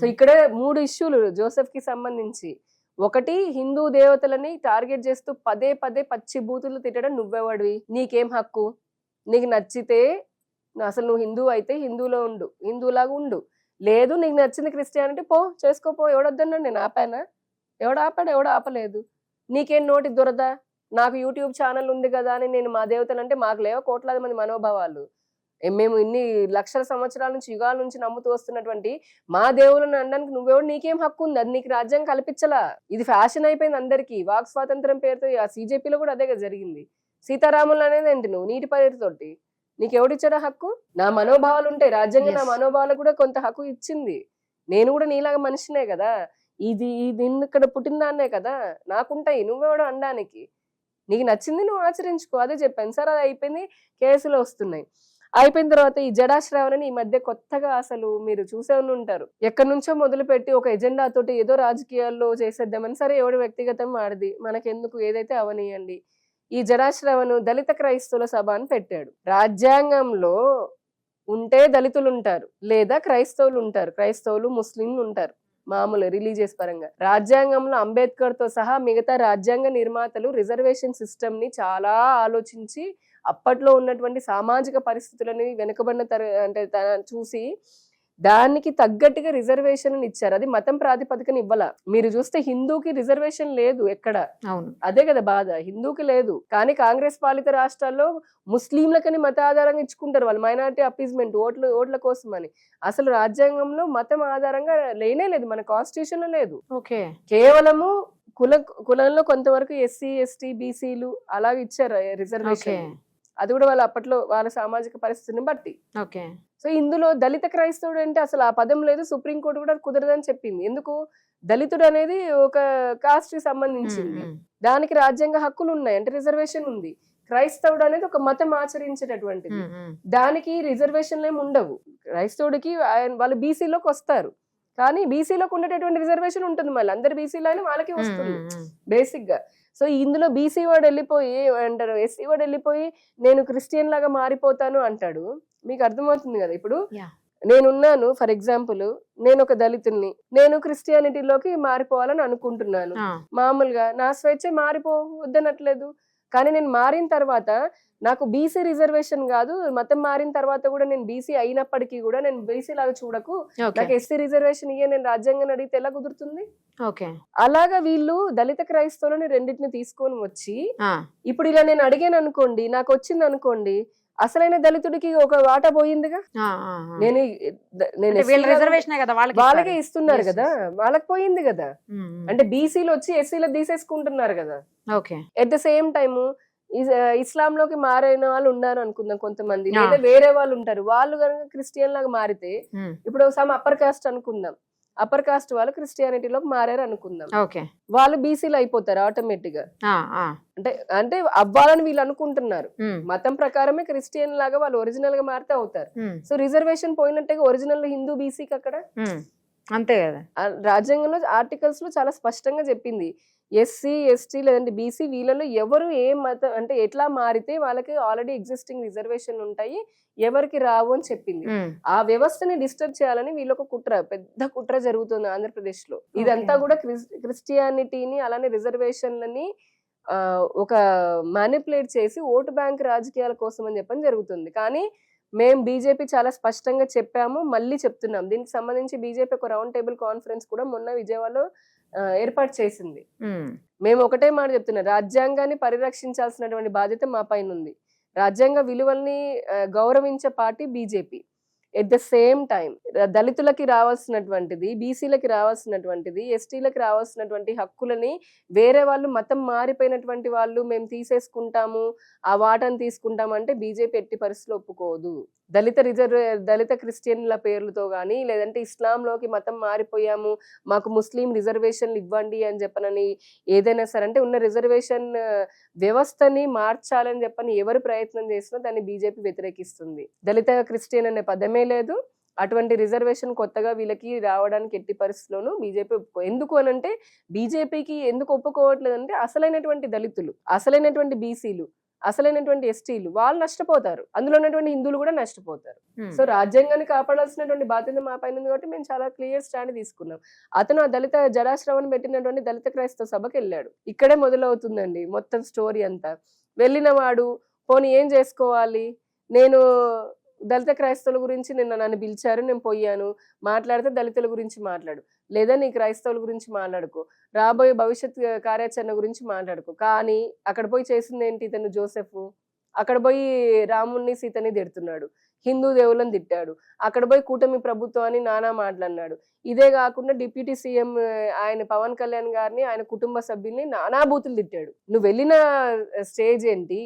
సో ఇక్కడ 3 ఇష్యూలు జోసెఫ్ కి సంబంధించి. ఒకటి, హిందూ దేవతలని టార్గెట్ చేస్తూ పదే పచ్చి బూతులు తిట్టడం నువ్వెవడివి? నీకేం హక్కు? నీకు నచ్చితే అసలు నువ్వు హిందువు అయితే హిందువులో ఉండు, హిందువులాగా ఉండు. లేదు నీకు నచ్చింది క్రిస్టియానిటీ, చేసుకోపో. ఎవడొద్దన్నాడు? నేను ఆపానా? ఎవడాపాడు? ఎవడు ఆపలేదు. నీకేం నోటి దురద? నాకు యూట్యూబ్ ఛానల్ ఉంది కదా అని నేను మా దేవతలు అంటే, మాకు లేవో కోట్లాది మంది మనోభావాలు. మేము ఇన్ని లక్షల సంవత్సరాల నుంచి, యుగాల నుంచి నమ్ముతూ వస్తున్నటువంటి మా దేవుళ్ళని అనడానికి నువ్వెవడు? నీకేం హక్కు ఉంది? అది నీకు రాజ్యాంగం కల్పించలా. ఇది ఫ్యాషన్ అయిపోయింది అందరికి. వాక్ స్వాతంత్రం పేరుతో ఆ CJPలో కూడా అదే జరిగింది. సీతారాములు అనేది ఏంటి? నువ్వు నీటి పేరుతోటి నీకెవడిచ్చాడా హక్కు? నా మనోభావాలు ఉంటాయి, రాజ్యాంగం నా మనోభావాలకు కూడా కొంత హక్కు ఇచ్చింది. నేను కూడా నీలాగా మనిషినే కదా, ఇది ఇక్కడ పుట్టిన దాన్నే కదా, నాకుంటాయి. నువ్వెవడో అనడానికి? నీకు నచ్చింది నువ్వు ఆచరించుకో, అదే చెప్పాను సార్. అది అయిపోయింది, కేసులు వస్తున్నాయి. అయిపోయిన తర్వాత ఈ జడాశ్రావణని ఈ మధ్య కొత్తగా, అసలు మీరు చూసే ఉంటారు, ఎక్కడి నుంచో మొదలుపెట్టి ఒక ఎజెండా తోటి ఏదో రాజకీయాల్లో చేసేద్దామని. సరే, ఎవడు వ్యక్తిగతం వాడిది, మనకెందుకు, ఏదైతే అవనీయండి. ఈ జడాశ్రవను దళిత క్రైస్తవుల సభ అని పెట్టాడు. రాజ్యాంగంలో ఉంటే దళితులు ఉంటారు, లేదా క్రైస్తవులు ఉంటారు, క్రైస్తవులు ముస్లింలు ఉంటారు మామూలు రిలీజియస్ పరంగా. రాజ్యాంగంలో అంబేద్కర్ తో సహా మిగతా రాజ్యాంగ నిర్మాతలు రిజర్వేషన్ సిస్టమ్ ని చాలా ఆలోచించి అప్పట్లో ఉన్నటువంటి సామాజిక పరిస్థితులని వెనుకబడిన చూసి దానికి తగ్గట్టుగా రిజర్వేషన్ ఇచ్చారు. అది మతం ప్రాతిపదికన ఇవ్వాల. మీరు చూస్తే హిందూకి రిజర్వేషన్ లేదు ఎక్కడ. అవును, అదే కదా బాధ, హిందూకి లేదు. కానీ కాంగ్రెస్ పాలిత రాష్ట్రాల్లో ముస్లింలకని మత ఆధారంగా ఇచ్చుకుంటారు వాళ్ళు, మైనారిటీ అపీజ్మెంట్, ఓట్ల కోసం అని. అసలు రాజ్యాంగంలో మతం ఆధారంగా లేనే లేదు, మన కాన్స్టిట్యూషన్ లో లేదు. ఓకే, కేవలము కులంలో కొంతవరకు SC ST BCలు అలాగే ఇచ్చారు రిజర్వేషన్. అది కూడా వాళ్ళు అప్పట్లో వాళ్ళ సామాజిక పరిస్థితిని బట్టి. ఓకే, సో ఇందులో దళిత క్రైస్తవుడు అంటే అసలు ఆ పదం లేదు. సుప్రీంకోర్టు కూడా కుదరదని చెప్పింది. ఎందుకు? దళితుడు అనేది ఒక కాస్ట్ కి సంబంధించింది, దానికి రాజ్యాంగ హక్కులు ఉన్నాయి, అంటే రిజర్వేషన్ ఉంది. క్రైస్తవుడు అనేది ఒక మతం ఆచరించేటటువంటిది, దానికి రిజర్వేషన్లు ఏమి ఉండవు. క్రైస్తవుడికి వాళ్ళు BCలోకి వస్తారు, కానీ BCలోకి ఉండేటటువంటి రిజర్వేషన్ ఉంటుంది. మళ్ళీ అందరు BCలో అయినా వాళ్ళకి వస్తుంది బేసిక్ గా. సో ఇందులో BC వాడు వెళ్ళిపోయి అంటారు, SC వాడు వెళ్ళిపోయి నేను క్రిస్టియన్ లాగా మారిపోతాను అంటాడు. మీకు అర్థమవుతుంది కదా? ఇప్పుడు నేనున్నాను, ఫర్ ఎగ్జాంపుల్ నేను ఒక దళితుల్ని, నేను క్రిస్టియానిటీలోకి మారిపోవాలని అనుకుంటున్నాను. మామూలుగా నా స్వేచ్ఛ వద్దనట్లేదు. కానీ నేను మారిన తర్వాత నాకు బీసీ రిజర్వేషన్ కాదు, మతం మారిన తర్వాత కూడా నేను బీసీ అయినప్పటికీ కూడా నేను బీసీ లాగా చూడకు, నాకు ఎస్సీ రిజర్వేషన్ ఇయ్యే, నేను రాజ్యాంగం అడిగితే ఎలా కుదురుతుంది? అలాగా వీళ్ళు దళిత క్రైస్తవులని రెండింటిని తీసుకొని వచ్చి ఇప్పుడు ఇలా నేను అడిగాను అనుకోండి, నాకు వచ్చింది అనుకోండి, అసలైన దళితుడికి ఒక వాటా పోయిందిగా. నేను వాళ్ళకే ఇస్తున్నారు కదా, వాళ్ళకి పోయింది కదా. అంటే బీసీలు వచ్చి ఎస్సీలో తీసేసుకుంటున్నారు కదా. ఎట్ ద సేమ్ టైమ్ ఇస్లాం లోకి మారిన వాళ్ళు ఉన్నారు అనుకుందాం కొంతమంది, లేదా వేరే వాళ్ళు ఉంటారు, వాళ్ళు కనుక క్రిస్టియన్ లాగా మారితే, ఇప్పుడు సమ్ అప్పర్ కాస్ట్ అనుకుందాం, అప్పర్ కాస్ట్ వాళ్ళు క్రిస్టియానిటీలోకి మారారు అనుకుందాం, వాళ్ళు బీసీలు అయిపోతారు ఆటోమేటిక్ గా. అంటే అంటే అవ్వాలని వీళ్ళు అనుకుంటున్నారు, మతం ప్రకారమే క్రిస్టియన్ లాగా వాళ్ళు ఒరిజినల్ గా మారితే అవుతారు. సో రిజర్వేషన్ పోయినట్టుగా ఒరిజినల్ హిందూ బీసీకి అక్కడ అంతే కదా. రాజ్యాంగంలో ఆర్టికల్స్ లో చాలా స్పష్టంగా చెప్పింది, ఎస్సీ ఎస్టీ లేదంటే బీసీ వీళ్ళలో ఎవరు ఏ మతం అంటే ఎట్లా మారితే వాళ్ళకి ఆల్రెడీ ఎగ్జిస్టింగ్ రిజర్వేషన్ ఉంటాయి, ఎవరికి రావు అని చెప్పింది. ఆ వ్యవస్థని డిస్టర్బ్ చేయాలని వీళ్ళొక కుట్ర, పెద్ద కుట్ర జరుగుతుంది ఆంధ్రప్రదేశ్ లో. ఇదంతా కూడా క్రిస్టియానిటీని అలానే రిజర్వేషన్లని ఒక మ్యానిపులేట్ చేసి ఓటు బ్యాంక్ రాజకీయాల కోసం అని చెప్పని జరుగుతుంది. కానీ మేము బీజేపీ చాలా స్పష్టంగా చెప్పాము, మళ్ళీ చెప్తున్నాం. దీనికి సంబంధించి బీజేపీ ఒక రౌండ్ టేబుల్ కాన్ఫరెన్స్ కూడా మొన్న విజయవాడలో ఏర్పాటు చేసింది. మేము ఒకటే మాట చెప్తున్నాం, రాజ్యాంగాన్ని పరిరక్షించాల్సినటువంటి బాధ్యత మా పైన ఉంది. రాజ్యాంగ విలువల్ని గౌరవించే party BJP. At the same time దళితులకి రావాల్సినటువంటిది, బీసీలకి రావాల్సినటువంటిది, ఎస్టీలకి రావాల్సినటువంటి హక్కులని వేరే వాళ్ళు మతం మారిపోయినటువంటి వాళ్ళు మేము తీసేసుకుంటాము, ఆ వాటాను తీసుకుంటాము అంటే బీజేపీ ఎట్టి పరిస్థితుల్లో ఒప్పుకోదు. దళిత క్రిస్టియన్ల పేర్లతో కానీ, లేదంటే ఇస్లాంలోకి మతం మారిపోయాము, మాకు ముస్లిం రిజర్వేషన్లు ఇవ్వండి అని చెప్పనని ఏదైనా సరే, అంటే ఉన్న రిజర్వేషన్ వ్యవస్థని మార్చాలని చెప్పని ఎవరు ప్రయత్నం చేసినా దాన్ని బీజేపీ వ్యతిరేకిస్తుంది. దళిత క్రిస్టియన్ అనే పదమే లేదు, అటువంటి రిజర్వేషన్ కొత్తగా వీళ్ళకి రావడానికి ఎట్టి పరిస్థితుల్లోనూ బీజేపీ ఎందుకు అనంటే, బీజేపీకి ఎందుకు ఒప్పుకోవట్లేదు అంటే అసలైనటువంటి దళితులు, అసలైనటువంటి బీసీలు, అసలైనటువంటి ఎస్టీలు వాళ్ళు నష్టపోతారు, అందులో ఉన్నటువంటి హిందువులు కూడా నష్టపోతారు. సో రాజ్యాంగాన్ని కాపాడాల్సినటువంటి బాధ్యత మా పైన ఉంది కాబట్టి మేము చాలా క్లియర్ స్టాండ్ తీసుకున్నాం. అతను ఆ దళిత జలాశ్రవణ పెట్టినటువంటి దళిత క్రైస్తవ సభకి వెళ్ళాడు. ఇక్కడే మొదలవుతుందండి మొత్తం స్టోరీ అంతా. వెళ్ళిన వాడు పోనీ ఏం చేసుకోవాలి, నేను దళిత క్రైస్తవుల గురించి నన్ను పిలిచారు, నేను పోయాను, మాట్లాడితే దళితుల గురించి మాట్లాడు, లేదా నీ క్రైస్తవుల గురించి మాట్లాడుకో, రాబోయే భవిష్యత్ కార్యాచరణ గురించి మాట్లాడుకో. కానీ అక్కడ పోయి చేసింది ఏంటి, ఇతను జోసెఫ్ అక్కడ పోయి రాముణ్ణి సీతని తిడుతున్నాడు, హిందూ దేవులను తిట్టాడు, అక్కడ పోయి కూటమి ప్రభుత్వాన్ని నానా మాట్లాడినాడు. ఇదే కాకుండా డిప్యూటీ సీఎం ఆయన పవన్ కళ్యాణ్ గారిని, ఆయన కుటుంబ సభ్యుల్ని నానా బూతులు తిట్టాడు. నువ్వు వెళ్ళిన స్టేజ్ ఏంటి,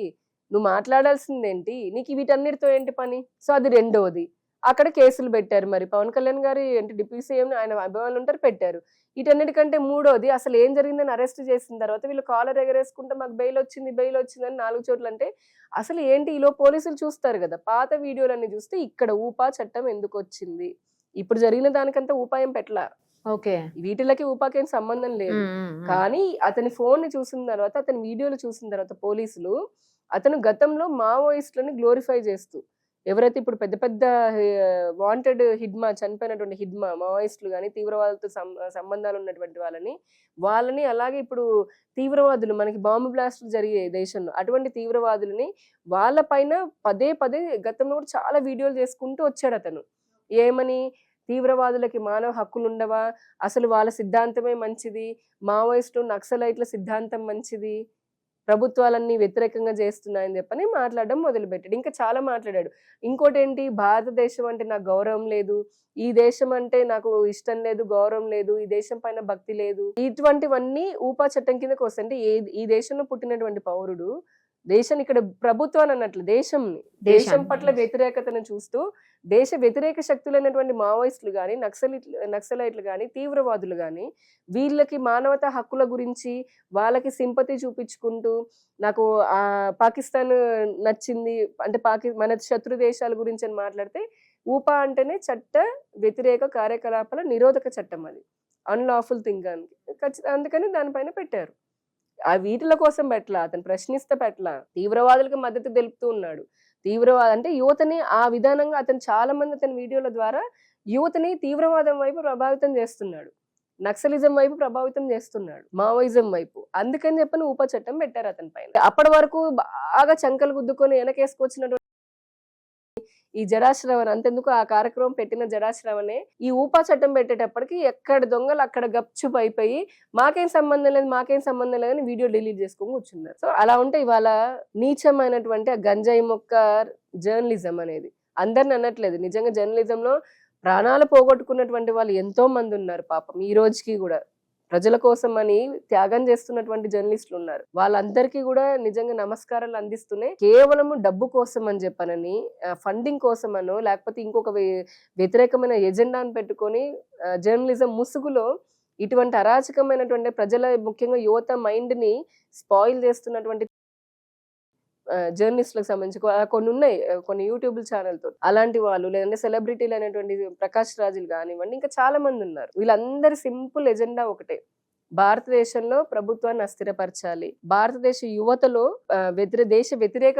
నువ్వు మాట్లాడాల్సిందేంటి, నీకు వీటన్నిటితో ఏంటి పని? సో అది రెండోది. అక్కడ కేసులు పెట్టారు, మరి పవన్ కళ్యాణ్ గారి అంటే డిప్యూటీ సీఎం ఆయన అభిమానులు ఉంటారు పెట్టారు. వీటన్నిటికంటే మూడోది, అసలు ఏం జరిగిందని అరెస్ట్ చేసిన తర్వాత వీళ్ళు కాలర్ ఎగరేసుకుంటే మాకు బెయిల్ వచ్చిందని 4 చోట్ల అంటే అసలు ఏంటి, ఈలో పోలీసులు చూస్తారు కదా, పాత వీడియోలన్నీ చూస్తే ఇక్కడ ఊపా చట్టం ఎందుకు వచ్చింది, ఇప్పుడు జరిగిన దానికంతా ఊపాయం పెట్టలా. వీటిలకి ఊపాకేం సంబంధం లేదు. కానీ అతని ఫోన్ ని చూసిన తర్వాత, అతని వీడియోలు చూసిన తర్వాత పోలీసులు అతను గతంలో మావోయిస్టులని గ్లోరిఫై చేస్తూ, ఎవరైతే ఇప్పుడు పెద్ద పెద్ద వాంటెడ్ హిడ్మా, చనిపోయినటువంటి హిడ్మా మావోయిస్టులు కానీ తీవ్రవాదులతో సంబంధాలు ఉన్నటువంటి వాళ్ళని అలాగే ఇప్పుడు తీవ్రవాదులు, మనకి బాంబు బ్లాస్టులు జరిగే దేశంలో అటువంటి తీవ్రవాదులని వాళ్ళ పైన పదే గతంలో కూడా చాలా వీడియోలు చేసుకుంటూ వచ్చాడు అతను. ఏమని, తీవ్రవాదులకి మానవ హక్కులు ఉండవా, అసలు వాళ్ళ సిద్ధాంతమే మంచిది, మావోయిస్టు నక్సలైట్ల సిద్ధాంతం మంచిది, ప్రభుత్వాలన్నీ వ్యతిరేకంగా చేస్తున్నాయని చెప్పని మాట్లాడడం మొదలుపెట్టాడు. ఇంకా చాలా మాట్లాడాడు. ఇంకోటి ఏంటి, భారతదేశం అంటే నాకు గౌరవం లేదు, ఈ దేశం అంటే నాకు ఇష్టం లేదు, గౌరవం లేదు, ఈ దేశం పైన భక్తి లేదు, ఇటువంటివన్నీ ఊపా చట్టం కిందకి వస్తాయి. అంటే ఈ దేశంలో పుట్టినటువంటి పౌరుడు దేశాన్ని, ఇక్కడ ప్రభుత్వాన్ని అన్నట్లు దేశం పట్ల వ్యతిరేకతను చూస్తూ దేశ వ్యతిరేక శక్తులైనటువంటి మావోయిస్టులు కానీ, నక్సలైట్లు కానీ, తీవ్రవాదులు కానీ వీళ్ళకి మానవతా హక్కుల గురించి వాళ్ళకి సింపతి చూపించుకుంటూ, నాకు పాకిస్తాన్ నచ్చింది అంటే మన శత్రు దేశాల గురించి అని మాట్లాడితే, ఊపా అంటేనే చట్ట వ్యతిరేక కార్యకలాపాల నిరోధక చట్టం, అది అన్లాఫుల్ థింగ్ అని. అందుకని దానిపైన పెట్టారు. ఆ వీటిల కోసం పెట్టలా, అతను ప్రశ్నిస్తే పెట్టలా, తీవ్రవాదులకు మద్దతు తెలుపుతూ ఉన్నాడు. తీవ్రవాద అంటే యువతని ఆ విధానంగా అతను చాలా మంది అతని వీడియోల ద్వారా యువతని తీవ్రవాదం వైపు ప్రభావితం చేస్తున్నాడు. నక్సలిజం వైపు ప్రభావితం చేస్తున్నాడు, మావోయిజం వైపు. అందుకని చెప్పని ఉప చట్టం పెట్టారు అతని పైన. అప్పటి వరకు బాగా చంకలు గుద్దుకొని వెనకేసుకొచ్చినటువంటి ఈ జరాశ్రవణ్, అంతెందుకు ఆ కార్యక్రమం పెట్టిన జరాశ్రవణే ఈ ఊపా చట్టం పెట్టేటప్పటికి ఎక్కడ దొంగలు అక్కడ గప్చుప్ అయిపోయి మాకేం సంబంధం లేదని వీడియో డిలీట్ చేసుకొని కూర్చున్నారు. సో అలా ఉంటే ఇవాళ నీచమైనటువంటి ఆ గంజాయి మొక్క జర్నలిజం అనేది, అందరిని అనట్లేదు, నిజంగా జర్నలిజంలో ప్రాణాలు పోగొట్టుకున్నటువంటి వాళ్ళు ఎంతో మంది ఉన్నారు పాపం. ఈ రోజుకి కూడా ప్రజల కోసం అని త్యాగం చేస్తున్నటువంటి జర్నలిస్టులు ఉన్నారు. వాళ్ళందరికీ కూడా నిజంగా నమస్కారాలు అందిస్తున్నాయి. కేవలము డబ్బు కోసం అని చెప్పనని, ఫండింగ్ కోసం అనో, లేకపోతే ఇంకొక వ్యతిరేకమైన ఎజెండాను పెట్టుకొని జర్నలిజం ముసుగులో ఇటువంటి అరాచకమైనటువంటి ప్రజల, ముఖ్యంగా యువత మైండ్ ని స్పాయిల్ చేస్తున్నటువంటి జర్నలిస్టులకు సంబంధించి కొన్ని ఉన్నాయి, కొన్ని యూట్యూబ్ ఛానల్ తో అలాంటి వాళ్ళు, లేదంటే సెలబ్రిటీలు అయినటువంటి ప్రకాష్ రాజులు కానివ్వండి, ఇంకా చాలా మంది ఉన్నారు. వీళ్ళందరి సింపుల్ ఎజెండా ఒకటే, భారతదేశంలో ప్రభుత్వాన్ని అస్థిరపరచాలి, భారతదేశ యువతలో దేశ వ్యతిరేక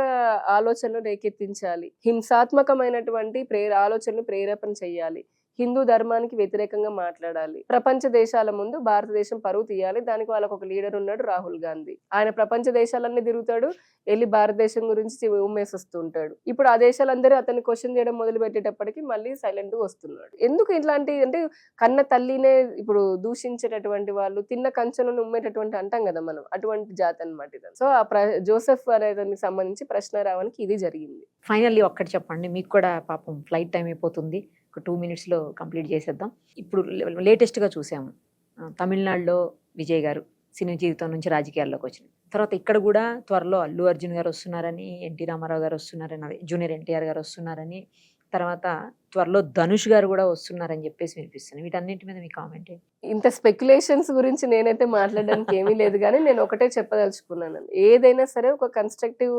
ఆలోచనలు రేకెత్తించాలి, హింసాత్మకమైనటువంటి ఆలోచనలు ప్రేరేపణ చేయాలి, హిందూ ధర్మానికి వ్యతిరేకంగా మాట్లాడాలి, ప్రపంచ దేశాల ముందు భారతదేశం పరువు తీయాలి. దానికి వాళ్ళకు ఒక లీడర్ ఉన్నాడు, రాహుల్ గాంధీ. ఆయన ప్రపంచ దేశాలన్నీ తిరుగుతాడు, వెళ్ళి భారతదేశం గురించి ఉమ్మేసి వస్తూ ఉంటాడు. ఇప్పుడు ఆ దేశాలందరూ అతన్ని క్వశ్చన్ చేయడం మొదలు పెట్టేటప్పటికి మళ్ళీ సైలెంట్ గా వస్తున్నాడు. ఎందుకు ఇట్లాంటి అంటే కన్న తల్లినే ఇప్పుడు దూషించేటటువంటి వాళ్ళు, తిన్న కంచెలను ఉమ్మేటటువంటి అంటాం కదా మనం, అటువంటి జాతి అన్నమాట ఇది. సో ఆ జోసెఫ్ అనేదానికి సంబంధించి ప్రశ్నారావానికి ఇది జరిగింది. ఫైనల్లీ ఒక్కటి చెప్పండి, మీకు కూడా పాపం ఫ్లైట్ టైం అయిపోతుంది, ఒక 2 minutesలో కంప్లీట్ చేసేద్దాం. ఇప్పుడు లేటెస్ట్గా చూసాము, తమిళనాడులో విజయ్ గారు సినీ జీవితం నుంచి రాజకీయాల్లోకి వచ్చినారు. తర్వాత ఇక్కడ కూడా త్వరలో అల్లు అర్జున్ గారు వస్తున్నారని, ఎన్టీ రామారావు గారు వస్తున్నారని, అదే జూనియర్ ఎన్టీఆర్ గారు వస్తున్నారని, తర్వాత త్వరలో ధనుష్ గారు కూడా వస్తున్నారని చెప్పేసి వినిపిస్తుంది. వీటన్నింటి మీద మీ కామెంట్ ఏంటి? ఇంత స్పెక్యులేషన్స్ గురించి నేనైతే మాట్లాడడానికి ఏమీ లేదు, కానీ నేను ఒకటే చెప్పదలుచుకున్నాను, ఏదైనా సరే ఒక కన్స్ట్రక్టివ్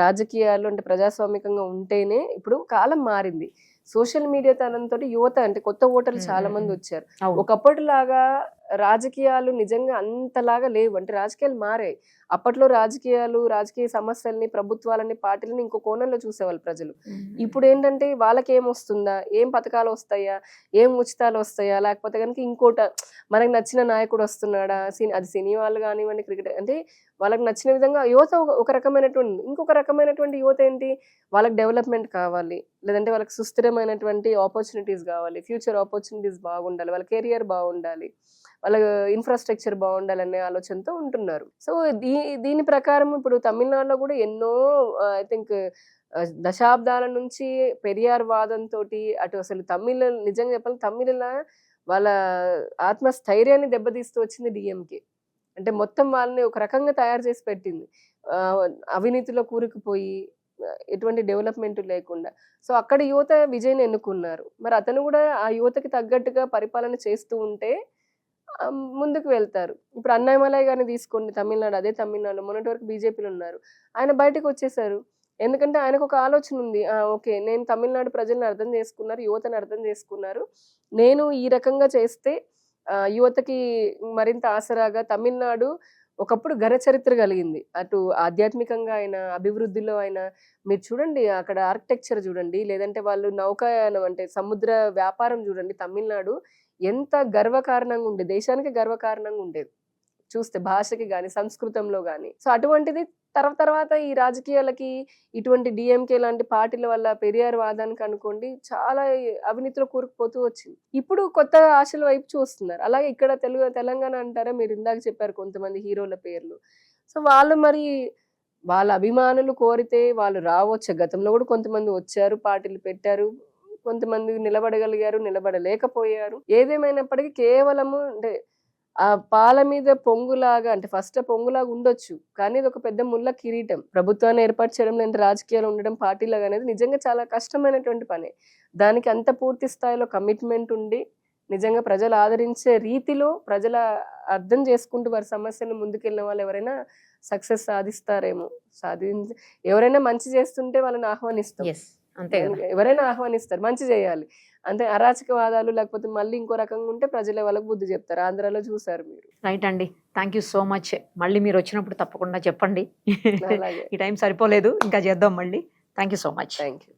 రాజకీయాలు అంటే ప్రజాస్వామికంగా ఉంటేనే. ఇప్పుడు కాలం మారింది, సోషల్ మీడియా తనంతో యువత అంటే కొత్త ఓటర్లు చాలా మంది వచ్చారు. ఒకప్పటిలాగా రాజకీయాలు నిజంగా అంతలాగా లేవు, అంటే రాజకీయాలు మారాయి. అప్పట్లో రాజకీయ సమస్యల్ని, ప్రభుత్వాలని, పార్టీలని ఇంకో కోణంలో చూసేవాళ్ళు ప్రజలు. ఇప్పుడు ఏంటంటే వాళ్ళకి ఏం వస్తుందా, ఏం పథకాలు వస్తాయా, ఏం ఉచితాలు వస్తాయా, లేకపోతే కనుక ఇంకోట మనకు నచ్చిన నాయకుడు వస్తున్నాడా, అది సినీ వాళ్ళు కానివ్వండి, క్రికెట్, అంటే వాళ్ళకి నచ్చిన విధంగా యువత ఒక రకమైనటువంటి, ఇంకొక రకమైనటువంటి యువత ఏంటి, వాళ్ళకి డెవలప్మెంట్ కావాలి, లేదంటే వాళ్ళకి సుస్థిరమైనటువంటి ఆపర్చునిటీస్ కావాలి, ఫ్యూచర్ ఆపర్చునిటీస్ బాగుండాలి, వాళ్ళ కెరియర్ బాగుండాలి, వాళ్ళ ఇన్ఫ్రాస్ట్రక్చర్ బాగుండాలనే ఆలోచనతో ఉంటున్నారు. సో దీని ప్రకారం ఇప్పుడు తమిళనాడులో కూడా ఎన్నో ఐ థింక్ దశాబ్దాల నుంచి పెరియార్ వాదంతో అటు అసలు నిజంగా చెప్పాలి తమిళ వాళ్ళ ఆత్మస్థైర్యాన్ని దెబ్బతీస్తూ వచ్చింది డిఎంకే. అంటే మొత్తం వాళ్ళని ఒక రకంగా తయారు చేసి పెట్టింది, అవినీతిలో కూరుకుపోయి ఎటువంటి డెవలప్మెంట్ లేకుండా. సో అక్కడ యువత విజయ్ని ఎన్నుకున్నారు. మరి అతను కూడా ఆ యువతకి తగ్గట్టుగా పరిపాలన చేస్తూ ఉంటే ముందుకు వెళ్తారు. ఇప్పుడు అన్నామలై గారిని తీసుకోండి, తమిళనాడు, అదే తమిళనాడు మొన్నటి వరకు బీజేపీలో ఉన్నారు, ఆయన బయటకు వచ్చేసారు. ఎందుకంటే ఆయనకు ఒక ఆలోచన ఉంది, ఓకే నేను తమిళనాడు ప్రజలను అర్థం చేసుకున్నారు, యువతను అర్థం చేసుకున్నారు, నేను ఈ రకంగా చేస్తే యువతకి మరింత ఆసరాగా. తమిళనాడు ఒకప్పుడు ఘన చరిత్ర కలిగింది, అటు ఆధ్యాత్మికంగా అయినా, అభివృద్ధిలో అయినా. మీరు చూడండి అక్కడ ఆర్కిటెక్చర్ చూడండి, లేదంటే వాళ్ళు నౌకాయానం అంటే సముద్ర వ్యాపారం చూడండి, తమిళనాడు ఎంత గర్వకారణంగా ఉండేది, దేశానికి గర్వకారణంగా ఉండేది చూస్తే, భాషకి కానీ సంస్కృతంలో కానీ. సో అటువంటిది తర్వాత ఈ రాజకీయాలకి ఇటువంటి డిఎంకే లాంటి పార్టీల వల్ల, పెరియార్ వాదానికి అనుకోండి, చాలా అవినీతిలో కూరుకుపోతూ వచ్చింది. ఇప్పుడు కొత్త ఆశల వైపు చూస్తున్నారు. అలాగే ఇక్కడ తెలంగాణ అంటారా, మీరు ఇందాక చెప్పారు కొంతమంది హీరోల పేర్లు. సో వాళ్ళు మరి వాళ్ళ అభిమానులు కోరితే వాళ్ళు రావచ్చు. గతంలో కూడా కొంతమంది వచ్చారు, పార్టీలు పెట్టారు, కొంతమంది నిలబడగలిగారు, నిలబడలేకపోయారు. ఏదేమైనప్పటికీ కేవలము అంటే ఆ పాల మీద పొంగులాగా, అంటే ఫస్ట్ పొంగులాగా ఉండొచ్చు, కానీ ఇది ఒక పెద్ద ముళ్ళ కిరీటం. ప్రభుత్వాన్ని ఏర్పాటు చేయడం, లేదంటే రాజకీయాలు ఉండడం, పార్టీలాగా అనేది నిజంగా చాలా కష్టమైనటువంటి పని. దానికి అంత పూర్తి స్థాయిలో కమిట్మెంట్ ఉండి, నిజంగా ప్రజలు ఆదరించే రీతిలో ప్రజల అర్థం చేసుకుంటూ వారి సమస్యలను ముందుకెళ్ళిన వాళ్ళు ఎవరైనా సక్సెస్ సాధిస్తారేమో. ఎవరైనా మంచి చేస్తుంటే వాళ్ళని ఆహ్వానిస్తాం, అంతే కదా, ఎవరైనా ఆహ్వానిస్తారు, మంచి చేయాలి. అంటే అరాచకవాదాలు లేకపోతే మళ్ళీ ఇంకో రకంగా ఉంటే ప్రజలే వాళ్ళకి బుద్ధి చెప్తారు. ఆంధ్రాలో చూసారు మీరు. రైట్ అండి, థ్యాంక్ యూ సో మచ్. మళ్ళీ మీరు వచ్చినప్పుడు తప్పకుండా చెప్పండి, ఈ టైం సరిపోలేదు, ఇంకా చేద్దాం మళ్ళీ. Thank you so much. Thank you.